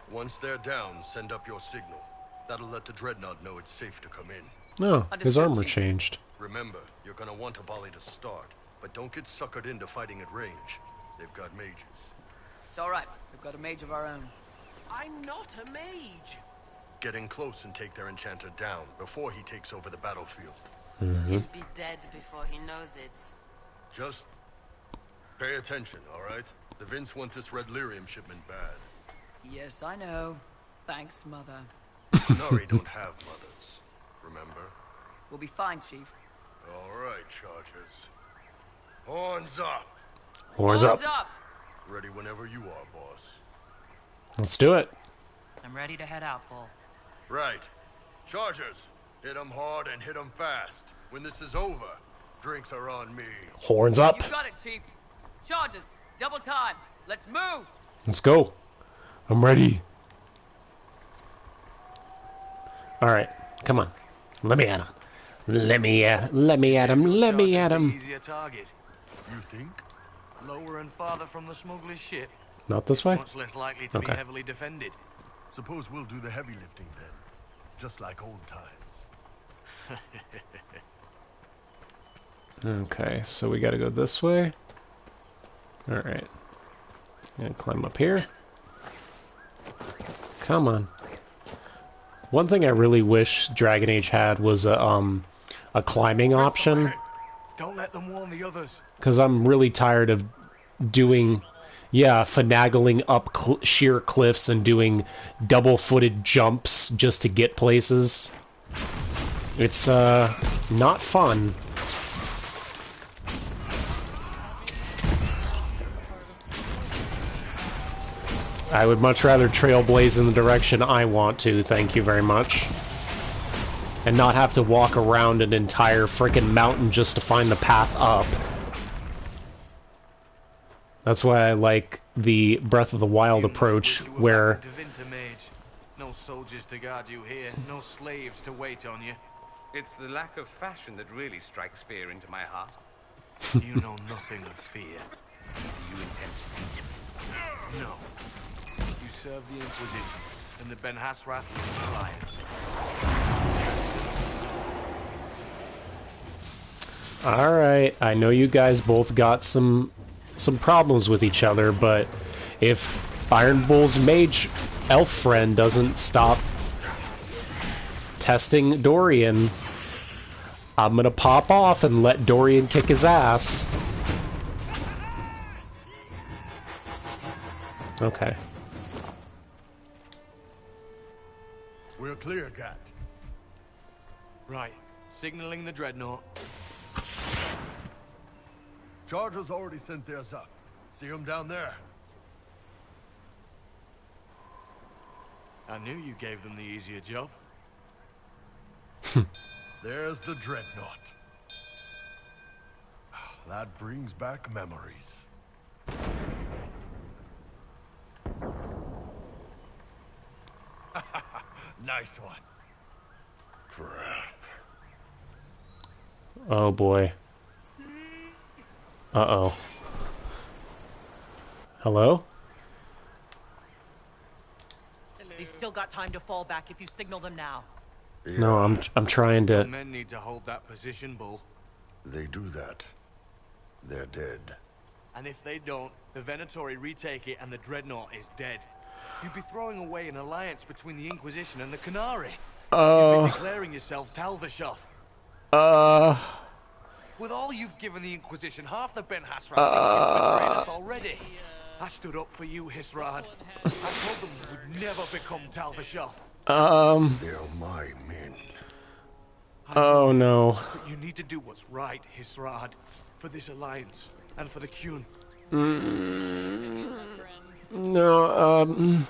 Once they're down, send up your signal. That'll let the dreadnought know it's safe to come in. No, his armor changed. Remember, you're gonna want a volley to start, but don't get suckered into fighting at range. They've got mages. It's alright. We've got a mage of our own. I'm not a mage! Get in close and take their enchanter down before he takes over the battlefield. He'll be dead before he knows it. Just pay attention, alright? The Vince want this red lyrium shipment bad. Yes, I know. Thanks, Mother. Kunari don't have mothers, remember? We'll be fine, Chief. Alright, Chargers. Horns up! Horns up! Ready whenever you are, boss. Let's do it. I'm ready to head out, Bull. Right. Chargers, hit 'em hard and hit 'em fast. When this is over, drinks are on me. Horns up. You got it, Chief. Charges, double time. Let's move. Let's go. I'm ready. Alright, come on. Let me at him. Let me at him. Let me at him. Easier target. You think? Lower and farther from the smuggler's ship. Not this way? Much less likely to be heavily defended. Suppose we'll do the heavy lifting then. Just like old times. Okay, so we gotta go this way. Alright. Gonna climb up here. Come on. One thing I really wish Dragon Age had was a climbing option. Don't let them warn the others. Because I'm really tired of doing, finagling up sheer cliffs and doing double-footed jumps just to get places. It's, not fun. I would much rather trailblaze in the direction I want to, thank you very much. And not have to walk around an entire frickin' mountain just to find the path up. That's why I like the Breath of the Wild approach, where... No soldiers to guard you here, no slaves to wait on you. It's the lack of fashion that really strikes fear into my heart. You know nothing of fear. Do you intend to? No. You serve the Inquisition and the Ben Hasrath Alliance. All right, I know you guys both got some problems with each other, but if Iron Bull's mage elf friend doesn't stop testing Dorian, I'm gonna pop off and let Dorian kick his ass. Okay. We're clear, Cat. Right. Signaling the Dreadnought. Chargers already sent theirs up. See them down there? I knew you gave them the easier job. There's the Dreadnought. That brings back memories. Nice one. Crap. Oh boy. Uh-oh. Hello? They've still got time to fall back if you signal them now. Yeah. No, I'm trying to... Men need to hold that position, Bull. They do that. They're dead. And if they don't, the Venatori retake it and the Dreadnought is dead. You'd be throwing away an alliance between the Inquisition and the Canary. You'd be declaring yourself Talvashoth. With all you've given the Inquisition, half the Ben Hasrath betrayed us already. I stood up for you, Hisrad. I told them you would never become Talvashoth. They're my men. Oh no. But you need to do what's right, Hisrad, for this alliance and for the Qun. No,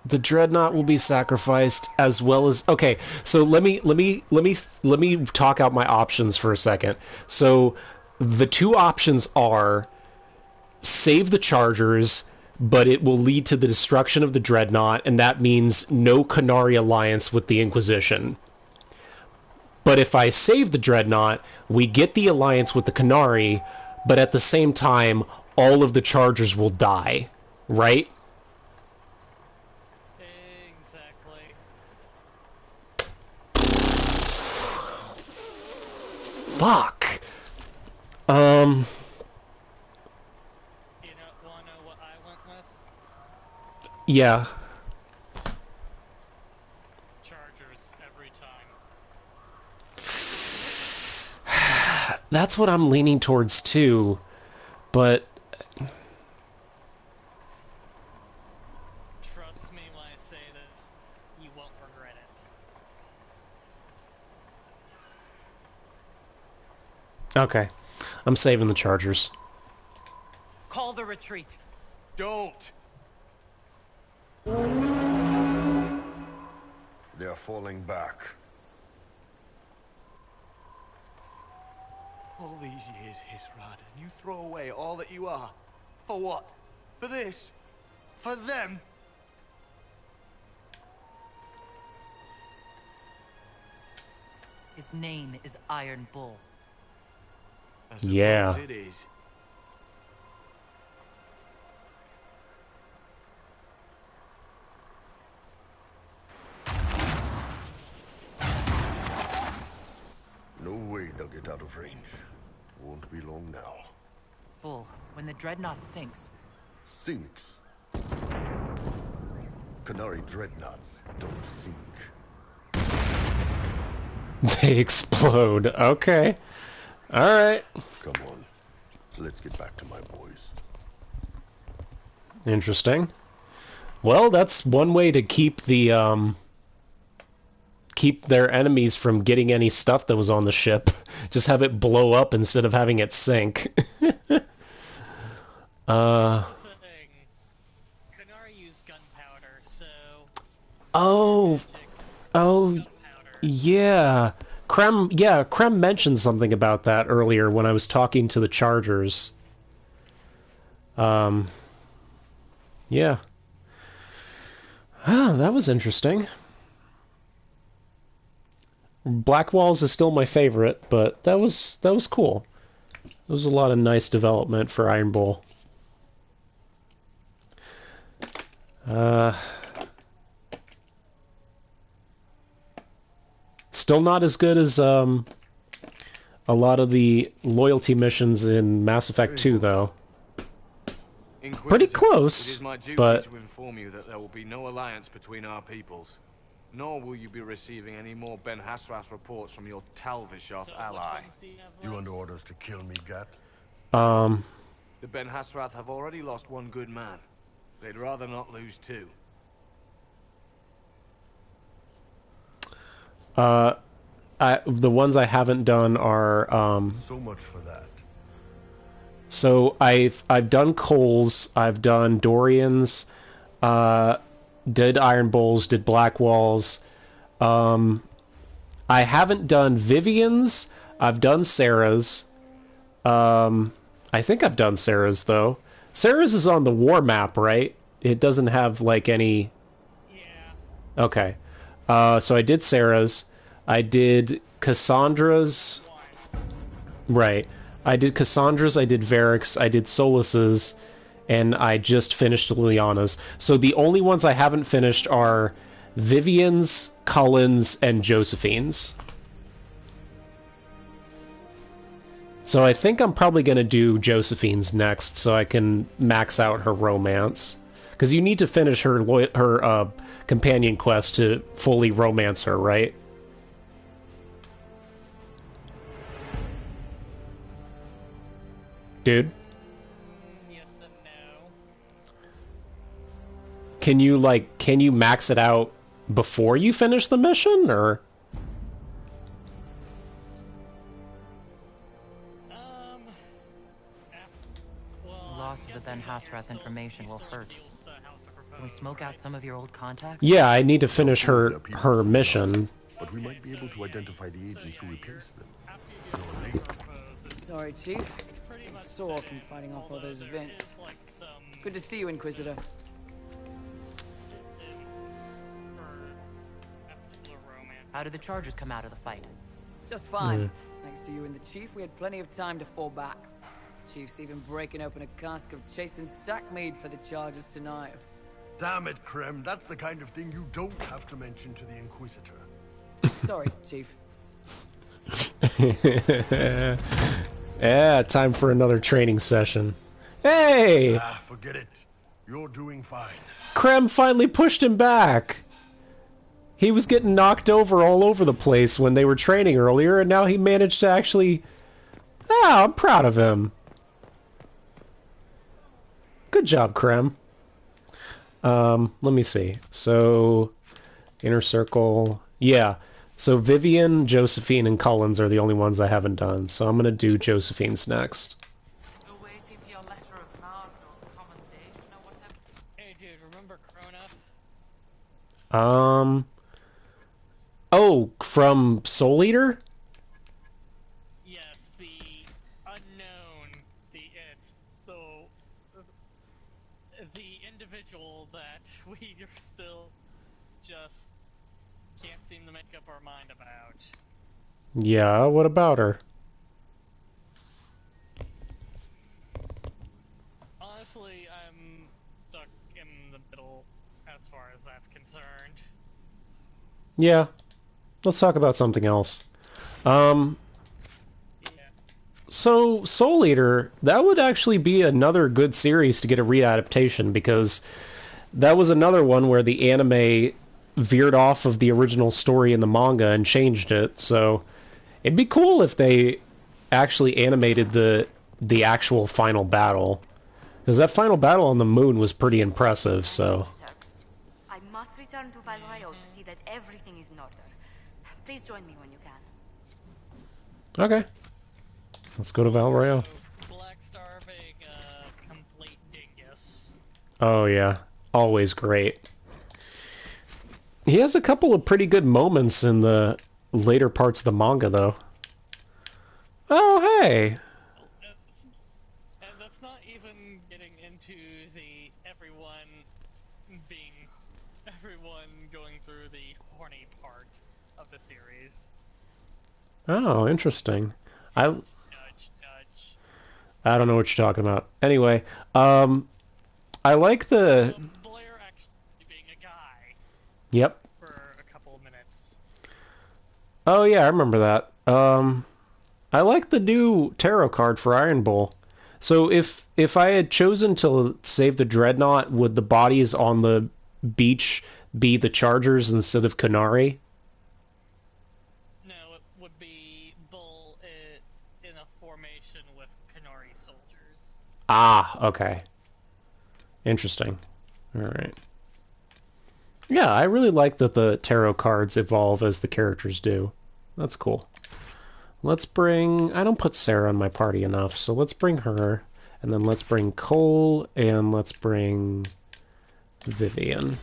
the Dreadnought will be sacrificed as well as... Okay, so let me talk out my options for a second. So the two options are save the Chargers, but it will lead to the destruction of the Dreadnought, and that means no Canary alliance with the Inquisition. But if I save the Dreadnought, we get the alliance with the Canary, but at the same time, all of the Chargers will die, right? Fuck. You wanna know what I went with? Yeah. Chargers every time. That's what I'm leaning towards too, but... Trust me when I say this, you won't regret it. Okay. I'm saving the Chargers. Call the retreat. Don't. They're falling back. All these years, Hisrad, and you throw away all that you are. For what? For this? For them? His name is Iron Bull. Yeah. It is. No way they'll get out of range. Won't be long now. Bull, when the Dreadnought sinks... Sinks? Canary Dreadnoughts don't sink. They explode. Okay. Alright. Come on. Let's get back to my boys. Interesting. Well, that's one way to keep the, keep their enemies from getting any stuff that was on the ship. Just have it blow up instead of having it sink. Canary used gunpowder, so... Oh, yeah. Krem mentioned something about that earlier when I was talking to the Chargers. Yeah. Oh, that was interesting. Black Walls is still my favorite, but that was cool. It was a lot of nice development for Iron Bull. Still not as good as a lot of the loyalty missions in Mass Effect 2, though. Pretty close, it is my duty but to inform you that there will be no alliance between our peoples. Nor will you be receiving any more Ben Hasrath reports from your Talvishoth ally. You under orders to kill me, Gat? The Ben Hasrath have already lost one good man. They'd rather not lose two. The ones I haven't done are So much for that. So I've done Coles, I've done Dorian's, did Iron Bulls, did Black Walls. I haven't done Vivian's. I've done Sarah's. I think I've done Sarah's, though. Sarah's is on the war map, right? It doesn't have, like, any... Yeah. Okay. So I did Sarah's. I did Cassandra's... Right. I did Cassandra's, I did Varric's, I did Solus's, and I just finished Liliana's. So the only ones I haven't finished are Vivian's, Cullen's, and Josephine's. So I think I'm probably going to do Josephine's next, so I can max out her romance. Because you need to finish her companion quest to fully romance her, right? Dude? Yes and no. Can you max it out before you finish the mission, or? Loss of the Ben Hasrath information will hurt. Can we smoke out some of your old contacts? Yeah, I need to finish her mission. But we might be able to identify the agents who replaced them. Sorry, Chief. Sore from fighting off all those events. Good to see you, Inquisitor. How did the charges come out of the fight? Just fine. Thanks to you and the Chief, we had plenty of time to fall back. Chief's even breaking open a cask of chastened sack mead for the charges tonight. Damn it, Krem. That's the kind of thing you don't have to mention to the Inquisitor. Sorry, Chief. Yeah, time for another training session. Hey! Ah, forget it. You're doing fine. Krem finally pushed him back. He was getting knocked over all over the place when they were training earlier, and now he managed to actually... Ah, I'm proud of him. Good job, Krem. Let me see. So, Inner Circle... Yeah. So Vivian, Josephine, and Collins are the only ones I haven't done. So I'm going to do Josephine's next. Hey dude, remember Krona? Oh, from Soul Eater? Yes, the unknown, the individual that we still just can't seem to make up our mind about. Yeah, what about her? Honestly, I'm stuck in the middle as far as that's concerned. Yeah. Let's talk about something else. So, Soul Eater, that would actually be another good series to get a readaptation, because that was another one where the anime veered off of the original story in the manga and changed it, so it'd be cool if they actually animated the actual final battle, because that final battle on the moon was pretty impressive. So I must return to Valrayo to see that everything is in order. Please join me when you can. okay, let's go to Valrayo. Black Starving, complete dingus. Oh yeah, always great. He has a couple of pretty good moments in the later parts of the manga, though. Oh, hey! And that's not even getting into the everyone going through the horny part of the series. Oh, interesting. I I don't know what you're talking about. Anyway, I like the Blair actually being a guy. Yep. For a couple of minutes. Oh yeah, I remember that. I like the new tarot card for Iron Bull. So if I had chosen to save the Dreadnought, would the bodies on the beach be the Chargers instead of Canary? No, it would be Bull in a formation with Canary soldiers. Ah, okay. Interesting. Alright. Yeah, I really like that the tarot cards evolve as the characters do. That's cool. Let's bring... I don't put Sarah in my party enough, so let's bring her. And then let's bring Cole, and let's bring Vivian.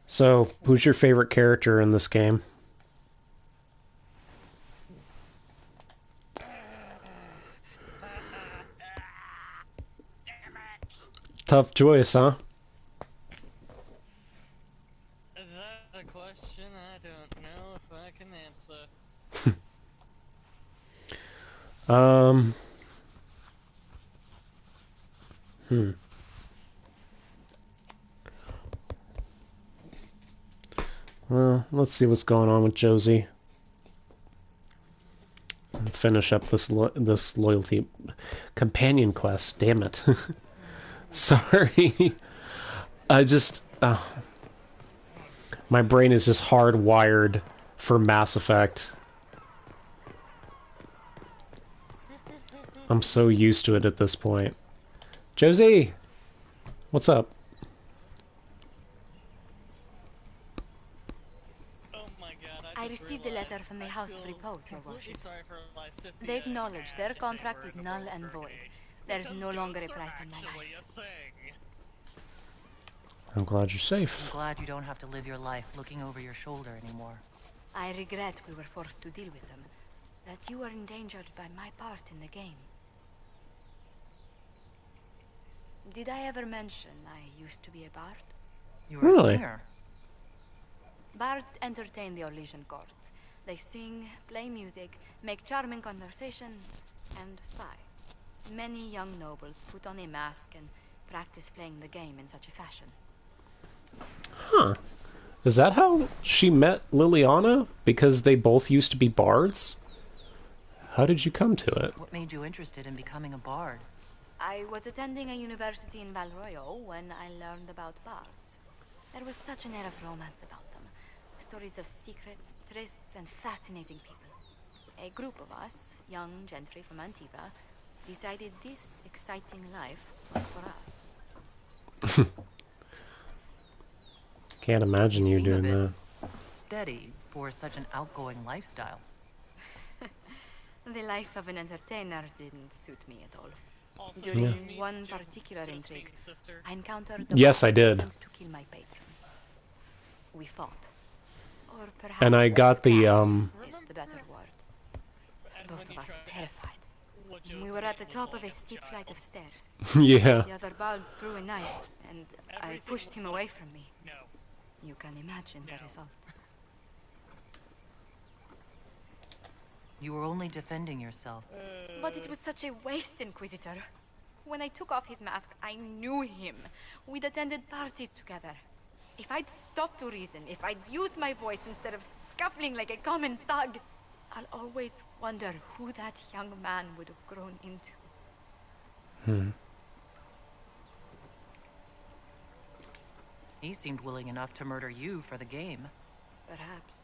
So, who's your favorite character in this game? Tough choice, huh? Is that a question I don't know if I can answer? Well, let's see what's going on with Josie. Finish up this this loyalty companion quest. Damn it. Sorry. I just my brain is just hardwired for Mass Effect. I'm so used to it at this point. Josie, what's up? I received a letter from the House of Repose, Your Worship. They acknowledge their contract is null and void. There is no longer a price on my life. I'm glad you're safe. I'm glad you don't have to live your life looking over your shoulder anymore. I regret we were forced to deal with them. That you were endangered by my part in the game. Did I ever mention I used to be a bard? You were a singer. Bards entertain the Orlesian court. They sing, play music, make charming conversation, and spy. Many young nobles put on a mask and practice playing the game in such a fashion. Huh. Is that how she met Liliana? Because they both used to be bards? How did you come to it? What made you interested in becoming a bard? I was attending a university in Valroyo when I learned about bards. There was such an air of romance about them. Stories of secrets, trysts, and fascinating people. A group of us, young gentry from Antigua, decided this exciting life was for us. Can't imagine you doing that. Steady for such an outgoing lifestyle. The life of an entertainer didn't suit me at all. During one particular intrigue, I encountered the Yes, I did. to kill my patron. We fought. Or perhaps And I got the is the better word. Both of us terrified. We were at the top of a steep flight of stairs. Yeah. The other bard threw a knife, and I pushed him away from me. You can imagine the result. You were only defending yourself. But it was such a waste, Inquisitor. When I took off his mask, I knew him. We'd attended parties together. If I'd stopped to reason, if I'd used my voice instead of scuffling like a common thug, I'll always wonder who that young man would have grown into. He seemed willing enough to murder you for the game. Perhaps.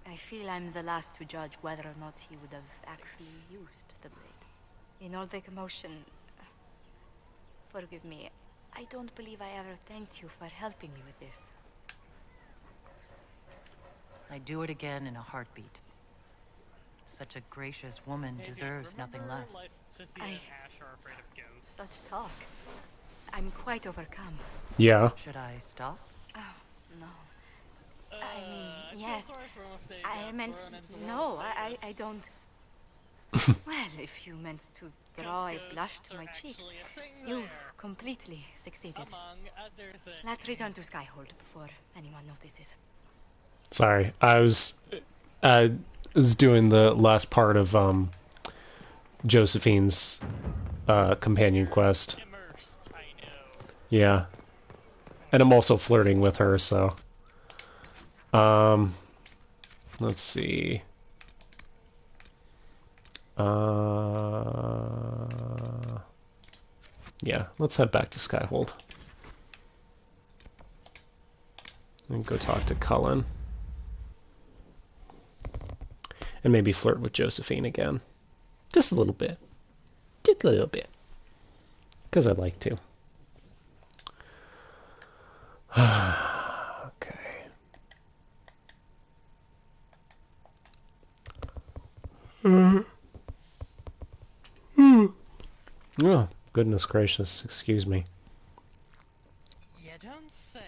I feel I'm the last to judge whether or not he would have actually used the blade. In all the commotion... Forgive me, I don't believe I ever thanked you for helping me with this. I'd do it again in a heartbeat. Such a gracious woman deserves nothing less. Such talk. I'm quite overcome. Yeah. Should I stop? Oh, no. I mean, yes. I meant... No, I don't... Well, if you meant to bribe blushed to my cheeks. You've completely succeeded. Let's return to Skyhold before anyone notices. Sorry, I was doing the last part of Josephine's companion quest. Yeah, and I'm also flirting with her, so let's see. Yeah, let's head back to Skyhold and go talk to Cullen. And maybe flirt with Josephine again. Just a little bit. Just a little bit. Because I'd like to. Okay. Oh, goodness gracious. Excuse me. You don't say.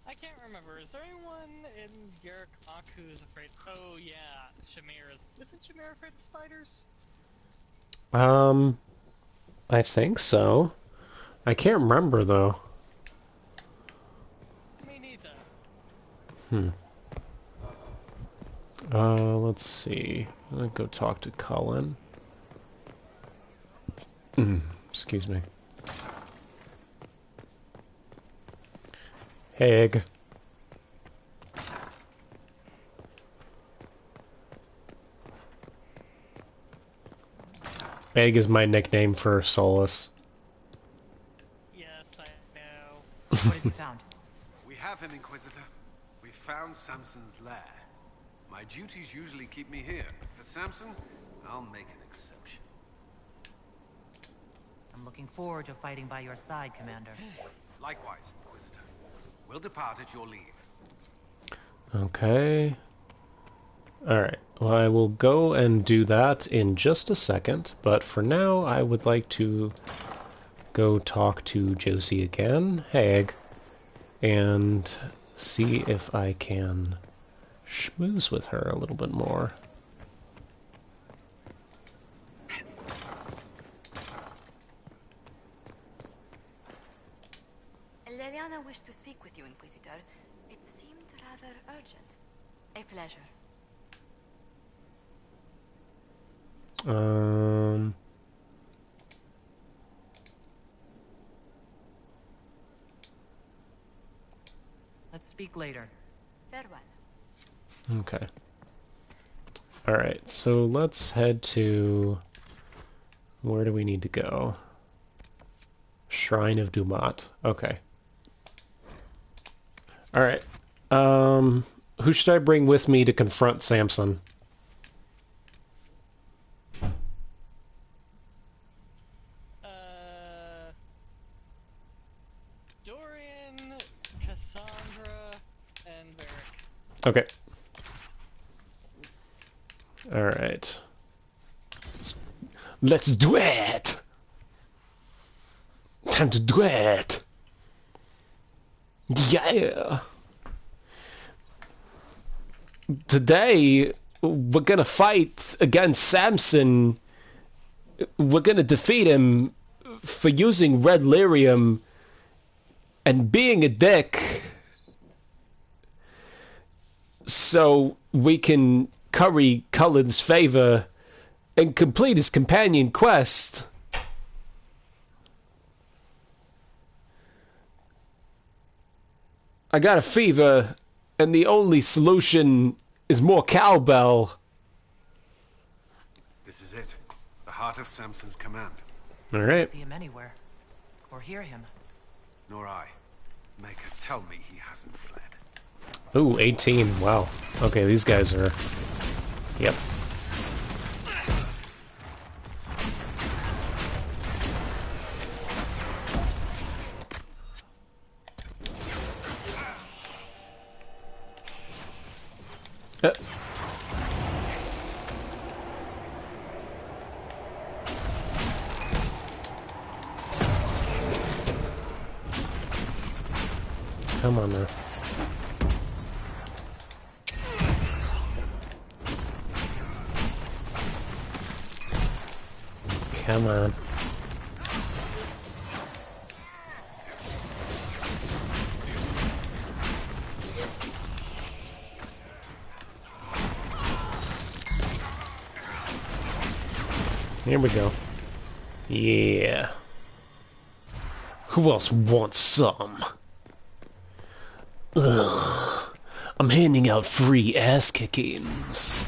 I can't remember. Is there anyone in Garrick who's afraid? Oh yeah, Shamir is. Isn't Shamir afraid of spiders? I think so. I can't remember though. Me neither. Let's see. I'm gonna go talk to Cullen. Excuse me. Egg. Egg is my nickname for Solus. Yes, I know. What have you found? We have him, Inquisitor. We found Samson's lair. My duties usually keep me here, but for Samson, I'll make an exception. I'm looking forward to fighting by your side, Commander. Likewise, Inquisitor. We'll depart at your leave. Okay. Alright. Well, I will go and do that in just a second, but for now, I would like to go talk to Josie again, Egg, and see if I can schmooze with her a little bit more. Leliana wished to speak with you, Inquisitor. It seemed rather urgent. A pleasure. Let's speak later. Farewell. Okay. Alright, so let's head to... Where do we need to go? Shrine of Dumat. Okay. Alright. Who should I bring with me to confront Samson? Dorian, Cassandra, and Varric. Okay. Alright. Let's do it! Time to do it! Yeah! Today, we're gonna fight against Samson. We're gonna defeat him for using red lyrium and being a dick, so we can curry Cullen's favor and complete his companion quest. I got a fever, and the only solution is more cowbell. This is it. The heart of Samson's command. All right. See him anywhere, or hear him. Nor I. Maker, tell me he hasn't fled. Ooh, 18. Wow. Okay, these guys are... Yep. Come on now. Come on. Here we go. Yeah. Who else wants some? Ugh. I'm handing out free ass kickings.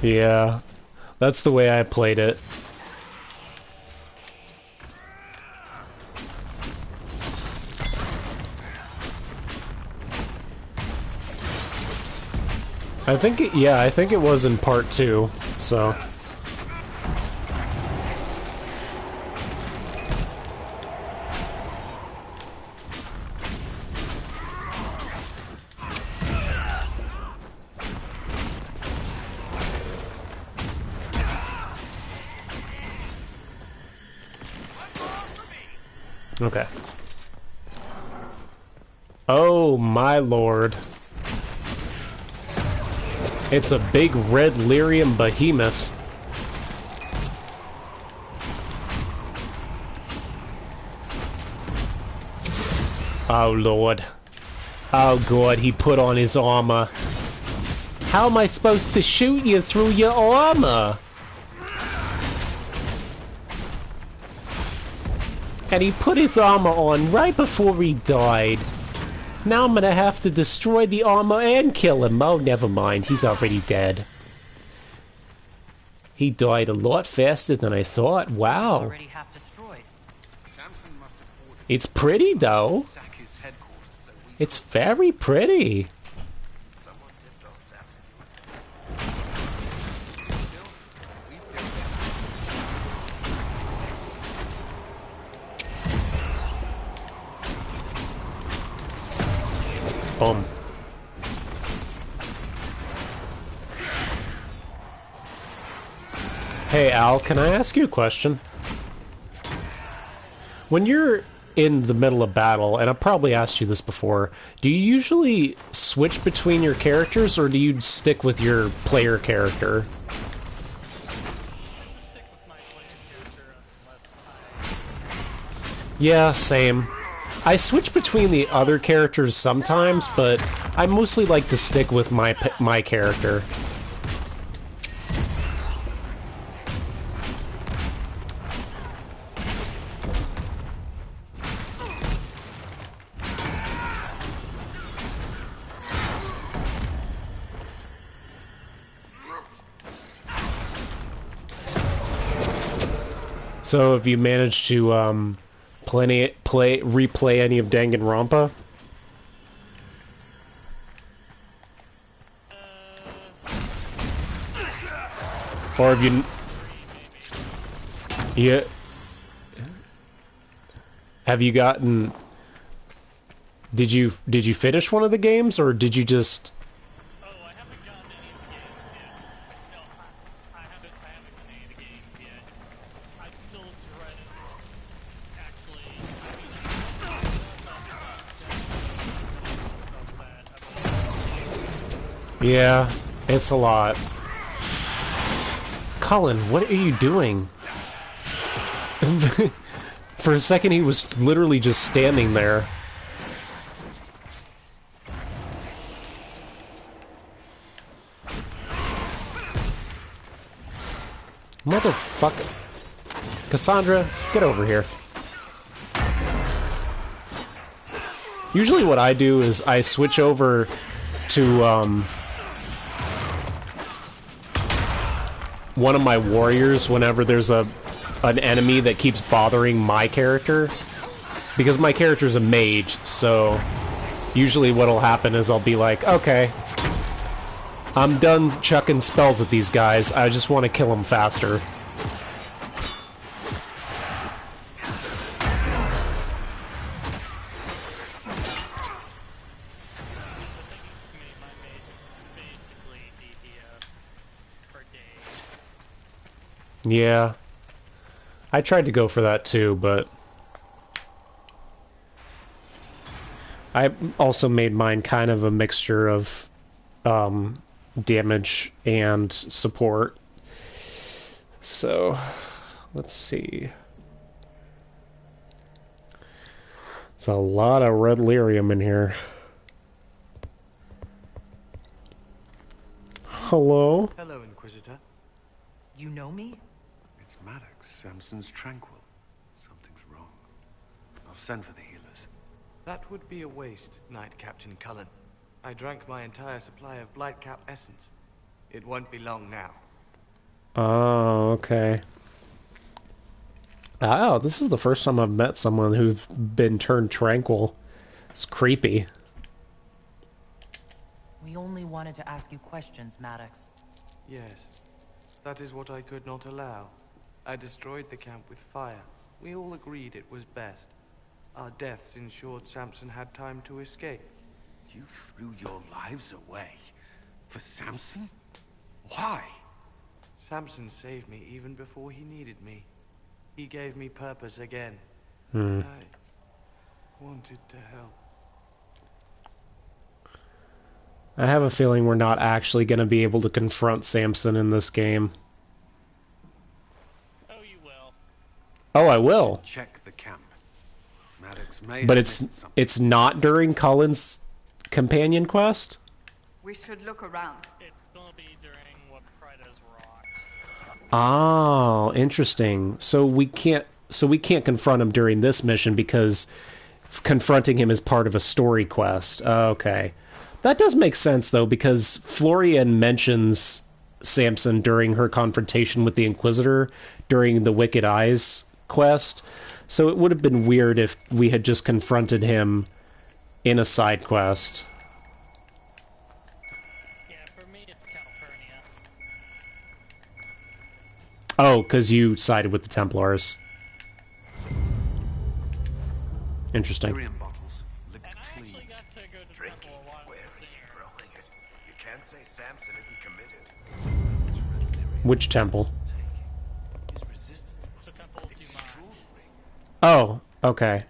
Yeah, that's the way I played it. I think it was in part 2, so. Okay. Oh my lord. It's a big red lyrium behemoth. Oh lord. Oh god, he put on his armor. How am I supposed to shoot you through your armor? And he put his armor on right before he died. Now I'm gonna have to destroy the armor and kill him. Oh, never mind. He's already dead. He died a lot faster than I thought. Wow. It's pretty, though. It's very pretty. Boom. Hey Al, can I ask you a question? When you're in the middle of battle, and I've probably asked you this before, do you usually switch between your characters, or do you stick with your player character? Yeah, same. I switch between the other characters sometimes, but I mostly like to stick with my character. So, have you managed to replay any of Danganronpa? Or have you? Yeah. Have you gotten? Did you finish one of the games, or did you just? Yeah, it's a lot. Colin, what are you doing? For a second, he was literally just standing there. Motherfucker. Cassandra, get over here. Usually what I do is I switch over to, one of my warriors whenever there's an enemy that keeps bothering my character, because my character's a mage, so usually what'll happen is I'll be like, okay, I'm done chucking spells at these guys, I just want to kill them faster. Yeah. I tried to go for that too, but I also made mine kind of a mixture of damage and support. So, let's see. It's a lot of red lyrium in here. Hello? Hello, Inquisitor. You know me? It's Maddox, Samson's tranquil. Something's wrong. I'll send for the healers. That would be a waste, Knight Captain Cullen. I drank my entire supply of Blightcap essence. It won't be long now. Oh, okay. Oh, this is the first time I've met someone who's been turned tranquil. It's creepy. We only wanted to ask you questions, Maddox. Yes, that is what I could not allow. I destroyed the camp with fire. We all agreed it was best. Our deaths ensured Samson had time to escape. You threw your lives away? For Samson? Why? Samson saved me even before he needed me. He gave me purpose again. Hmm. I wanted to help. I have a feeling we're not actually going to be able to confront Samson in this game. Oh, you will. Oh, I will. Check the camp. Maddox may But have missed something. it's not during Cullen's companion quest? We should look around. It's gonna be during what Prida's Rock. Oh, interesting. So we can't confront him during this mission because confronting him is part of a story quest. Okay. That does make sense though, because Florian mentions Samson during her confrontation with the Inquisitor during the Wicked Eyes quest. So it would have been weird if we had just confronted him in a side quest. Yeah, for me it's Calpurnia. Oh, because you sided with the Templars. Interesting. Lyrium bottles looked clean. Drinking, well, growing it. You can't say Samson isn't committed. Which temple? The Temple of Dumat. Oh, okay.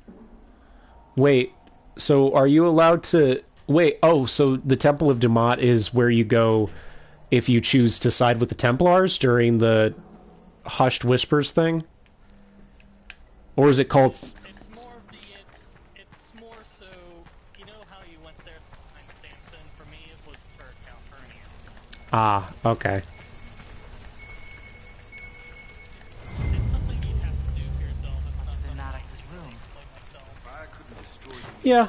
Wait, so are you allowed to... Wait, oh, so the Temple of Dumat is where you go if you choose to side with the Templars during the Hushed Whispers thing? Or is it called... It's more so, you know how you went there to find Samson? For me, it was for Calpurnia. Ah, okay. It's something you'd have to do for yourself. It's not In Maddox's room. Fire couldn't destroy you. Yeah.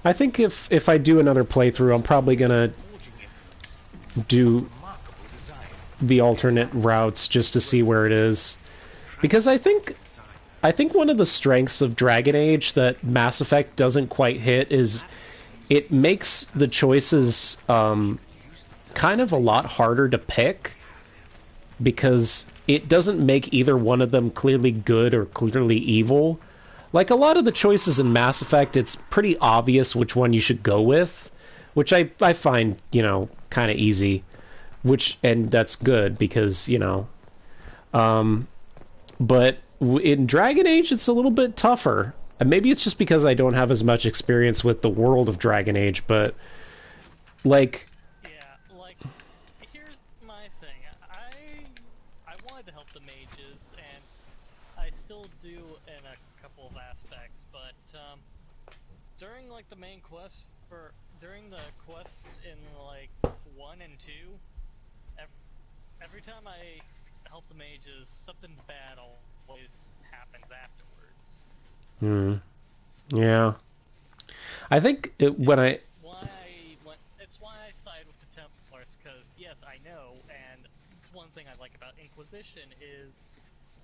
I think if I do another playthrough, I'm probably gonna do the alternate routes just to see where it is. Because I think one of the strengths of Dragon Age that Mass Effect doesn't quite hit is it makes the choices kind of a lot harder to pick, because it doesn't make either one of them clearly good or clearly evil. Like, a lot of the choices in Mass Effect, it's pretty obvious which one you should go with, which I find, you know, kind of easy. And that's good, because, you know... but in Dragon Age, it's a little bit tougher. And maybe it's just because I don't have as much experience with the world of Dragon Age, but, like... Yeah, like, here's my thing. I wanted to help the mages, and I still do in a couple of aspects, but, during, like, the main quest during the quest in, like, 1 and 2, every time I help the mages, something bad always happens afterwards. Yeah. I think It's why I side with the Templars, because, yes, I know, and it's one thing I like about Inquisition is,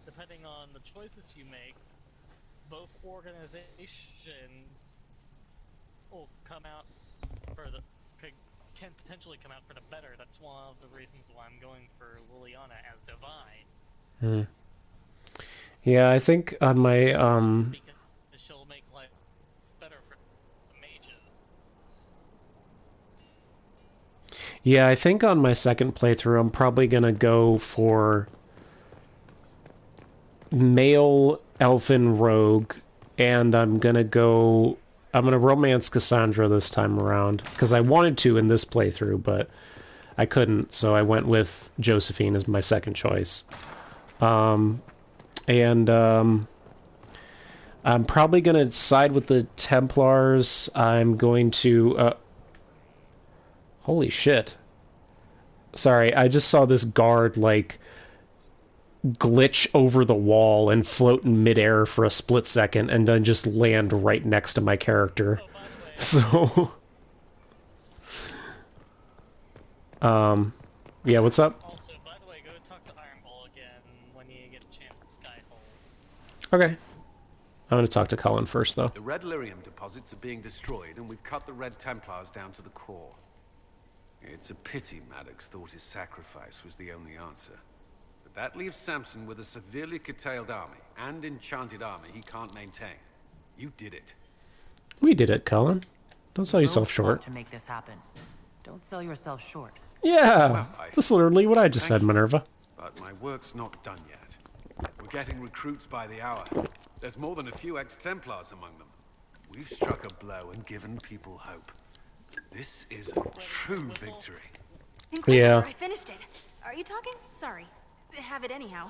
depending on the choices you make, both organizations will come out can potentially come out for the better. That's one of the reasons why I'm going for Liliana as Divine. Yeah, I think on my, Because she'll make life better for the mages. Yeah, I think on my second playthrough, I'm probably gonna go for male elfin rogue, and I'm gonna romance Cassandra this time around, because I wanted to in this playthrough, but I couldn't, so I went with Josephine as my second choice. I'm probably gonna side with the Templars. I'm going to, holy shit. Sorry, I just saw this guard, like, glitch over the wall and float in midair for a split second and then just land right next to my character. So... yeah, what's up? Also, by the way, go talk to Iron Ball again when you get a chance at Skyhold. Okay. I'm gonna talk to Cullen first, though. The red lyrium deposits are being destroyed, and we've cut the red Templars down to the core. It's a pity Maddox thought his sacrifice was the only answer. But that leaves Samson with a severely curtailed army, and enchanted army he can't maintain. You did it. We did it, Cullen. Don't sell yourself short. To make this happen. Don't sell yourself short. Yeah! Well, That's literally what I just said, Minerva. But my work's not done yet. We're getting recruits by the hour. There's more than a few ex-Templars among them. We've struck a blow and given people hope. This is a true victory. Inquisitor, Yeah. I finished it. Are you talking? Sorry. Have it anyhow.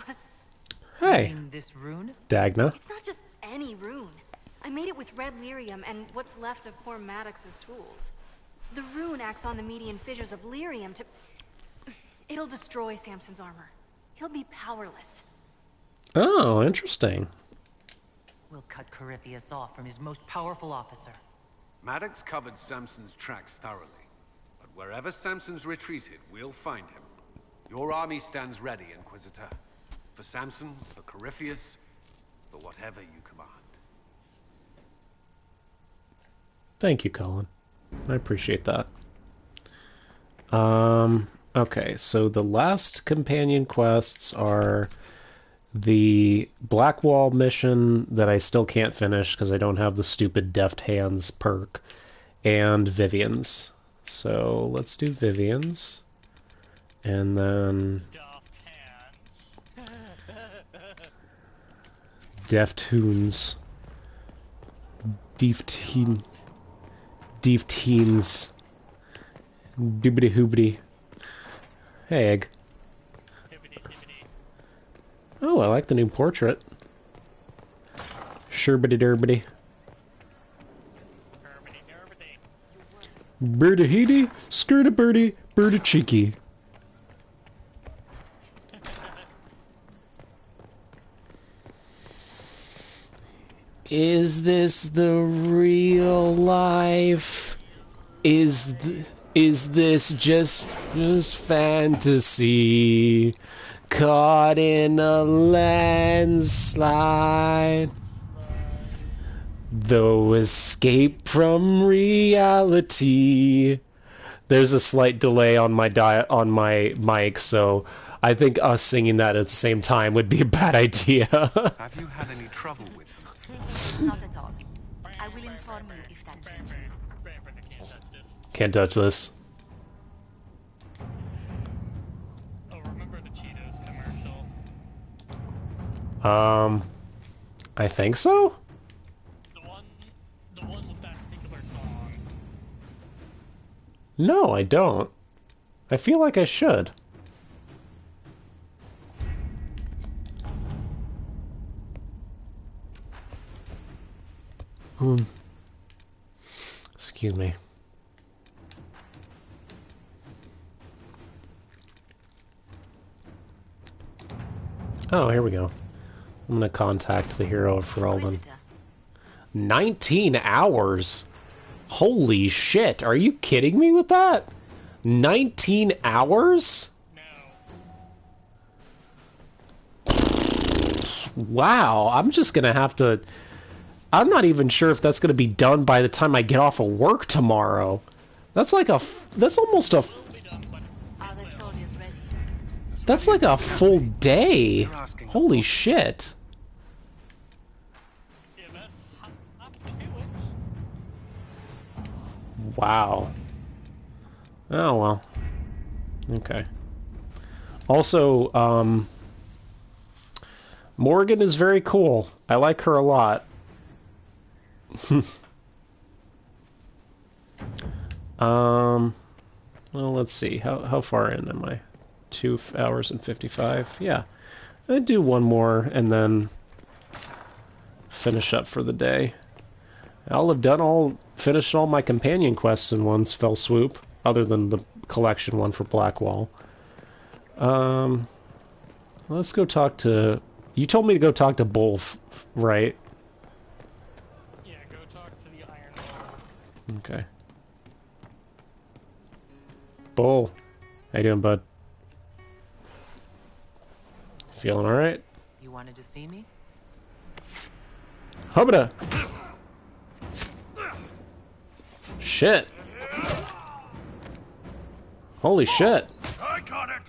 Hey. This rune? Dagna. It's not just any rune. I made it with red lyrium and what's left of poor Maddox's tools. The rune acts on the median fissures of lyrium to... It'll destroy Samson's armor. He'll be powerless. Oh, interesting. We'll cut Corypheus off from his most powerful officer. Maddox covered Samson's tracks thoroughly. But wherever Samson's retreated, we'll find him. Your army stands ready, Inquisitor. For Samson, for Corypheus, for whatever you command. Thank you, Colin. I appreciate that. Okay, so the last companion quests are the Blackwall mission that I still can't finish because I don't have the stupid Deft Hands perk, and Vivian's. So let's do Vivian's. And then... Deftoons. Defteens. Doobity hoobity. Hey, Egg. Oh, I like the new portrait. Sherbity derbity. Birda heedy, skirta birdie, birda cheeky. Is this the real life? Is this just fantasy? Caught in a landslide. Though escape from reality. There's a slight delay on my mic, so I think us singing that at the same time would be a bad idea. Have you had any trouble with them? Not at all. I will inform you if that changes. Can't touch this. Oh, remember the Cheetos commercial? I think so? The one with that particular song. No, I don't. I feel like I should. Excuse me. Oh, here we go. I'm gonna contact the hero of Ferelden. 19 hours? Holy shit, are you kidding me with that? 19 hours? Wow, I'm just gonna have to... I'm not even sure if that's gonna be done by the time I get off of work tomorrow. That's like a... That's almost a... That's like a full day. Holy shit. Wow. Oh, well. Okay. Also, Morgan is very cool. I like her a lot. Well, let's see. How far in am I? 2 hours and 55? Yeah. I'd do one more and then finish up for the day. I'll have finished all my companion quests in one fell swoop, other than the collection one for Blackwall. Let's go talk to... You told me to go talk to Bull, right? Yeah, go talk to the Iron Bull. Okay. Bull. How you doing, bud? Feeling alright? You wanted to see me? Hubba! Shit. Holy shit. I got it!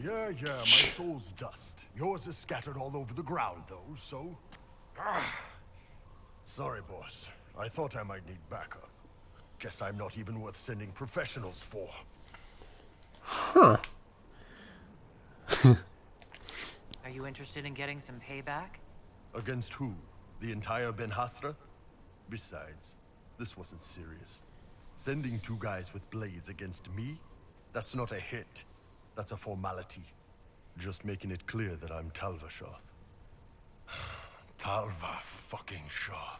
Yeah, my soul's dust. Yours is scattered all over the ground, though, so... Sorry, boss. I thought I might need backup. Guess I'm not even worth sending professionals for. Huh. Are you interested in getting some payback? Against who? The entire Ben Hasra? Besides, this wasn't serious. Sending 2 guys with blades against me? That's not a hit. That's a formality. Just making it clear that I'm Talva Shoth. Talva fucking Shoth.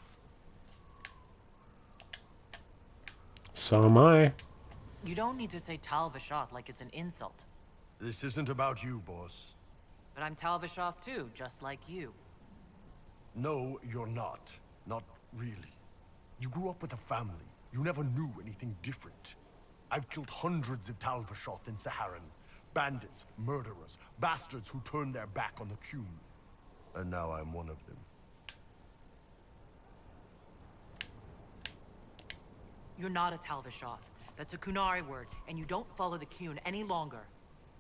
So am I. You don't need to say Tal Vashoth like it's an insult. This isn't about you, boss. But I'm Tal Vashoth too, just like you. No, you're not. Not really. You grew up with a family. You never knew anything different. I've killed hundreds of Tal Vashoth in Saharan. Bandits, murderers, bastards who turned their back on the Qun. And now I'm one of them. You're not a Tal Vashoth. That's a Kunari word, and you don't follow the Qun any longer.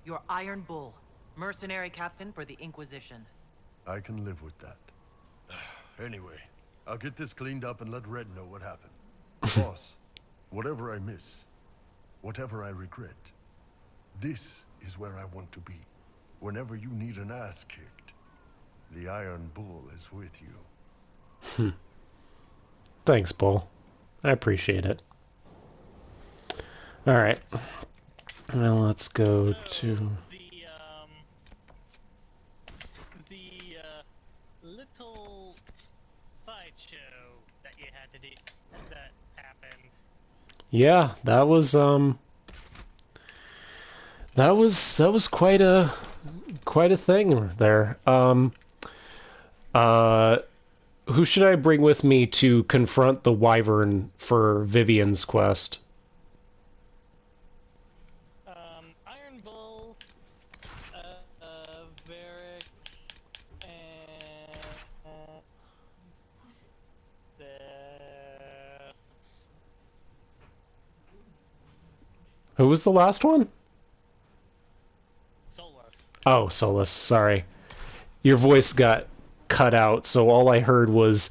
You're Iron Bull, mercenary captain for the Inquisition. I can live with that. Anyway, I'll get this cleaned up and let Red know what happened. Boss, whatever I miss, whatever I regret, this is where I want to be. Whenever you need an ass kicked, the Iron Bull is with you. Thanks, Bull. I appreciate it. Alright. Well, let's go to... The little sideshow that you had to do, that happened. Yeah, that was quite a thing there. Who should I bring with me to confront the Wyvern for Vivian's quest? Iron Bull, Varric, and Who was the last one? Solus. Oh, Solus. Sorry. Your voice got cut out, so all I heard was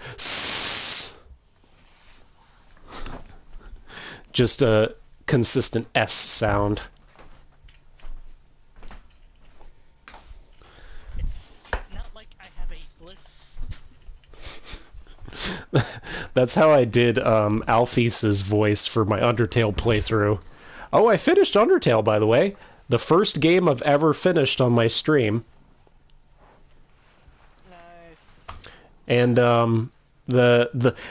just a consistent S sound. It's not like I have a bliss. That's how I did Alphys' voice for my Undertale playthrough. Oh, I finished Undertale, by the way. The first game I've ever finished on my stream. And the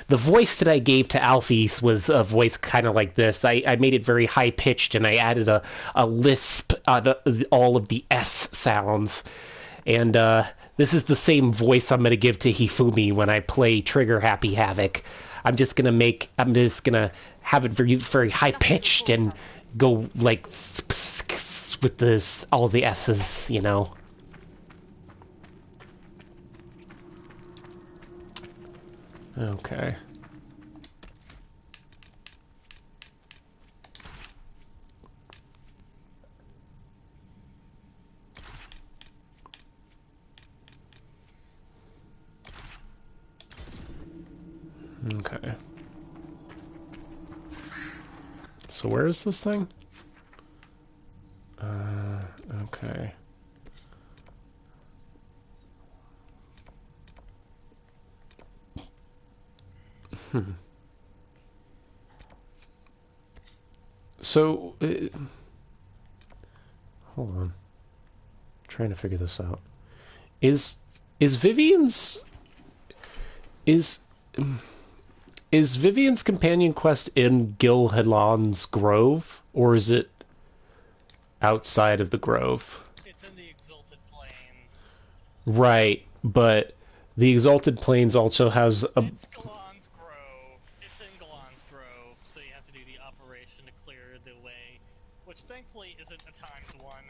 voice that I gave to Alphys was a voice kind of like this. I made it very high pitched, and I added a lisp on all of the S sounds. And this is the same voice I'm going to give to Hifumi when I play Trigger Happy Havoc. I'm just gonna have it very, very high pitched and go like with this all the S's, you know. Okay. Okay. So where is this thing? Okay. So, hold on. I'm trying to figure this out. Is Vivian's is Vivian's companion quest in Gil-Helan's Grove, or is it outside of the Grove? It's in the Exalted Plains. Right, but the Exalted Plains also has a... It's in Galan's Grove, so you have to do the operation to clear the way, which thankfully isn't a timed one.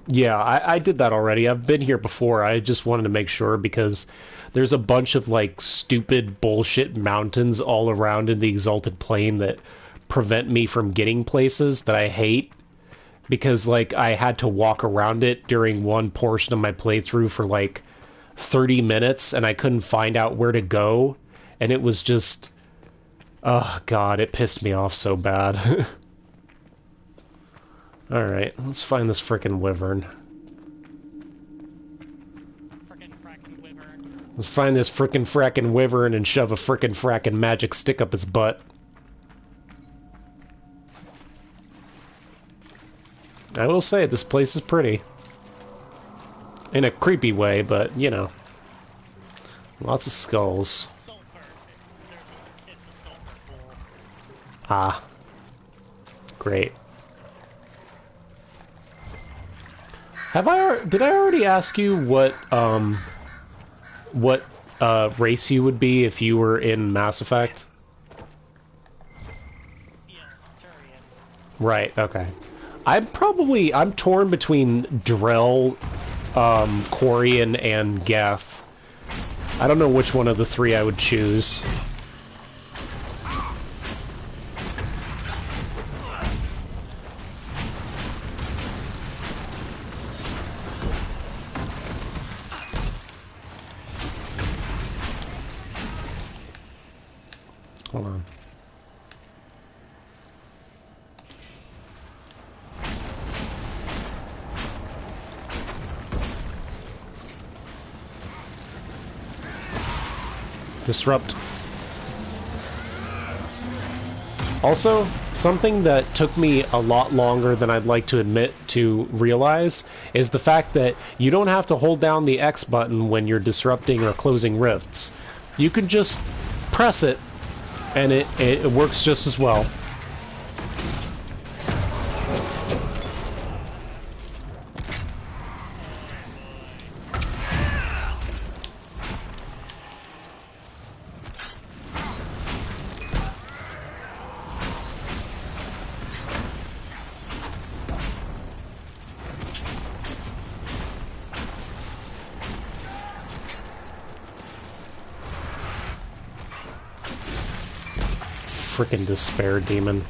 Yeah, I did that already. I've been here before. I just wanted to make sure because there's a bunch of, like, stupid bullshit mountains all around in the Exalted Plain that prevent me from getting places that I hate. Because, like, I had to walk around it during one portion of my playthrough for, like, 30 minutes, and I couldn't find out where to go. And it was just... Oh, God, it pissed me off so bad. Alright, let's find this frickin' wyvern. Let's find this frickin' wyvern and shove a frickin' magic stick up its butt. I will say, this place is pretty. In a creepy way, but, you know. Lots of skulls. Ah. Great. Did I already ask you what race you would be if you were in Mass Effect? Right, okay. I'm torn between Drell, Quarian, and Geth. I don't know which one of the three I would choose. Hold on. Disrupt. Also, something that took me a lot longer than I'd like to admit to realize is the fact that you don't have to hold down the X button when you're disrupting or closing rifts. You can just press it and it works just as well. Frickin' despair demon.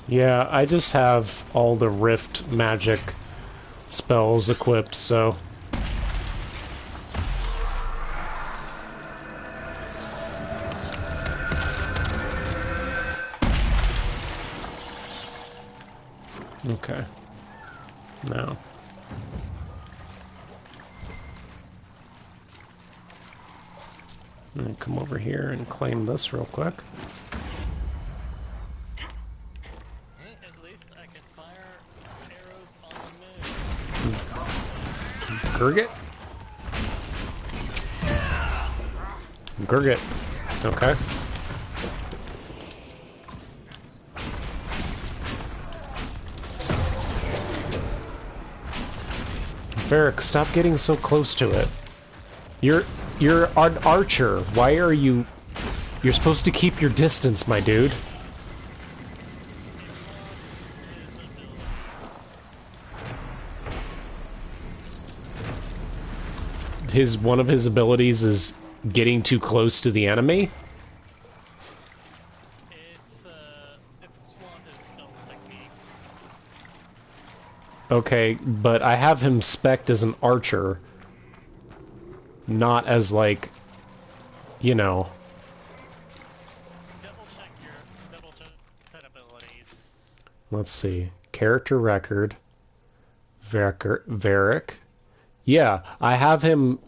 Yeah, I just have all the rift magic spells equipped, so... Okay. Now. I'm gonna come over here and claim this real quick. Gurgit? Gurgit. Okay. Varric, stop getting so close to it. You're an archer. Why are you... You're supposed to keep your distance, my dude. One of his abilities is getting too close to the enemy. It's one of his stealth techniques. Okay, but I have him spec'd as an archer, not as, like, you know... Double check set abilities. Let's see. Character record. Varric. Yeah, I have him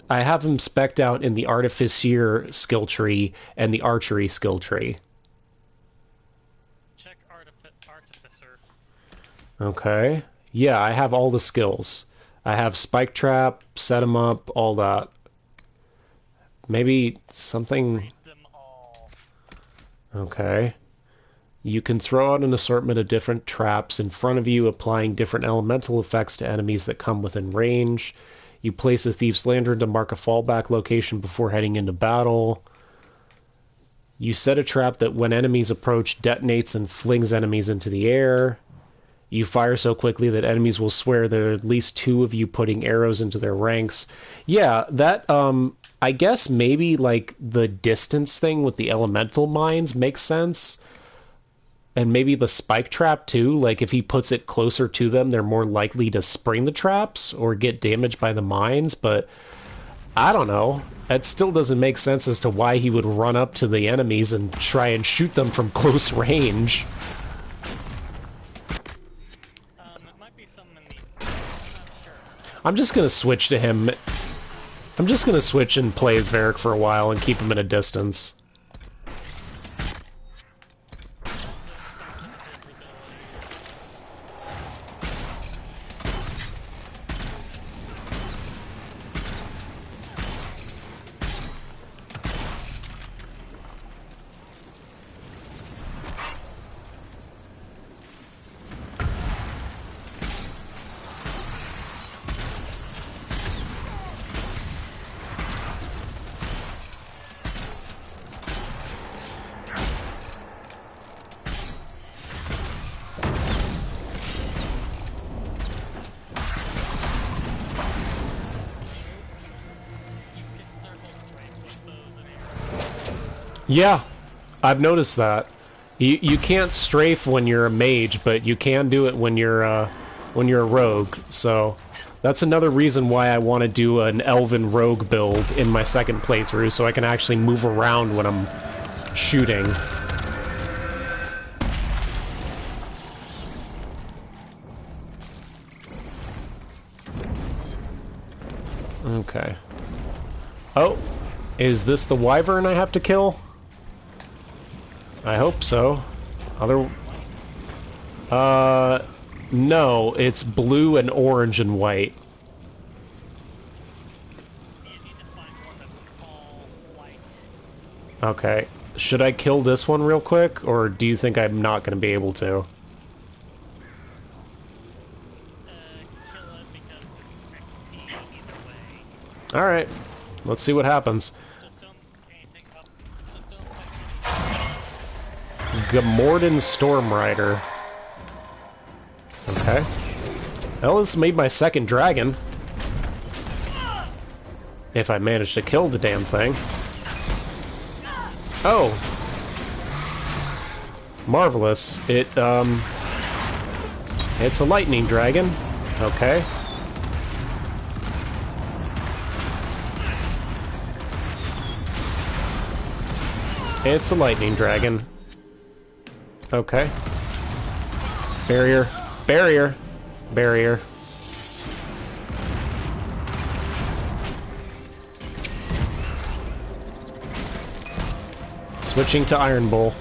spec'd out in the Artificier skill tree and the Archery skill tree. Check Artificer. Okay. Yeah, I have all the skills. I have Spike Trap, Set 'em Up, all that. Maybe something... Okay. You can throw out an assortment of different traps in front of you, applying different elemental effects to enemies that come within range. You place a Thief's Lantern to mark a fallback location before heading into battle. You set a trap that, when enemies approach, detonates and flings enemies into the air. You fire so quickly that enemies will swear there are at least 2 of you putting arrows into their ranks. Yeah, that, I guess maybe, like, the distance thing with the elemental mines makes sense. And maybe the spike trap, too. Like, if he puts it closer to them, they're more likely to spring the traps or get damaged by the mines. But, I don't know. That still doesn't make sense as to why he would run up to the enemies and try and shoot them from close range. I'm just going to switch to him. I'm just going to switch and play as Varric for a while and keep him at a distance. Yeah, I've noticed that. You can't strafe when you're a mage, but you can do it when you're a rogue. So that's another reason why I want to do an elven rogue build in my second playthrough, so I can actually move around when I'm shooting. Okay. Oh, is this the wyvern I have to kill? I hope so. No, it's blue and orange and white. Okay. Should I kill this one real quick, or do you think I'm not going to be able to? Alright. Let's see what happens. Gamorden Stormrider. Okay. Well, this made my second dragon. If I manage to kill the damn thing. Oh! Marvelous. It's a lightning dragon. Okay. It's a lightning dragon. Okay. Barrier. Barrier. Barrier. Switching to Iron Bull.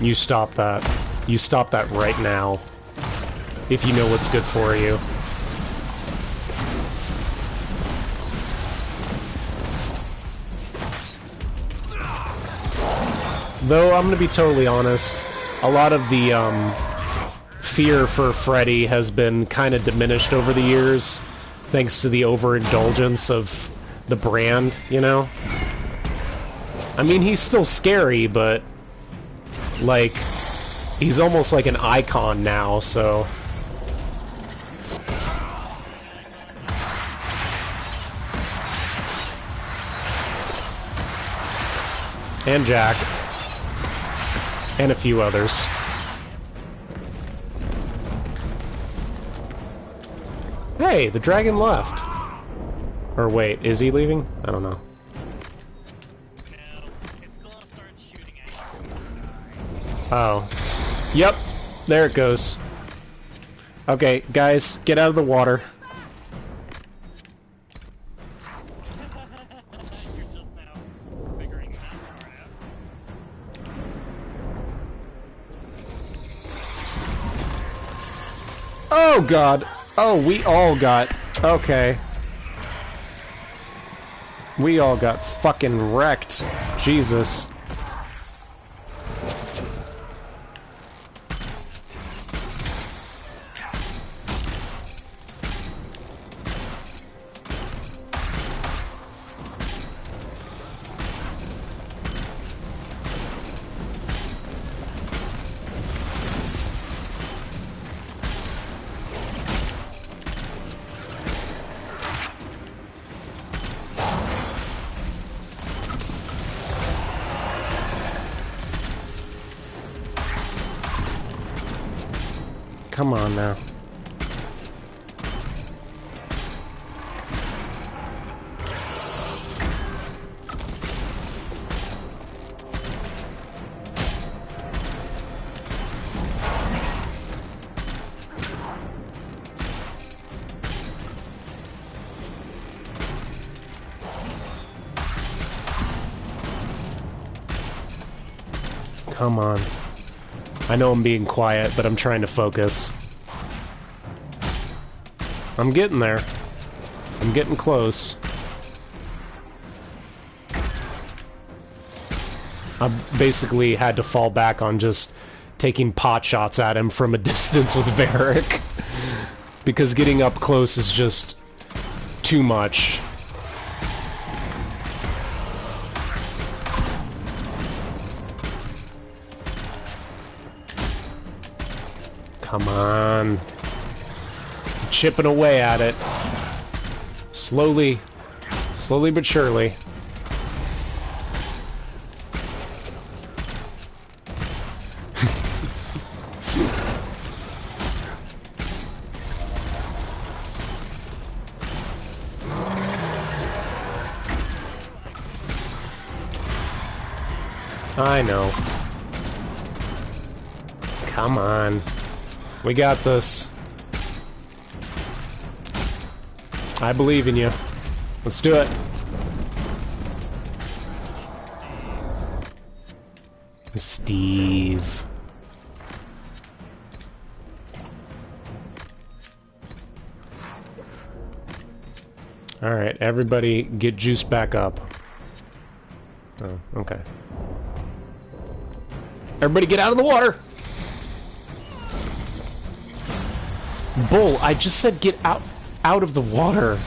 You stop that. You stop that right now. If you know what's good for you. Though, I'm gonna be totally honest, a lot of the, fear for Freddy has been kind of diminished over the years, thanks to the overindulgence of the brand, you know? I mean, he's still scary, but, like, he's almost like an icon now, so... And Jack. And a few others. Hey, the dragon left. Or wait, is he leaving? I don't know. Oh. Yep, there it goes. Okay, guys, get out of the water. Oh god! Oh, we all got... Okay. We all got fucking wrecked. Jesus. Come on now. Come on. I know I'm being quiet, but I'm trying to focus. I'm getting there. I'm getting close. I basically had to fall back on just taking pot shots at him from a distance with Varric. Because getting up close is just too much. Come on. Chipping away at it. Slowly. Slowly but surely. I know. Come on. We got this. I believe in you. Let's do it. Steve. Alright, everybody get juice back up. Oh, okay. Everybody get out of the water! Bull, I just said get out of the water.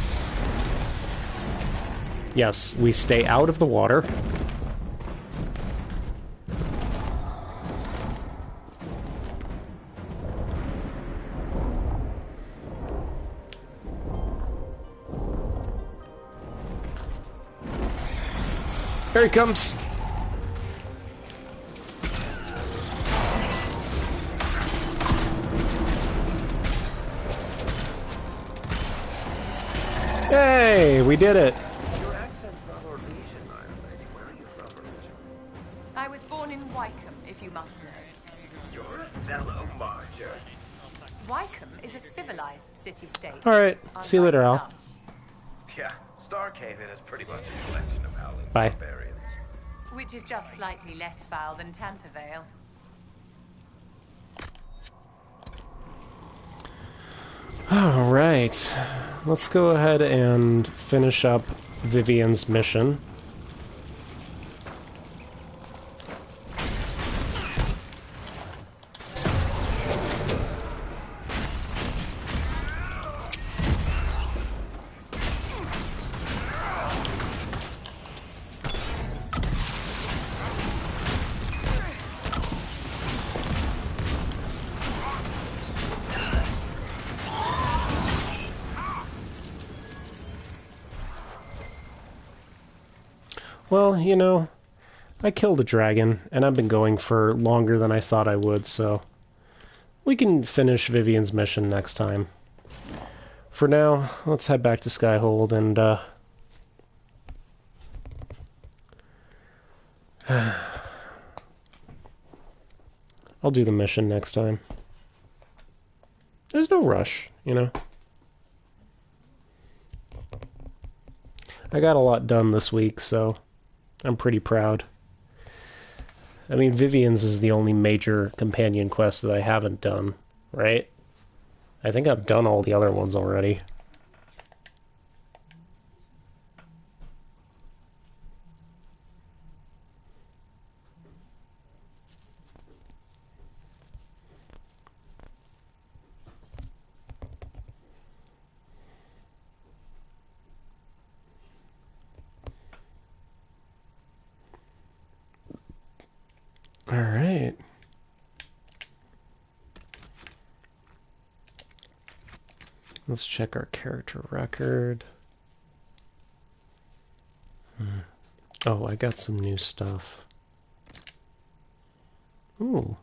Yes, we stay out of the water. Here he comes. Hey, we did it. Your accent's not Orlesian, Iron Lady. Where are you from originally? I was born in Wycombe, if you must know. You're a fellow marcher. Wycombe is a civilized city-state. Alright, see you later, Al. Yeah, Starkhaven is pretty much a collection of howling Bye. barbarians. Which is just slightly less foul than Tantervale. Alright. Let's go ahead and finish up Vivian's mission. Well, you know, I killed a dragon, and I've been going for longer than I thought I would, so we can finish Vivian's mission next time. For now, let's head back to Skyhold, and, I'll do the mission next time. There's no rush, you know? I got a lot done this week, so I'm pretty proud. I mean, Vivian's is the only major companion quest that I haven't done, right? I think I've done all the other ones already. All right. Let's check our character record. Oh, I got some new stuff. Ooh.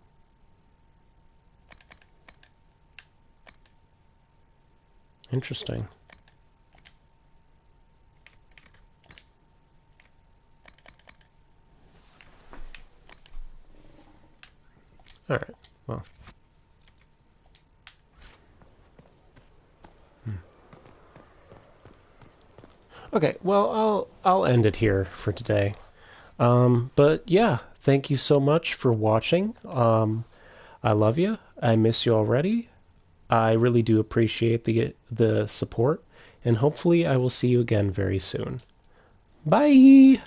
Interesting. All right. Well. Okay, well, I'll end it here for today. But yeah, thank you so much for watching. I love you. I miss you already. I really do appreciate the support, and hopefully I will see you again very soon. Bye!